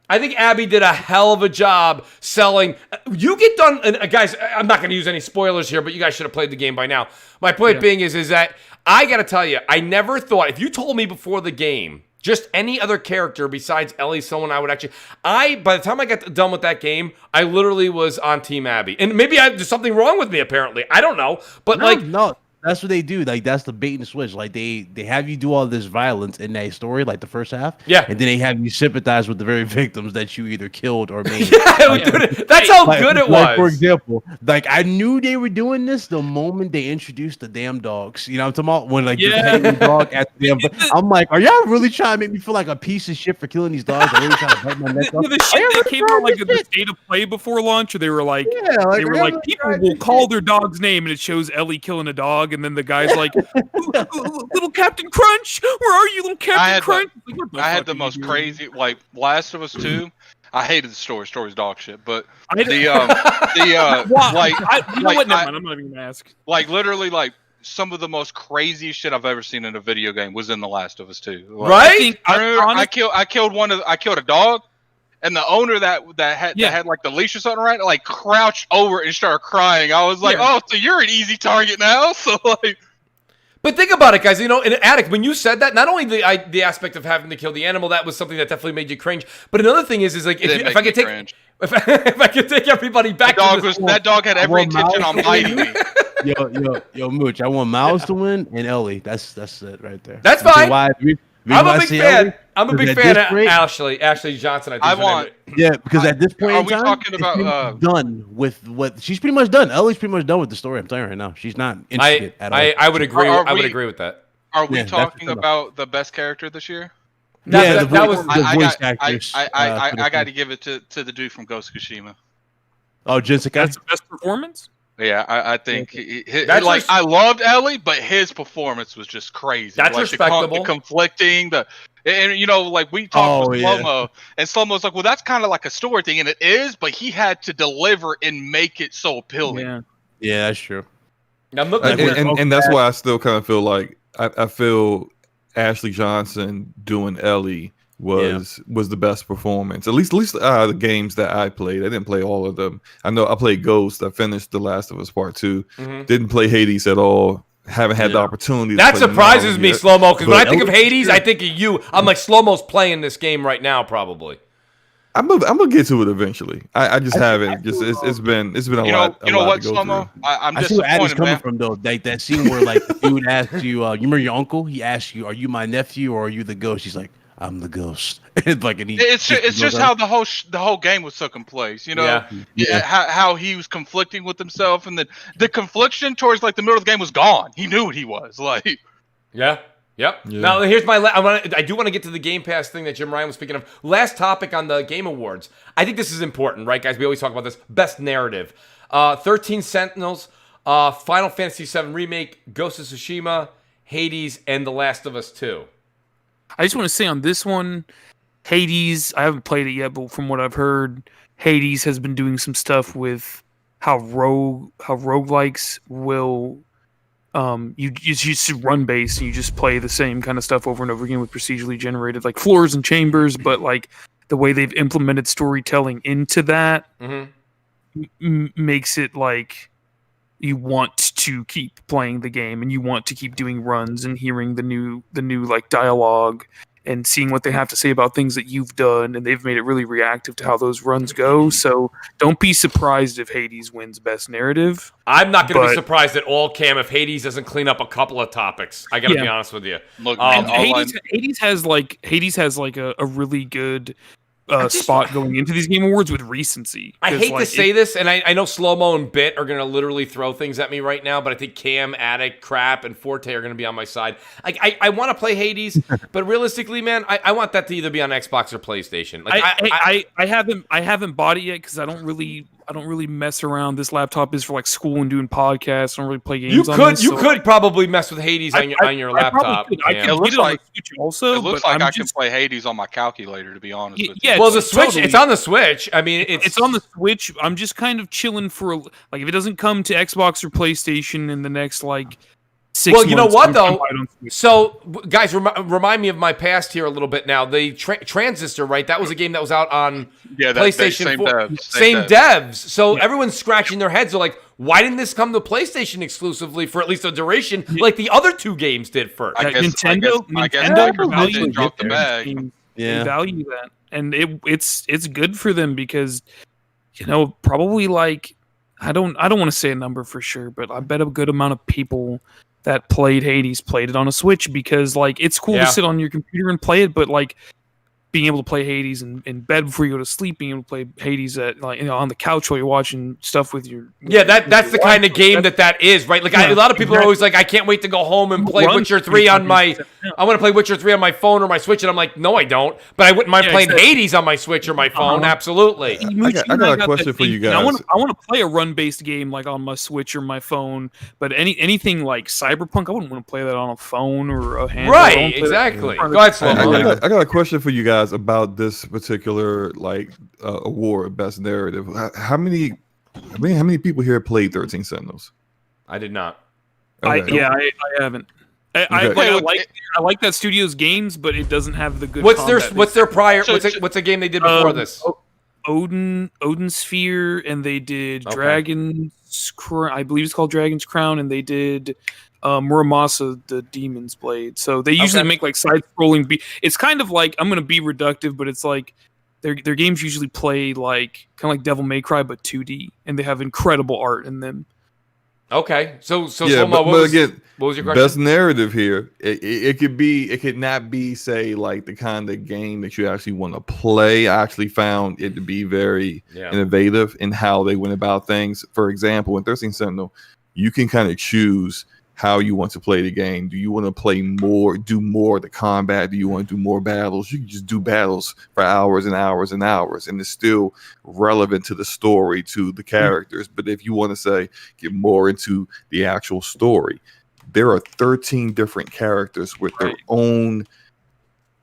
I think Abby did a hell of a job selling. You get done, and guys. I'm not going to use any spoilers here, but you guys should have played the game by now. My point being is that I got to tell you, I never thought, if you told me before the game, just any other character besides Ellie, someone I would actually. By the time I got done with that game, I literally was on Team Abby, and maybe there's something wrong with me. Apparently, I don't know, but no. That's what they do. Like, that's the bait and switch. Like, they have you do all this violence in that story, like the first half. Yeah. And then they have you sympathize with the very victims that you either killed or made. That's how good it was. For example, like, I knew they were doing this the moment they introduced the damn dogs. You know what I'm talking about? When, like, the petting dog at the damn. I'm like, are y'all really trying to make me feel like a piece of shit for killing these dogs? I'm really trying to bite my neck off. The shit that came out, like, in the state of play before launch, or they were like, people will call their dog's name, and it shows Ellie killing a dog, and then the guy's like, little Captain Crunch, where are you, little Captain Crunch? I had the most crazy, like, Last of Us 2. I hated the story. Story's dog shit, but I'm not even gonna ask. Like, literally, like, some of the most craziest shit I've ever seen in a video game was in The Last of Us 2. Like, right? I killed a dog. And the owner that had like the leash or something, right? Like, crouched over and started crying. I was like, oh, so you're an easy target now. So, like, but think about it, guys. You know, in Addict, when you said that, not only the aspect of having to kill the animal, that was something that definitely made you cringe. But another thing is like, if I could take, If I could take everybody back that dog had every intention on biting me. Yo, Mooch, I want Miles to win and Ellie. That's it right there. That's You know fine. why- I'm a big fan. Ellie? I'm a big Because fan at of this Ashley Johnson. I think I is her want. name. Yeah, because at this point Are in we time, talking it's about, pretty much done with what she's pretty much done. Ellie's pretty much done with the story. I'm telling you right now, she's not interested at all. I would agree. Are I would we- agree with that. Are we Yeah, that's talking enough. about the best character this year? That was the voice actors. I got to give it to the dude from Ghost of Tsushima. Oh, Jessica. That's the best performance. Yeah, I think That's like I loved Ellie, but his performance was just crazy. That's like respectable. The conflicting, and you know, like we talked with Slow-Mo, and Slow-Mo's like, well, that's kind of like a story thing, and it is, but he had to deliver and make it so appealing. Yeah, that's true. I'm looking And that's why I still kind of feel like I feel Ashley Johnson doing Ellie was the best performance. At least the games that I played. I didn't play all of them. I know I played Ghost. I finished The Last of Us Part 2. Didn't play Hades at all. Haven't had the opportunity. That to play surprises me, yet. Slow-Mo, because when I think of Ellie- Hades, I think of you. I'm like, Slow-Mo's playing this game right now, probably. I'm gonna get to it eventually. I just haven't. Just it's been a lot. You know what, to go Slow-Mo? through. I'm I see where Adam's disappointed, coming man. from though. That scene where like the dude asked you, you remember your uncle? He asked you, "Are you my nephew or are you the ghost?" She's like, "I'm the ghost." It's just how the whole game was taking place, you know. How he was conflicting with himself, and the confliction towards like the middle of the game was gone. He knew what he was like. Yeah. Yep. Yeah. Now here's my. I do want to get to the Game Pass thing that Jim Ryan was speaking of. Last topic on the Game Awards. I think this is important, right, guys? We always talk about this. Best narrative. 13 Sentinels, Final Fantasy VII Remake, Ghost of Tsushima, Hades, and The Last of Us 2. I just want to say on this one, Hades, I haven't played it yet, but from what I've heard, Hades has been doing some stuff with how roguelikes will you just run based and you just play the same kind of stuff over and over again with procedurally generated like floors and chambers, but like the way they've implemented storytelling into that makes it like you want to keep playing the game and you want to keep doing runs and hearing the new like dialogue and seeing what they have to say about things that you've done, and they've made it really reactive to how those runs go. So don't be surprised if Hades wins Best Narrative. I'm not going to be surprised at all, Cam, if Hades doesn't clean up a couple of topics. I got to be honest with you. Look, Hades has like a really good spot going into these Game Awards with recency. I hate to say this, and I know Slow-Mo and Bit are going to literally throw things at me right now, but I think Cam, Addict, Crap, and Forte are going to be on my side. I want to play Hades, but realistically, man, I want that to either be on Xbox or PlayStation. Like, I haven't bought it yet because I don't really mess around. This laptop is for like school and doing podcasts. I don't really play games. You could probably mess with Hades on your laptop. I can get it on the Switch also. It looks like I can play Hades on my calculator, to be honest with you. Yeah, well, the Switch, it's on the Switch. I mean, it's on the Switch. I'm just kind of chilling for like if it doesn't come to Xbox or PlayStation in the next like 6 months. Well, you know what though? So, guys, remind me of my past here a little bit now. The Transistor, right? That was a game that was out on PlayStation 4. Same devs. So everyone's scratching their heads. They're like, why didn't this come to PlayStation exclusively for at least a duration, like the other two games did first? I guess Nintendo didn't drop the bag. They value that, and it's good for them because probably like I don't want to say a number for sure, but I bet a good amount of people that played Hades played it on a Switch because like it's cool to sit on your computer and play it, but like being able to play Hades in bed before you go to sleep, being able to play Hades at on the couch while you're watching stuff with your that's the kind of game that is, right? Like a lot of people are always like, I can't wait to go home and play Witcher 3 on my I want to play Witcher 3 on my phone or my Switch, and I'm like, no, I don't. But I wouldn't mind playing Hades on my Switch or my phone. Absolutely. I got a question for you guys. I want to play a run-based game like on my Switch or my phone, but anything like Cyberpunk, I wouldn't want to play that on a phone or a handheld. Right, exactly. Go ahead, Slow-Mo. I got a question for you guys about this particular award, Best Narrative. How many people here played 13 Sentinels? I did not. Okay. I haven't. I like that studio's games, but it doesn't have the good. What's their prior? What's a game they did before this? Odin Sphere, and they did Dragon's Crown. I believe it's called Dragon's Crown, and they did Muramasa, the Demon's Blade. So they usually make like side-scrolling. It's kind of like, I'm going to be reductive, but it's like their games usually play like kind of like Devil May Cry but 2D, and they have incredible art in them. Okay, so yeah, Slow-Mo, but again, what was your question? Best narrative here. It could not be say like the kind of game that you actually want to play. I actually found it to be very innovative in how they went about things. For example, in 13 Sentinel, you can kind of choose how you want to play the game. Do you want to play more, do more of the combat? Do you want to do more battles? You can just do battles for hours and hours and hours, and it's still relevant to the story, to the characters. But if you want to say get more into the actual story, there are 13 different characters with their own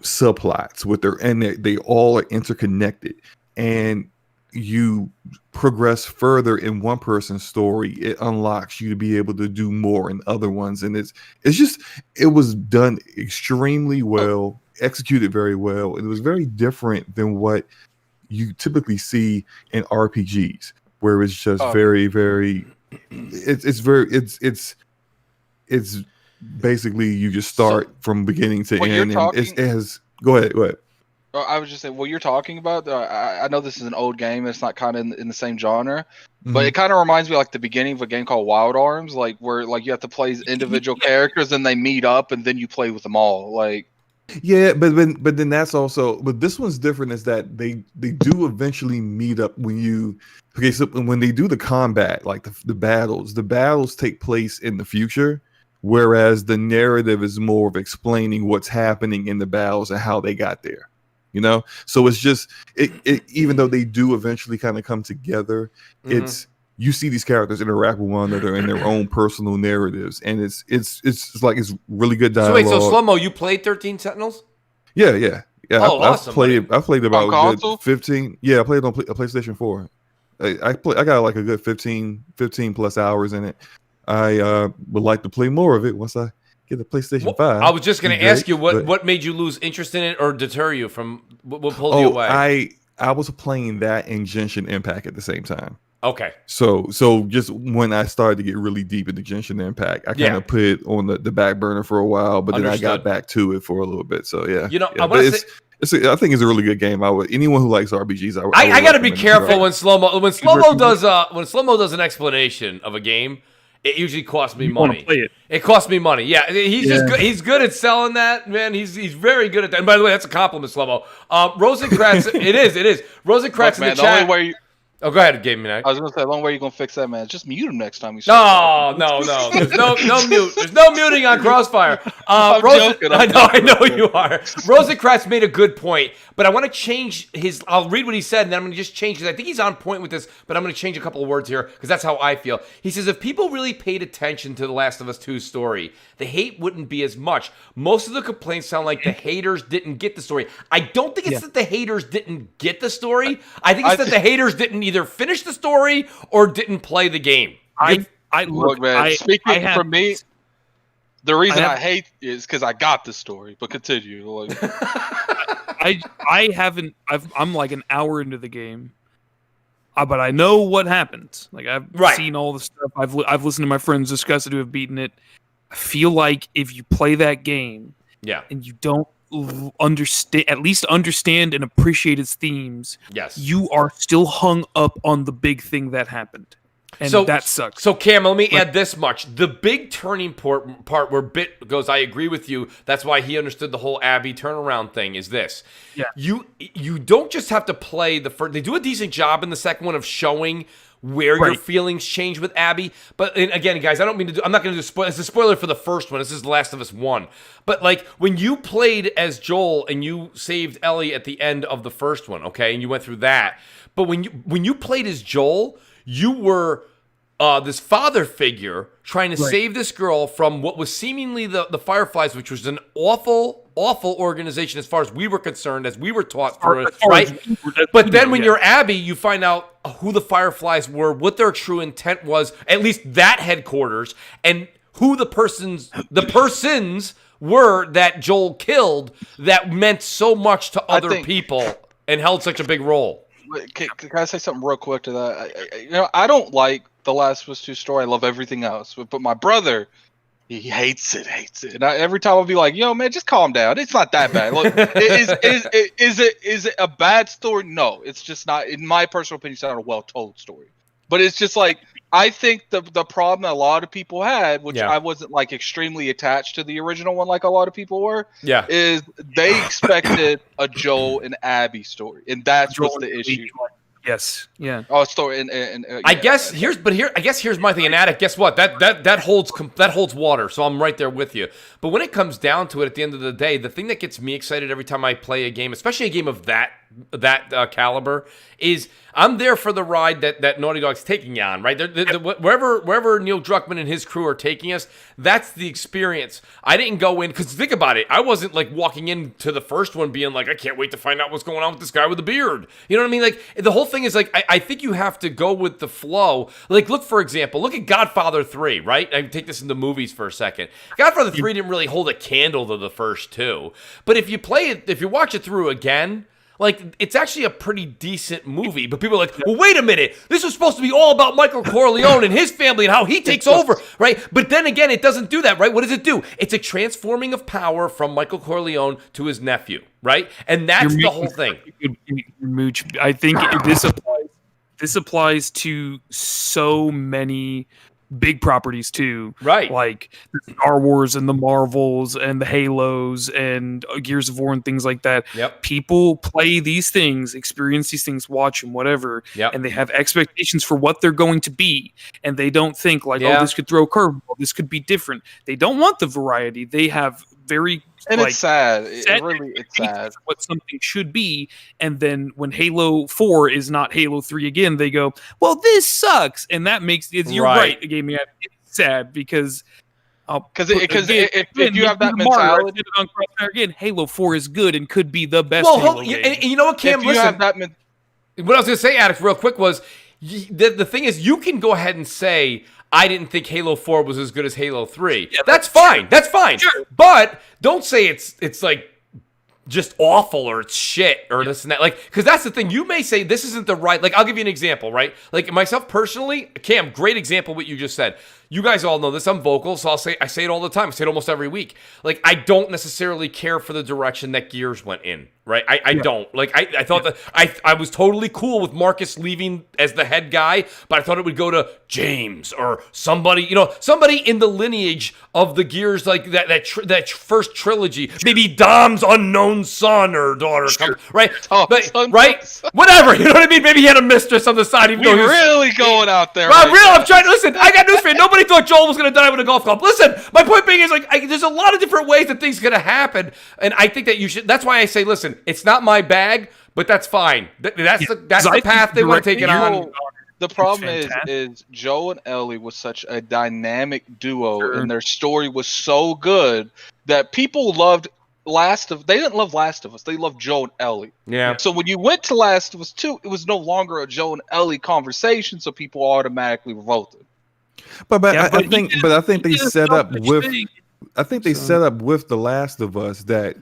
subplots, and they all are interconnected. And you progress further in one person's story, it unlocks you to be able to do more in other ones, and it was done extremely well, executed very well, and it was very different than what you typically see in RPGs, where it's just very it's basically you just start from beginning to end, and it has. Go ahead. I was just saying, what you're talking about, I know this is an old game, it's not kind of in the same genre, but it kind of reminds me like the beginning of a game called Wild Arms, like where like you have to play individual characters and they meet up and then you play with them all. Like, yeah, but then that's also, but this one's different is that they do eventually meet up when they do the combat, like the battles take place in the future, whereas the narrative is more of explaining what's happening in the battles and how they got there. So it's just even though they do eventually kind of come together, it's you see these characters interact with one another in their own personal narratives, and it's really good dialogue. So wait, so Slow-Mo, you played 13 Sentinels? Yeah. Oh, awesome! I played about on a good 15. Yeah, I played on a PlayStation 4. I got like a good 15 plus hours in it. I would like to play more of it once I get the PlayStation 5. I was just going to ask you what made you lose interest in it or deter you from what pulled you away? I was playing that and Genshin Impact at the same time. Okay. So just when I started to get really deep into Genshin Impact, I kind of put it on the back burner for a while, but then I got back to it for a little bit. So yeah. I think it's a really good game. Anyone who likes RPGs, I got to be careful when Slow-Mo does an explanation of a game. It usually costs me money. It costs me money. Yeah, just good. He's good at selling that, man. He's very good at that. And by the way, that's a compliment, Slow-Mo. Rosencrantz, it is. Rosencrantz in the chat. Oh, go ahead, Game Maniac. I was gonna say, the only way you're gonna fix that, man, is just mute him next time you. No. There's no mute. There's no muting on Crossfire. I'm joking. I know you are. Rosencrantz made a good point, but I want to change his. I'll read what he said, and then I'm gonna just change it. I think he's on point with this, but I'm gonna change a couple of words here because that's how I feel. He says if people really paid attention to The Last of Us 2's story, the hate wouldn't be as much. Most of the complaints sound like the haters didn't get the story. I don't think it's that the haters didn't get the story. I think it's that the haters didn't either finish the story or didn't play the game. Look, man. Speaking for me, the reason I hate is because I got the story. But continue. Like, I'm like an hour into the game, but I know what happens. Like I've seen all the stuff. I've listened to my friends discuss it who have beaten it. I feel like if you play that game, and you don't understand and appreciate its themes, you are still hung up on the big thing that happened, and that sucks. So Cam, let me add this much: the big turning part where Bit goes, I agree with you. That's why he understood the whole Abby turnaround thing. Is this? You don't just have to play the first. They do a decent job in the second one of showing where your feelings change with Abby. But again, guys, I'm not going to do spoil. It's a spoiler for the first one. This is The Last of Us 1. But like when you played as Joel and you saved Ellie at the end of the first one, okay, and you went through that. But when you played as Joel, you were this father figure trying to save this girl from what was seemingly the Fireflies, which was an awful organization as far as we were concerned, as we were taught for it, right? But then when you're Abby, you find out who the Fireflies were, what their true intent was, at least that headquarters, and who the persons were that Joel killed that meant so much to other people and held such a big role. Can I say something real quick to that? I don't like The Last of Us 2 story. I love everything else. But my brother He hates it. And every time I'll be like, "Yo, man, just calm down. It's not that bad." Look, is it a bad story? No, it's just not. In my personal opinion, it's not a well-told story. But it's just like I think the problem that a lot of people had, which I wasn't like extremely attached to the original one, like a lot of people were. Yeah, is they expected a Joel and Abby story, and that's what's the issue. Yes. Yeah. Oh, story and I guess here's my thing. And Addict, guess what? That holds water. So I'm right there with you. But when it comes down to it, at the end of the day, the thing that gets me excited every time I play a game, especially a game of that caliber, is I'm there for the ride that Naughty Dog's taking you on, right? Wherever Neil Druckmann and his crew are taking us, that's the experience. I didn't go in, because think about it, I wasn't like walking into the first one being like, I can't wait to find out what's going on with this guy with the beard. You know what I mean? Like, the whole thing is like, I think you have to go with the flow. Like, look at Godfather 3, right? I take this into movies for a second. Godfather 3 didn't really hold a candle to the first two. But if you watch it through again, like, it's actually a pretty decent movie, but people are like, well, wait a minute. This was supposed to be all about Michael Corleone and his family and how he takes over, right? But then again, it doesn't do that, right? What does it do? It's a transforming of power from Michael Corleone to his nephew, right? And that's the whole thing. Mooch, I think this applies to so many big properties too, right? Like the Star Wars and the Marvels and the Halos and Gears of War and things like that. Yep. People play these things, experience these things, watch them, whatever, and they have expectations for what they're going to be, and they don't think like, oh, this could throw a curveball, this could be different. They don't want the variety. They have very it's sad. It's sad what something should be, and then when Halo 4 is not Halo 3 again, they go, well, this sucks, and that makes it. You're right. Gaming, it's sad because if you have that mentality on CrossFire again, Halo 4 is good and could be the best. Well, and you know what, Cam? Listen, what I was going to say, Addict, real quick was the thing is you can go ahead and say, I didn't think Halo 4 was as good as Halo 3. Yeah, that's fine. Sure. That's fine. Sure. But don't say it's like just awful or it's shit or this and that. Like, because that's the thing. You may say this isn't the right. Like, I'll give you an example, right? Like myself personally, Cam, great example what you just said. You guys all know this. I'm vocal, so I say it all the time. I say it almost every week. Like, I don't necessarily care for the direction that Gears went in, right? I don't. Like, I thought that I was totally cool with Marcus leaving as the head guy, but I thought it would go to James or somebody, somebody in the lineage of the Gears, like that first trilogy. Maybe Dom's unknown son or daughter, right? Right? Whatever. You know what I mean? Maybe he had a mistress on the side. Even though he was really going out there. I'm trying to listen. I got news for you. Nobody thought Joel was going to die with a golf club. Listen, my point being is there's a lot of different ways that things going to happen, and I think that you should. That's why I say, listen, it's not my bag, but that's fine. That's the path they want to take it on. The problem is Joe and Ellie was such a dynamic duo, and their story was so good that people loved they didn't love Last of Us. They loved Joe and Ellie. Yeah. So when you went to Last of Us 2, it was no longer a Joe and Ellie conversation, so people automatically revolted. But I think they set up with. I think they set up with The Last of Us that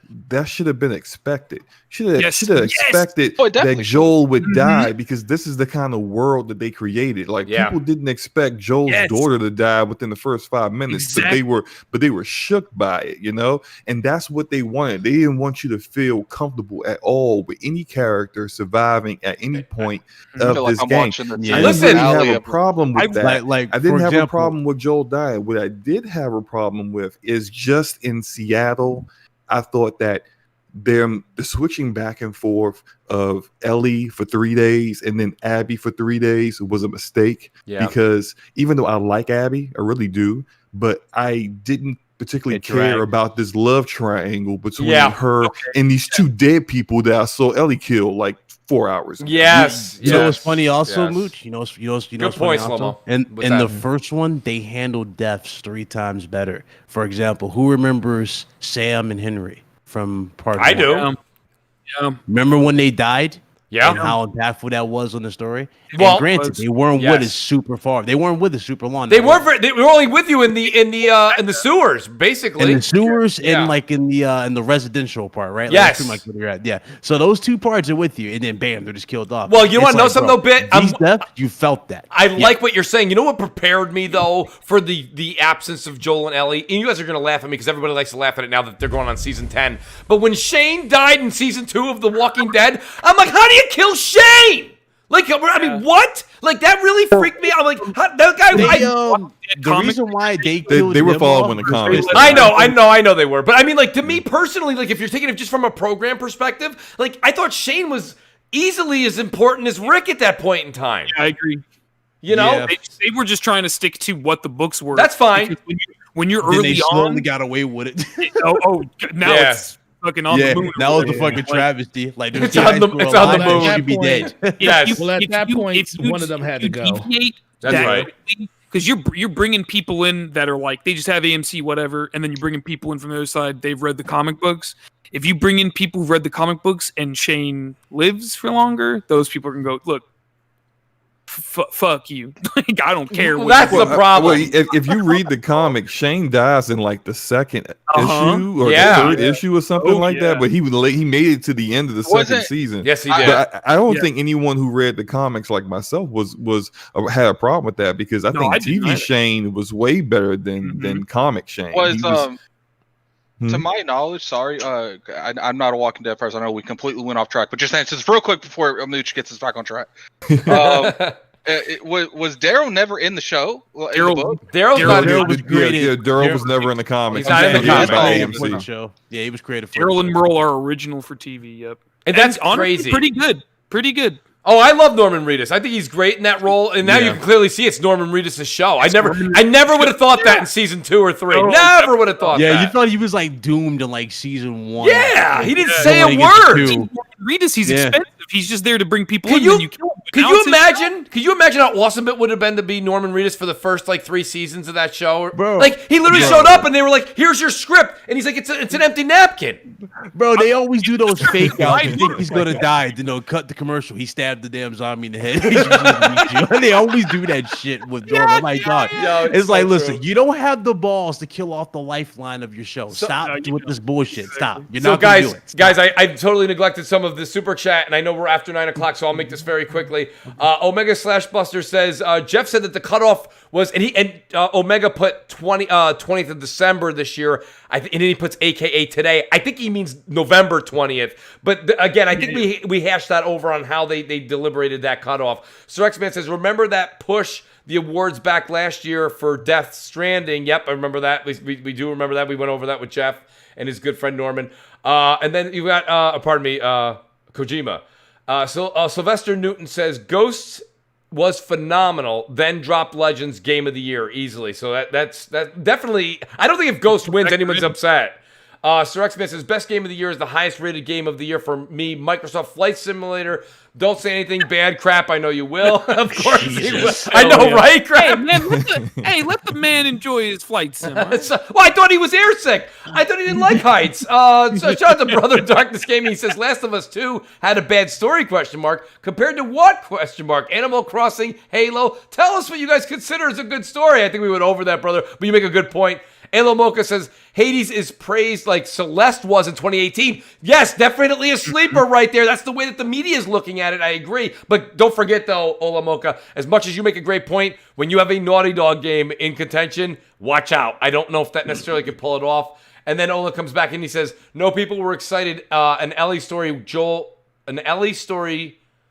should have been expected. Should have expected that Joel would die, because this is the kind of world that they created. Like, people didn't expect Joel's daughter to die within the first 5 minutes, but they were shook by it, and that's what they wanted. They didn't want you to feel comfortable at all with any character surviving at any point of this game. I didn't have a problem with that. I didn't have a problem with Joel dying. What I did have a problem with is just in Seattle, I thought that the switching back and forth of Ellie for 3 days and then Abby for 3 days was a mistake. Yeah. Because even though I like Abby, I really do, but I didn't particularly care about this love triangle between her and these two dead people that I saw Ellie kill like 4 hours ago. Yes. You know what's funny also, Mooch? You know Good point, Slomo. And in the first one, they handled deaths 3 times better. For example, who remembers Sam and Henry from part 1? I do. Remember when they died? Yeah. And how impactful that was on the story. Well, and granted, they weren't with us super far. They weren't with us super long. They weren't. They were only with you in the sewers, basically. In the sewers and like in the residential part, right? Like, Yes. that's pretty much where you're at. Yeah. So those two parts are with you, and then bam, they're just killed off. Well, you want to know something though, Bit? These death, you felt that. I like what you're saying. You know what prepared me though for the absence of Joel and Ellie? And you guys are gonna laugh at me because everybody likes to laugh at it now that they're going on season 10. But when Shane died in season 2 of The Walking Dead, I'm like, how do you kill Shane? Like, I mean, what? Like, that really freaked me out. I'm like, how, that guy. The reason why they were following the comics. I know they were. But I mean, like, to me personally, like, if you're taking it just from a program perspective, like, I thought Shane was easily as important as Rick at that point in time. Yeah, I agree. You know, they were just trying to stick to what the books were. That's fine. When you're then early they slowly on, got away with it. now it's fucking on the moon. That was the fucking travesty. Like, it's on the moon. Should be dead. Yes. Well, at that point, one of them had to go. That's right. Because you're bringing people in that are like, they just have AMC, whatever, and then you're bringing people in from the other side, they've read the comic books. If you bring in people who've read the comic books and Shane lives for longer, those people are going to go, look, fuck you. Like, I don't care. Well, that's the problem. If you read the comic, Shane dies in like the second issue or the third issue or something like that. But he made it to the end of the second season. Yes, he did. But I don't think anyone who read the comics like myself had a problem with that, because I think TV Shane was way better than comic Shane. To my knowledge, sorry, I'm not a Walking Dead person. I know we completely went off track, but just answer this real quick before Mooch gets us back on track. Was Daryl never in the show? Daryl was created. Daryl was never in the comics. He's not in the comics. AMC. Yeah, he was created for Daryl and Merle are original for TV. Yep, and that's honestly, crazy. Pretty good. Oh, I love Norman Reedus. I think he's great in that role, and now you can clearly see it's Norman Reedus' show. I never would have thought that in season 2 or 3. Never would have thought that. Yeah, you thought he was like doomed in like season 1. Yeah, he didn't say a word. Reedus, he's expensive. He's just there to bring people in. You kill him. Could you imagine how awesome it would have been to be Norman Reedus for the first like 3 seasons of that show? Bro, like he literally showed up and they were like, "Here's your script," and he's like, "It's an empty napkin." Bro, they always do those fake outs. They think he's gonna die. Then they'll cut the commercial. He stabbed the damn zombie in the head. They always do that shit with Norman. Oh my god, it's like, listen, you don't have the balls to kill off the lifeline of your show. Stop with this bullshit. Stop. You're not gonna do it. Guys, I totally neglected some of the super chat, and I know we're after 9 o'clock, so I'll make this very quickly. Omega Slash Buster says Jeff said that the cutoff was, and Omega put 20th of December this year. And then he puts AKA today. I think he means November 20th. But again, I think we hashed that over on how they deliberated that cutoff. Sir X-Man says, remember that push the awards back last year for Death Stranding? Yep, I remember that. We do remember that. We went over that with Jeff and his good friend Norman. And then you got, Kojima. Sylvester Newton says, Ghosts was phenomenal, then dropped Legends Game of the Year easily. So that's definitely, I don't think if Ghost wins, anyone's upset. Sir X-Man says, best game of the year is the highest rated game of the year for me, Microsoft Flight Simulator. Don't say anything bad, Crap. I know you will. Of course he will. I know, right, Crap? Hey, man, let the man enjoy his flight sim. Right? Well, I thought he was airsick. I thought he didn't like heights. So shout out to Brother Darkness Gaming. He says, Last of Us 2 had a bad story, ? Compared to what, ? Animal Crossing, Halo. Tell us what you guys consider as a good story. I think we went over that, brother, but you make a good point. Elo Mocha says, Hades is praised like Celeste was in 2018. Yes, definitely a sleeper right there. That's the way that the media is looking at it. I agree. But don't forget, though, Ola Mocha, as much as you make a great point, when you have a Naughty Dog game in contention, watch out. I don't know if that necessarily could pull it off. And then Ola comes back and he says, no people were excited. An Ellie story,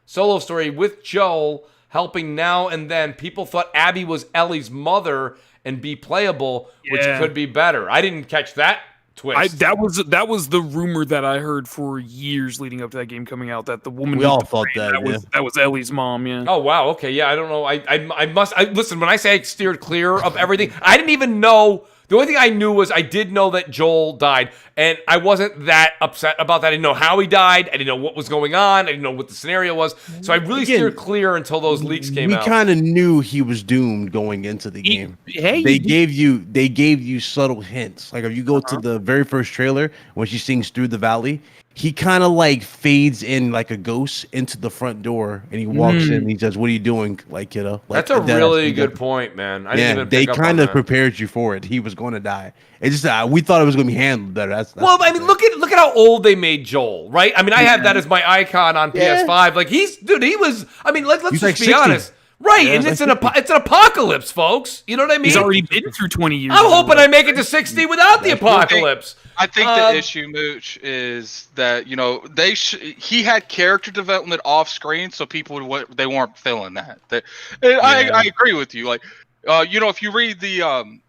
solo story with Joel helping now and then. People thought Abby was Ellie's mother and be playable, which could be better. I didn't catch that twist. That was the rumor that I heard for years leading up to that game coming out, that the woman we all thought that was Ellie's mom. Yeah. Oh wow. Okay. Yeah. I don't know. I listen. When I say I steered clear of everything, I didn't even know. The only thing I knew was I did know that Joel died, and I wasn't that upset about that. I didn't know how he died. I didn't know what was going on. I didn't know what the scenario was. So I really steered clear until those leaks came out. We kind of knew he was doomed going into the game. They gave you subtle hints. Like if you go to the very first trailer when she sings Through the Valley, he kind of like fades in like a ghost into the front door, and he walks in. And he says, "What are you doing?" Like, you know, like, that's a really good point, man. I didn't even they pick up kind on of that. prepared you for it. He was going to die. It's just we thought it was going to be handled better. That's well, I mean, look at how old they made Joel, right? I mean, I have that as my icon on PS5. Like he was. I mean, let's just like be 60. honest. Right, Yeah, and it's an apocalypse, folks. You know what I mean? He's already been through 20 years. I'm hoping I make it to 60 without the apocalypse. I think the issue, Mooch, is that he had character development off screen, so people they weren't feeling that. I agree with you. Like, if you read the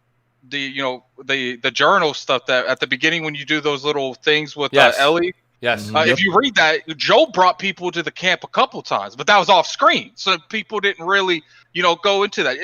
journal stuff that at the beginning when you do those little things with Ellie. Yes. If you read that, Joe brought people to the camp a couple times, but that was off screen, so people didn't really, go into that.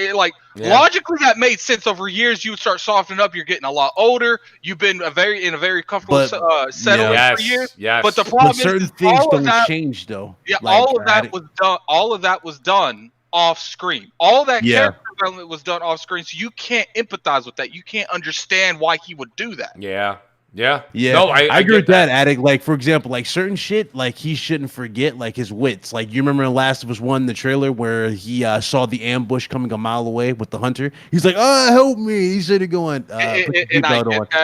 Logically, that made sense. Over years, you would start softening up. You're getting a lot older. You've been in a very comfortable settlement for years. Yes. But the problem certain is things all don't of that, change though. Yeah, Like, all of that was done. All of that was done off screen. All that character development was done off screen, so you can't empathize with that. You can't understand why he would do that. Yeah. Yeah. No, I agree get with that, Addict. Like, for example, like certain shit, like he shouldn't forget like his wits. Like, you remember in Last of Us 1, the trailer where he saw the ambush coming a mile away with the hunter. He's like, "Oh, help me!" He should have gone.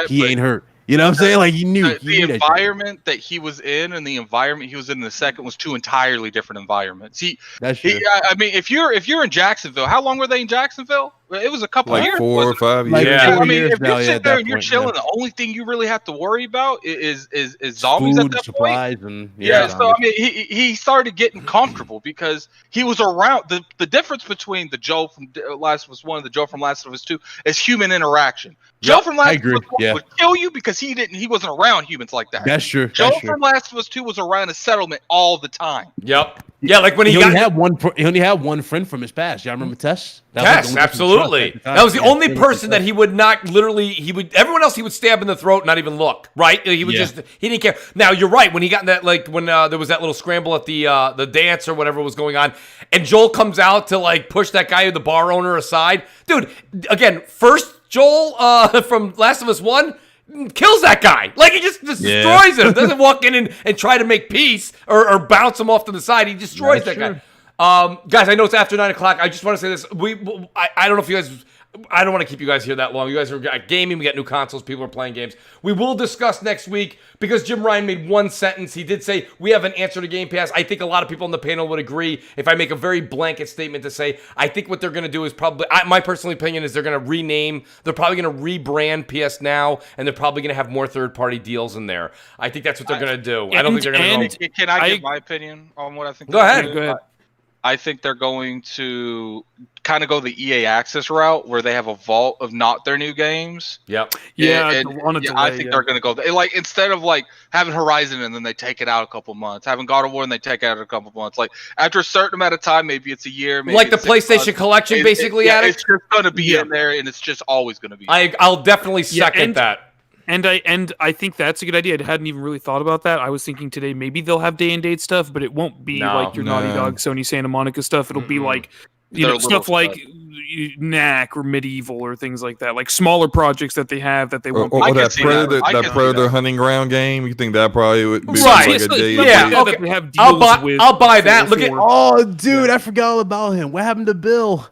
He ain't hurt. You know what I'm saying? Like he knew the environment that he was in and the environment he was in the second was two entirely different environments. That's true. I mean, if you're in Jacksonville, how long were they in Jacksonville? It was a couple of years. 4 or 5 years. Like, I mean, if now, you sit there and you're chilling, the only thing you really have to worry about is zombies food, at that supplies, point. and So I mean, he started getting comfortable because he was around. The difference between the Joe from Last of Us 1 and the Joe from Last of Us 2 is human interaction. Joe from Last of Us 1 would kill you because he wasn't around humans like that. That's true. Joe from Last of Us 2 was around a settlement all the time. Yep. Yeah, like when he only had one friend from his past. Y'all remember Tess? Yes, absolutely. That was the only person that he would not everyone else he would stab in the throat, not even look, right? He would he didn't care. Now you're right, when he got in that, like when there was that little scramble at the dance or whatever was going on, and Joel comes out to like push that guy, the bar owner, aside. Dude, again, first Joel from Last of Us 1 kills that guy. Like he just destroys him. Doesn't walk in and try to make peace or bounce him off to the side. He destroys that guy. Guys, I know it's after 9 o'clock. I just want to say this. I don't know if you guys. I don't want to keep you guys here that long. You guys are gaming. We got new consoles. People are playing games. We will discuss next week because Jim Ryan made one sentence. He did say we have an answer to Game Pass. I think a lot of people on the panel would agree. If I make a very blanket statement to say, I think what they're going to do is probably, my personal opinion is they're going to rename. They're probably going to rebrand PS Now, and they're probably going to have more third-party deals in there. I think that's what they're going to do. I don't think they're going to go. Can I give my opinion on what I think? Go ahead. Go ahead. I think they're going to kind of go the EA Access route where they have a vault of not their new games. Yep. I think they're going to go like instead of like having Horizon and then they take it out a couple months, having God of War and they take it out a couple months. Like after a certain amount of time, maybe it's a year, maybe like the it's 6 PlayStation months. Collection, basically. It's just going to be in there, and it's just always going to be. I'll definitely second that. And I think that's a good idea. I hadn't even really thought about that. I was thinking today maybe they'll have day and date stuff, but it won't be like your Naughty Dog, Sony Santa Monica stuff. It'll be like stuff like Knack or Medieval or things like that, like smaller projects that they have that they won't. Or that Predator hunting ground game. You think that probably would be right? Like a day? Yeah, okay. I'll buy that. Look at dude, I forgot all about him. What happened to Bill?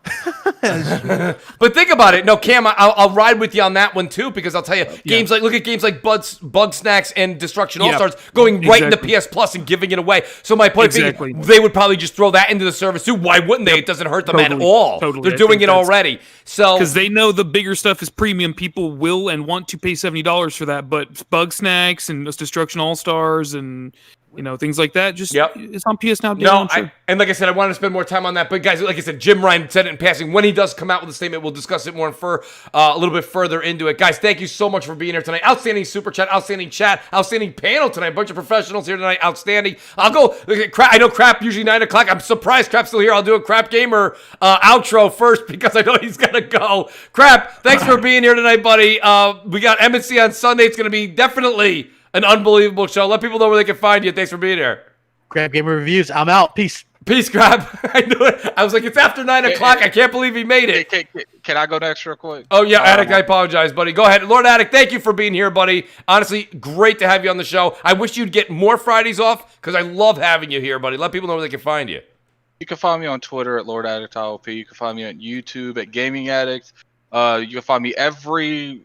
But think about it. No, Cam, I'll ride with you on that one too, because I'll tell you, look at games like Bug Snacks and Destruction All Stars going right into PS Plus and giving it away. So my point being, they would probably just throw that into the service too. Why wouldn't they? It doesn't hurt them at all. They're doing it already. So because they know the bigger stuff is premium, people will and want to pay $70 for that. But Bug Snacks and Destruction All Stars and things like that. Just it's on PS Now. And like I said, I wanted to spend more time on that. But guys, like I said, Jim Ryan said it in passing. When he does come out with a statement, we'll discuss it more a little bit further into it. Guys, thank you so much for being here tonight. Outstanding super chat, outstanding chat, outstanding panel tonight. A bunch of professionals here tonight. Outstanding. I'll go. I know Crap usually 9 o'clock. I'm surprised Crap's still here. I'll do a CrapGamer outro first because I know he's gonna go. Crap, thanks for being here tonight, buddy. We got M&C on Sunday. It's gonna be definitely an unbelievable show. Let people know where they can find you. Thanks for being here. CrapGamer Reviews. I'm out. Peace. Peace, Crab. I knew it. I was like, it's after 9 o'clock. I can't believe he made it. Can I go next real quick? Oh, yeah, Addict, I apologize, buddy. Go ahead. Lord Addict, thank you for being here, buddy. Honestly, great to have you on the show. I wish you'd get more Fridays off because I love having you here, buddy. Let people know where they can find you. You can find me on Twitter at LordAddictIOP. You can find me on YouTube at Gaming Addict. You can find me every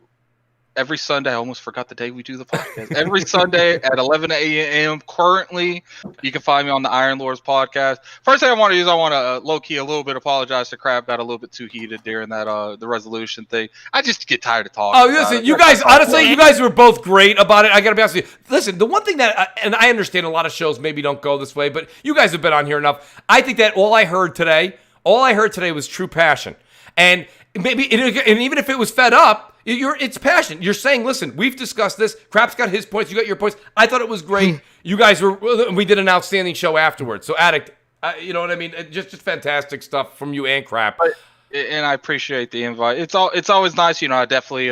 Sunday. I almost forgot the day we do the podcast. Every Sunday at 11 a.m. Currently, you can find me on the Iron Lords podcast. First thing I want to do is I want to low-key a little bit apologize to Crab. Got a little bit too heated during that the resolution thing. I just get tired of talking. Oh, listen, you guys, honestly, you guys were both great about it. I got to be honest with you. Listen, the one thing that, and I understand a lot of shows maybe don't go this way, but you guys have been on here enough. I think that all I heard today was true passion. And maybe, and even if it was fed up, it's passion. You're saying, listen, we've discussed this. Crap's got his points. You got your points. I thought it was great. You guys we did an outstanding show afterwards. So, Addict, you know what I mean? Just fantastic stuff from you and Crap. And I appreciate the invite. It's always nice. I definitely,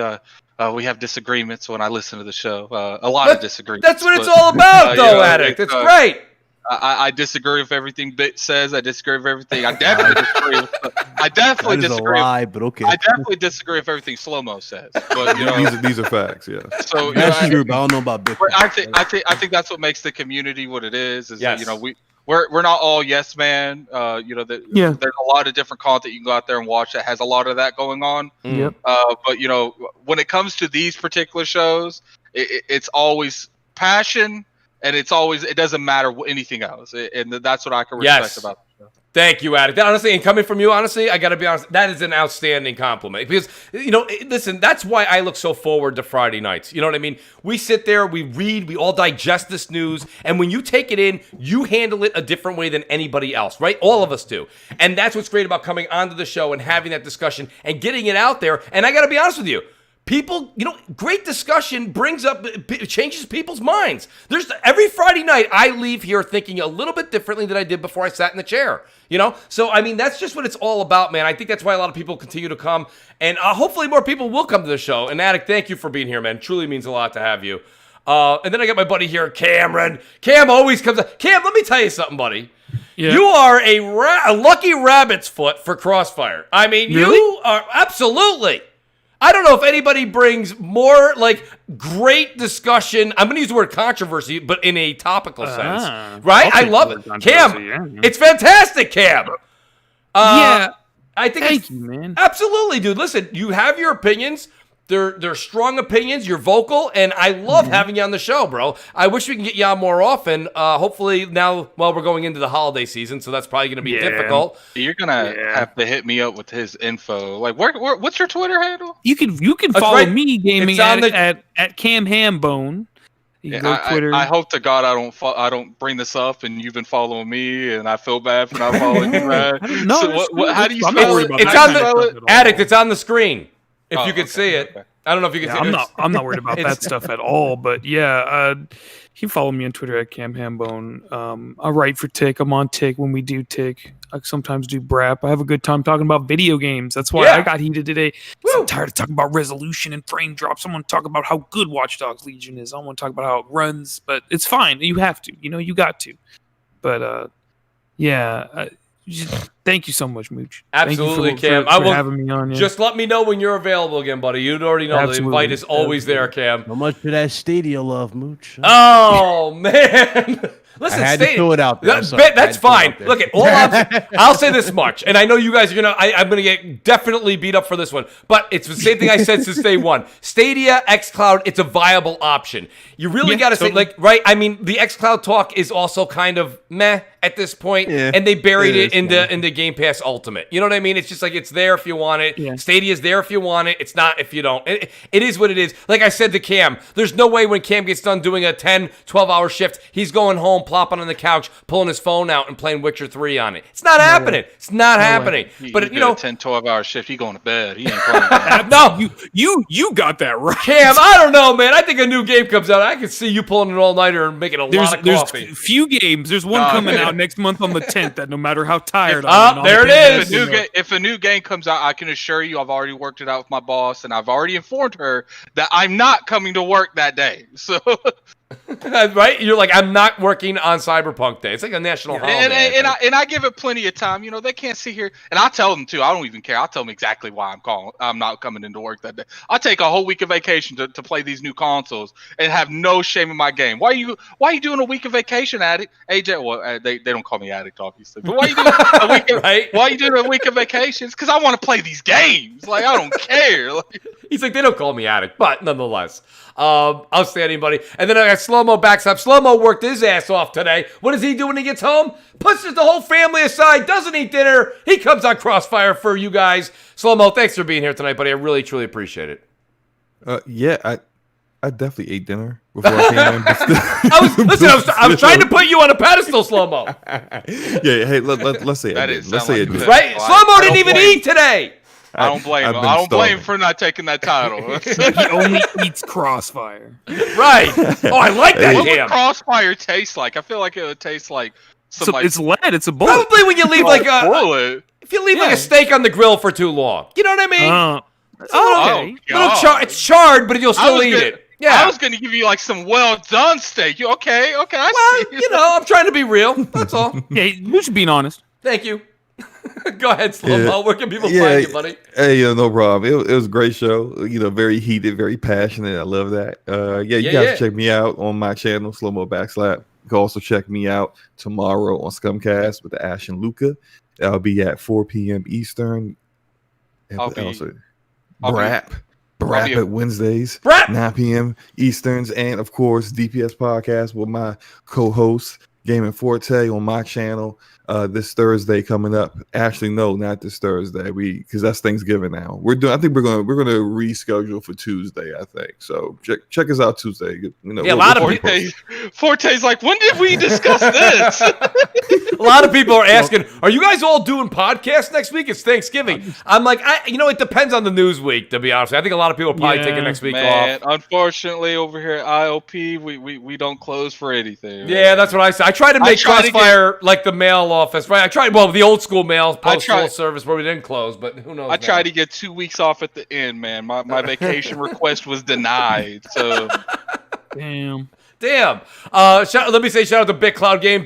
we have disagreements when I listen to the show. A lot of disagreements. That's what it's all about, though, Addict. It's great. I disagree with everything Bit says. I disagree with everything. I definitely disagree with. I definitely disagree. But okay. I definitely disagree with everything Slow-Mo says. But these are facts. Yeah. So that's true, but I don't know about Bitcoin. I think that's what makes the community what it is. Yes. That, we're not all yes man. There's a lot of different content you can go out there and watch that has a lot of that going on. Yep. But when it comes to these particular shows, it's always passion. And it doesn't matter anything else. And that's what I can respect about the show. Thank you, Addict. Honestly, and coming from you, honestly, I got to be honest, that is an outstanding compliment. Because, listen, that's why I look so forward to Friday nights. You know what I mean? We sit there, we read, we all digest this news. And when you take it in, you handle it a different way than anybody else, right? All of us do. And that's what's great about coming onto the show and having that discussion and getting it out there. And I got to be honest with you. People, great discussion changes people's minds. Every Friday night, I leave here thinking a little bit differently than I did before I sat in the chair. So I mean, that's just what it's all about, man. I think that's why a lot of people continue to come, and hopefully more people will come to the show. And Addict, thank you for being here, man. Truly means a lot to have you. And then I got my buddy here, Cameron. Cam always comes up. Cam, let me tell you something, buddy. Yeah. You are a lucky rabbit's foot for CrossFire. I mean, really? You are absolutely. I don't know if anybody brings more great discussion. I'm going to use the word controversy, but in a topical sense, right? I love it, Cam. Yeah. It's fantastic, Cam. Yeah, I think. Thank you, man. Absolutely, dude. Listen, you have your opinions. They're strong opinions. You're vocal, and I love having you on the show, bro. I wish we can get you on more often. Hopefully now, we're going into the holiday season, so that's probably going to be difficult. You're gonna have to hit me up with his info. What's your Twitter handle? You can follow me gaming at Cam Hambone. Twitter. I hope to God I don't bring this up, and you've been following me, and I feel bad for not following you. No, so how do you spell it? It's on the Addict. It's on the screen. If you could see it. Okay. I don't know if you can see it. I'm not worried about that stuff at all. But yeah, you can follow me on Twitter at Cam Hambone. I write for Tick. I'm on Tick when we do Tick. I sometimes do Brap. I have a good time talking about video games. That's why I got heated today. I'm tired of talking about resolution and frame drops. I want to talk about how good Watch Dogs Legion is. I want to talk about how it runs. But it's fine. You have to. You got to. But thank you so much, Mooch. Absolutely, Cam. I will having me on. Yeah. Just let me know when you're available again, buddy. You already know the invite is always there, Cam. So much for that Stadia love, Mooch. Oh man. Listen, I had to throw it out there. That's fine. Look, I'll say this much, and I know you guys are I'm gonna get definitely beat up for this one, but it's the same thing I said since day one. Stadia, xCloud, it's a viable option. You really got to say, right? I mean, the xCloud talk is also kind of meh at this point, and they buried it into Game Pass Ultimate. You know what I mean? It's just it's there if you want it. Yeah. Stadia's there if you want it. It's not if you don't. It is what it is. Like I said to Cam, there's no way when Cam gets done doing a 10, 12-hour shift, he's going home, plopping on the couch, pulling his phone out, and playing Witcher 3 on it. It's not happening. It's not happening. But a 10, 12-hour shift, he going to bed. He ain't playing. No, you got that right, Cam. I don't know, man. I think a new game comes out. I can see you pulling an all-nighter and making a lot of coffee. There's few games. There's one coming out next month on the 10th. That no matter how tired there it is. If a new game comes out, I can assure you, I've already worked it out with my boss, and I've already informed her that I'm not coming to work that day. So Right? You're like, I'm not working on Cyberpunk Day. It's like a national holiday. And I give it plenty of time. You know, they can't sit here. And I tell them too. I don't even care. I tell them exactly why I'm not coming into work that day. I take a whole week of vacation to play these new consoles and have no shame in my game. Why are you doing a week of vacation, Addict? AJ, well, they don't call me Addict, obviously. But why are you doing a week of, right? Why are you doing a week of vacations? Because I want to play these games. Like, I don't care. He's like, they don't call me Addict, but nonetheless. Outstanding, buddy. And then I got Slow-Mo backstab. Slow-Mo worked his ass off today. What does he do when he gets home? Pushes the whole family aside, doesn't eat dinner. He comes on CrossFire for you guys. Slow-Mo, thanks for being here tonight, buddy. I really, truly appreciate it. Yeah, I definitely ate dinner before I came in. I was trying to put you on a pedestal, Slow-Mo. Yeah, hey, let's say that I did. Let's say like it. Right? Slow-Mo didn't even eat today. I don't blame him. I don't blame him for not taking that title. He only eats Crossfire. Right. Oh, I like that What jam. would Crossfire taste like? I feel like it would taste like some like it's lead. It's a bullet. Probably when you leave like a bullet. if you leave like a steak on the grill for too long. You know what I mean? Okay. It's charred, but you'll still eat it. Yeah. I was going to give you like some well done steak. Okay, I see. You know, I'm trying to be real. That's all. Yeah, you should be honest. Thank you. Go ahead, Slow-Mo. Where can people find you, buddy? Hey, no problem. It was a great show. You know, very heated, very passionate. I love that. You guys check me out on my channel, Slow-Mo Backslap. You can also check me out tomorrow on Scumcast with Ash and Luca. I'll be at 4 p.m. Eastern. Brap at Wednesdays, 9 p.m. Easterns, and of course DPS podcast with my co-host Gaming Forte on my channel this Thursday coming up. Actually, no, not this Thursday. Because that's Thanksgiving now. I think we're gonna reschedule for Tuesday. I think so. Check us out Tuesday. You know, a lot of people. Forte's like, when did we discuss this? A lot of people are asking, are you guys all doing podcasts next week? It's Thanksgiving. I'm like, it depends on the news week, to be honest. I think a lot of people are probably taking next week off. Unfortunately, over here at IOP, we don't close for anything. Right? Yeah, that's what I said. I tried to make CrossFire like the mail office, right? I tried, the old school mail postal service where we didn't close, but who knows? I tried to get 2 weeks off at the end, man. My vacation request was denied. So, damn. Let me say shout out to BitCloud Game.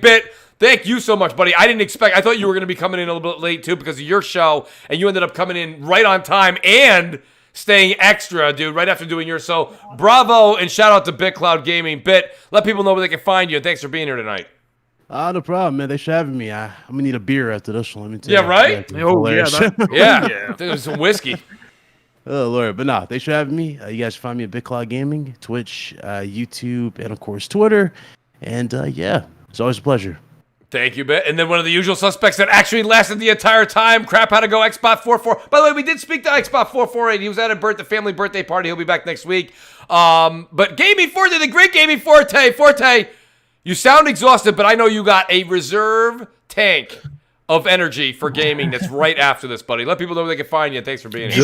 Thank you so much, buddy. I didn't expect. I thought you were going to be coming in a little bit late too because of your show, and you ended up coming in right on time and staying extra, dude, right after doing yours. So bravo and shout out to BitCloud Gaming. Let people know where they can find you. Thanks for being here tonight. No problem, man. Thanks for having me. I'm gonna need a beer after this one. Let me tell you. Right? Yeah. There's some whiskey. Oh Lord, but no, thanks for having me. You guys can find me at BitCloud Gaming, Twitch, YouTube, and of course Twitter. And it's always a pleasure. Thank you, Bit. And then one of the usual suspects that actually lasted the entire time. Crap had to go Xbot44. By the way, we did speak to Xbot448. He was at a family birthday party. He'll be back next week. But Gaming Forte, the great Gaming Forte, you sound exhausted, but I know you got a reserve tank of energy for gaming that's right after this, buddy. Let people know where they can find you. Thanks for being here.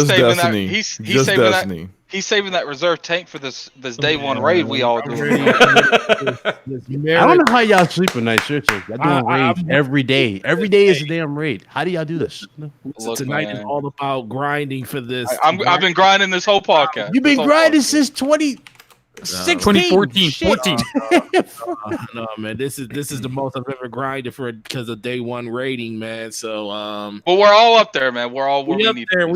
He's saving that reserve tank for this day one raid we all do. I don't know how y'all sleep at night, seriously. Y'all doing raids every day. Every day is a damn raid. How do y'all do this? Tonight is all about grinding for this. I've been grinding this whole podcast. You've been grinding since 2014. No, man, this is the most I've ever grinded for because of day one rating, man. So, but we're all up there, man. We're all we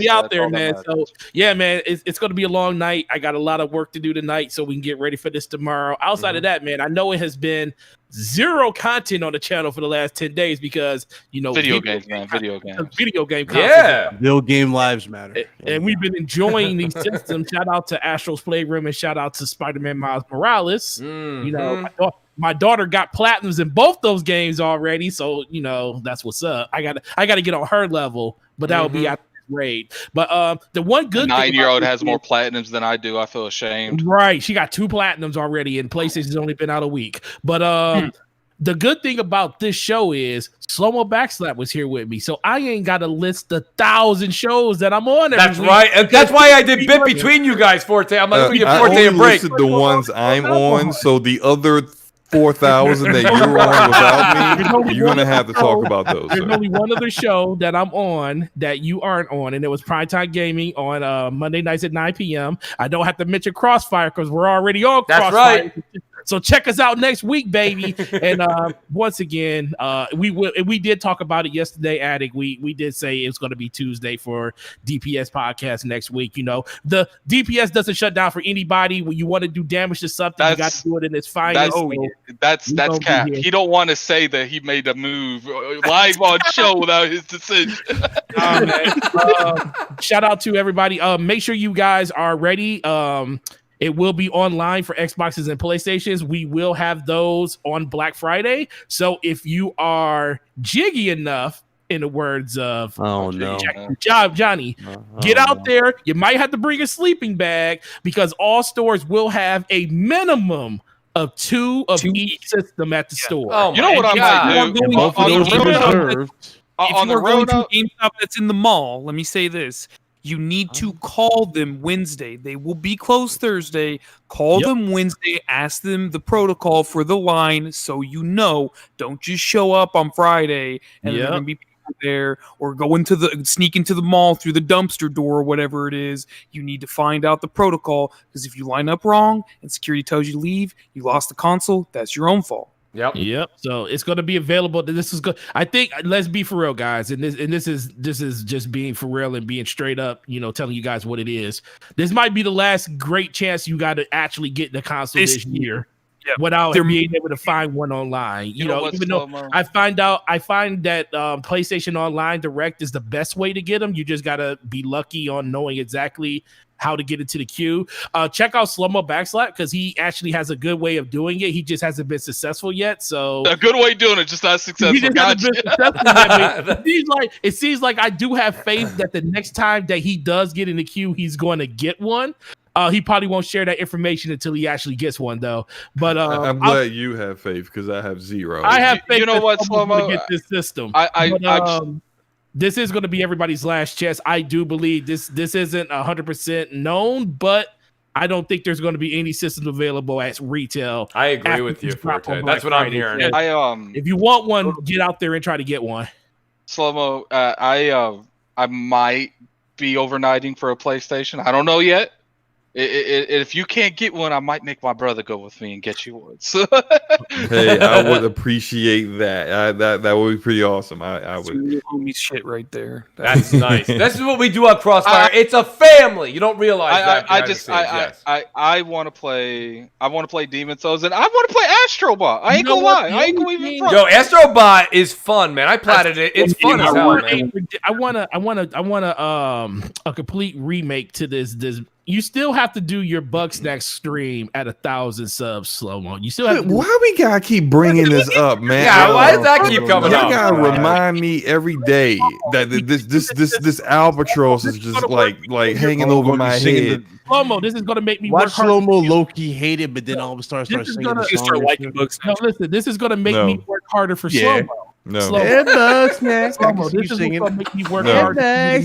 out there, man. So, yeah, man, it's going to be a long night. I got a lot of work to do tonight, so we can get ready for this tomorrow. Outside of that, man, I know it has been zero content on the channel for the last 10 days because video games. Video game content. Yeah, video game lives matter, and we've been enjoying these systems. Shout out to Astro's Playroom and shout out to Spider-Man Miles Morales. My daughter got platinums in both those games already, so that's what's up. I gotta get on her level, but that would be after this raid. But the one good 9-year-old has more platinums than I do. I feel ashamed. Right, she got 2 platinums already, and PlayStation's only been out a week. But the good thing about this show is Slow-Mo Backslap was here with me, so I ain't got to list the 1,000 shows that I'm on. That's right, and that's why I did bit between you guys, Forte. I'm like, give Forte a break. Listed the ones I'm on, so the other 4,000 that you're on without me, you're gonna have to talk about those. There's only one other show that I'm on that you aren't on, and it was Primetime Gaming on Monday nights at 9 p.m. I don't have to mention CrossFire because we're already on CrossFire. That's right. So check us out next week, baby. And once again, we did talk about it yesterday, Addict. We did say it's going to be Tuesday for DPS podcast next week. You know, the DPS doesn't shut down for anybody. When you want to do damage to something, you got to do it in its finest. That's cap. He don't want to say that he made a move live on show without his decision. Shout out to everybody. Make sure you guys are ready. It will be online for Xboxes and PlayStations. We will have those on Black Friday. So if you are jiggy enough, in the words of Johnny, get out there. You might have to bring a sleeping bag because all stores will have a minimum of two of each system at the store. Oh, you know what I might do? If you're going to GameStop that's in the mall, let me say this. You need to call them Wednesday. They will be closed Thursday. Call them Wednesday. Ask them the protocol for the line so you know. Don't just show up on Friday and there are going to be people there or sneak into the mall through the dumpster door or whatever it is. You need to find out the protocol because if you line up wrong and security tells you to leave, you lost the console, that's your own fault. Yep. So it's going to be available. This is good. I think let's be for real, guys. And this is just being for real and being straight up, you know, telling you guys what it is. This might be the last great chance you got to actually get the console this year without being able to find one online. You know even though I find that PlayStation Online Direct is the best way to get them. You just got to be lucky on knowing exactly how to get into the queue. Check out Slow-Mo Backslap because he actually has a good way of doing it. He just hasn't been successful yet. So a good way of doing it, just not successful. It seems like I do have faith that the next time that he does get in the queue, he's going to get one. He probably won't share that information until he actually gets one, though. But I'm glad you have faith because I have zero. I have faith. You know what, Slow-Mo? Get this system. This is going to be everybody's last chance. I do believe this isn't 100% known, but I don't think there's going to be any systems available at retail. I agree with you, Forte. That's what I'm hearing. If you want one, get out there and try to get one. Slow-Mo, I might be overnighting for a PlayStation. I don't know yet. If you can't get one, I might make my brother go with me and get you one. So hey, I would appreciate that. That would be pretty awesome. I would. Homie shit right there. That's nice. This is what we do on CrossFire. It's a family. You don't realize that. I want to play. I want to play Demon Souls, and I want to play Astrobot. I ain't gonna lie. I ain't gonna even front. Yo, Astrobot is fun, man. I platted it. It's fun as hell, man. I want a complete remake to this. You still have to do your Bugsnax stream at 1,000 subs, Slow-Mo. You still have. Why we gotta keep bringing this up, man? Yeah, why does that keep coming up? You gotta remind me every day that this albatross is just like hanging over my head. Slow-Mo, this is gonna make me watch work hard. Slow-Mo low-key hate it, but then all of a sudden start singing the song. No, listen, this is gonna make me work harder for Slow-Mo. No. Slow-Mo, this is what's gonna make me work harder.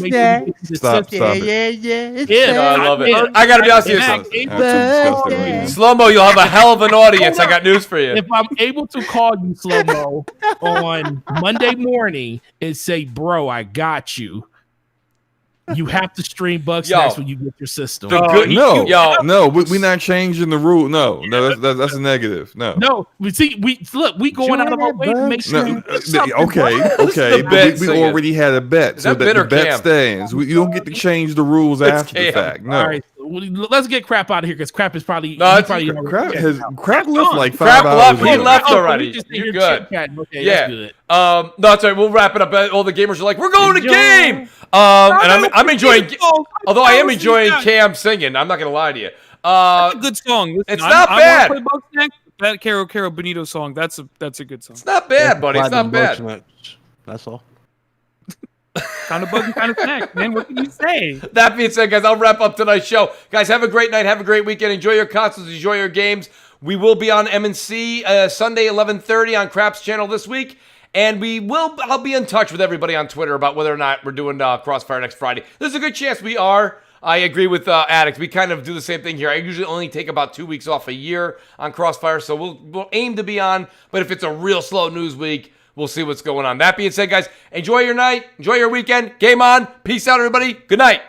Stop it. I love it. I gotta be honest with you. Slow-Mo, you'll have a hell of an audience. I got news for you. If I'm able to call you, Slow-Mo, on Monday morning and say, bro, I got you. You have to stream Bugsnax when you get your system. No, we're not changing the rule. No, that's a negative. No. We going out of our way to make sure. Okay. We already had a bet, so that the bet stands. You don't get to change the rules after the fact. No. All right, let's get Crap out of here because Crap is probably Crap left like 5 hours. He left already. You're good. Okay, that's good. No, it's all right. We'll wrap it up. All the gamers are like, we're going to game. And I'm enjoying. Although I am enjoying Cam singing, I'm not gonna lie to you. That's a good song. Listen, it's not bad. That Caro Benito song. That's a good song. It's not bad, buddy. It's not bad. That's all. Kind of bug, kind of snack, man. What can you say? That being said, guys, I'll wrap up tonight's show. Guys, have a great night. Have a great weekend. Enjoy your consoles. Enjoy your games. We will be on M&C Sunday 11:30 on Crap's channel this week. And I'll be in touch with everybody on Twitter about whether or not we're doing Crossfire next Friday. There's a good chance we are. I agree with Addict. We kind of do the same thing here. I usually only take about 2 weeks off a year on Crossfire, so we'll aim to be on. But if it's a real slow news week, we'll see what's going on. That being said, guys, enjoy your night. Enjoy your weekend. Game on. Peace out, everybody. Good night.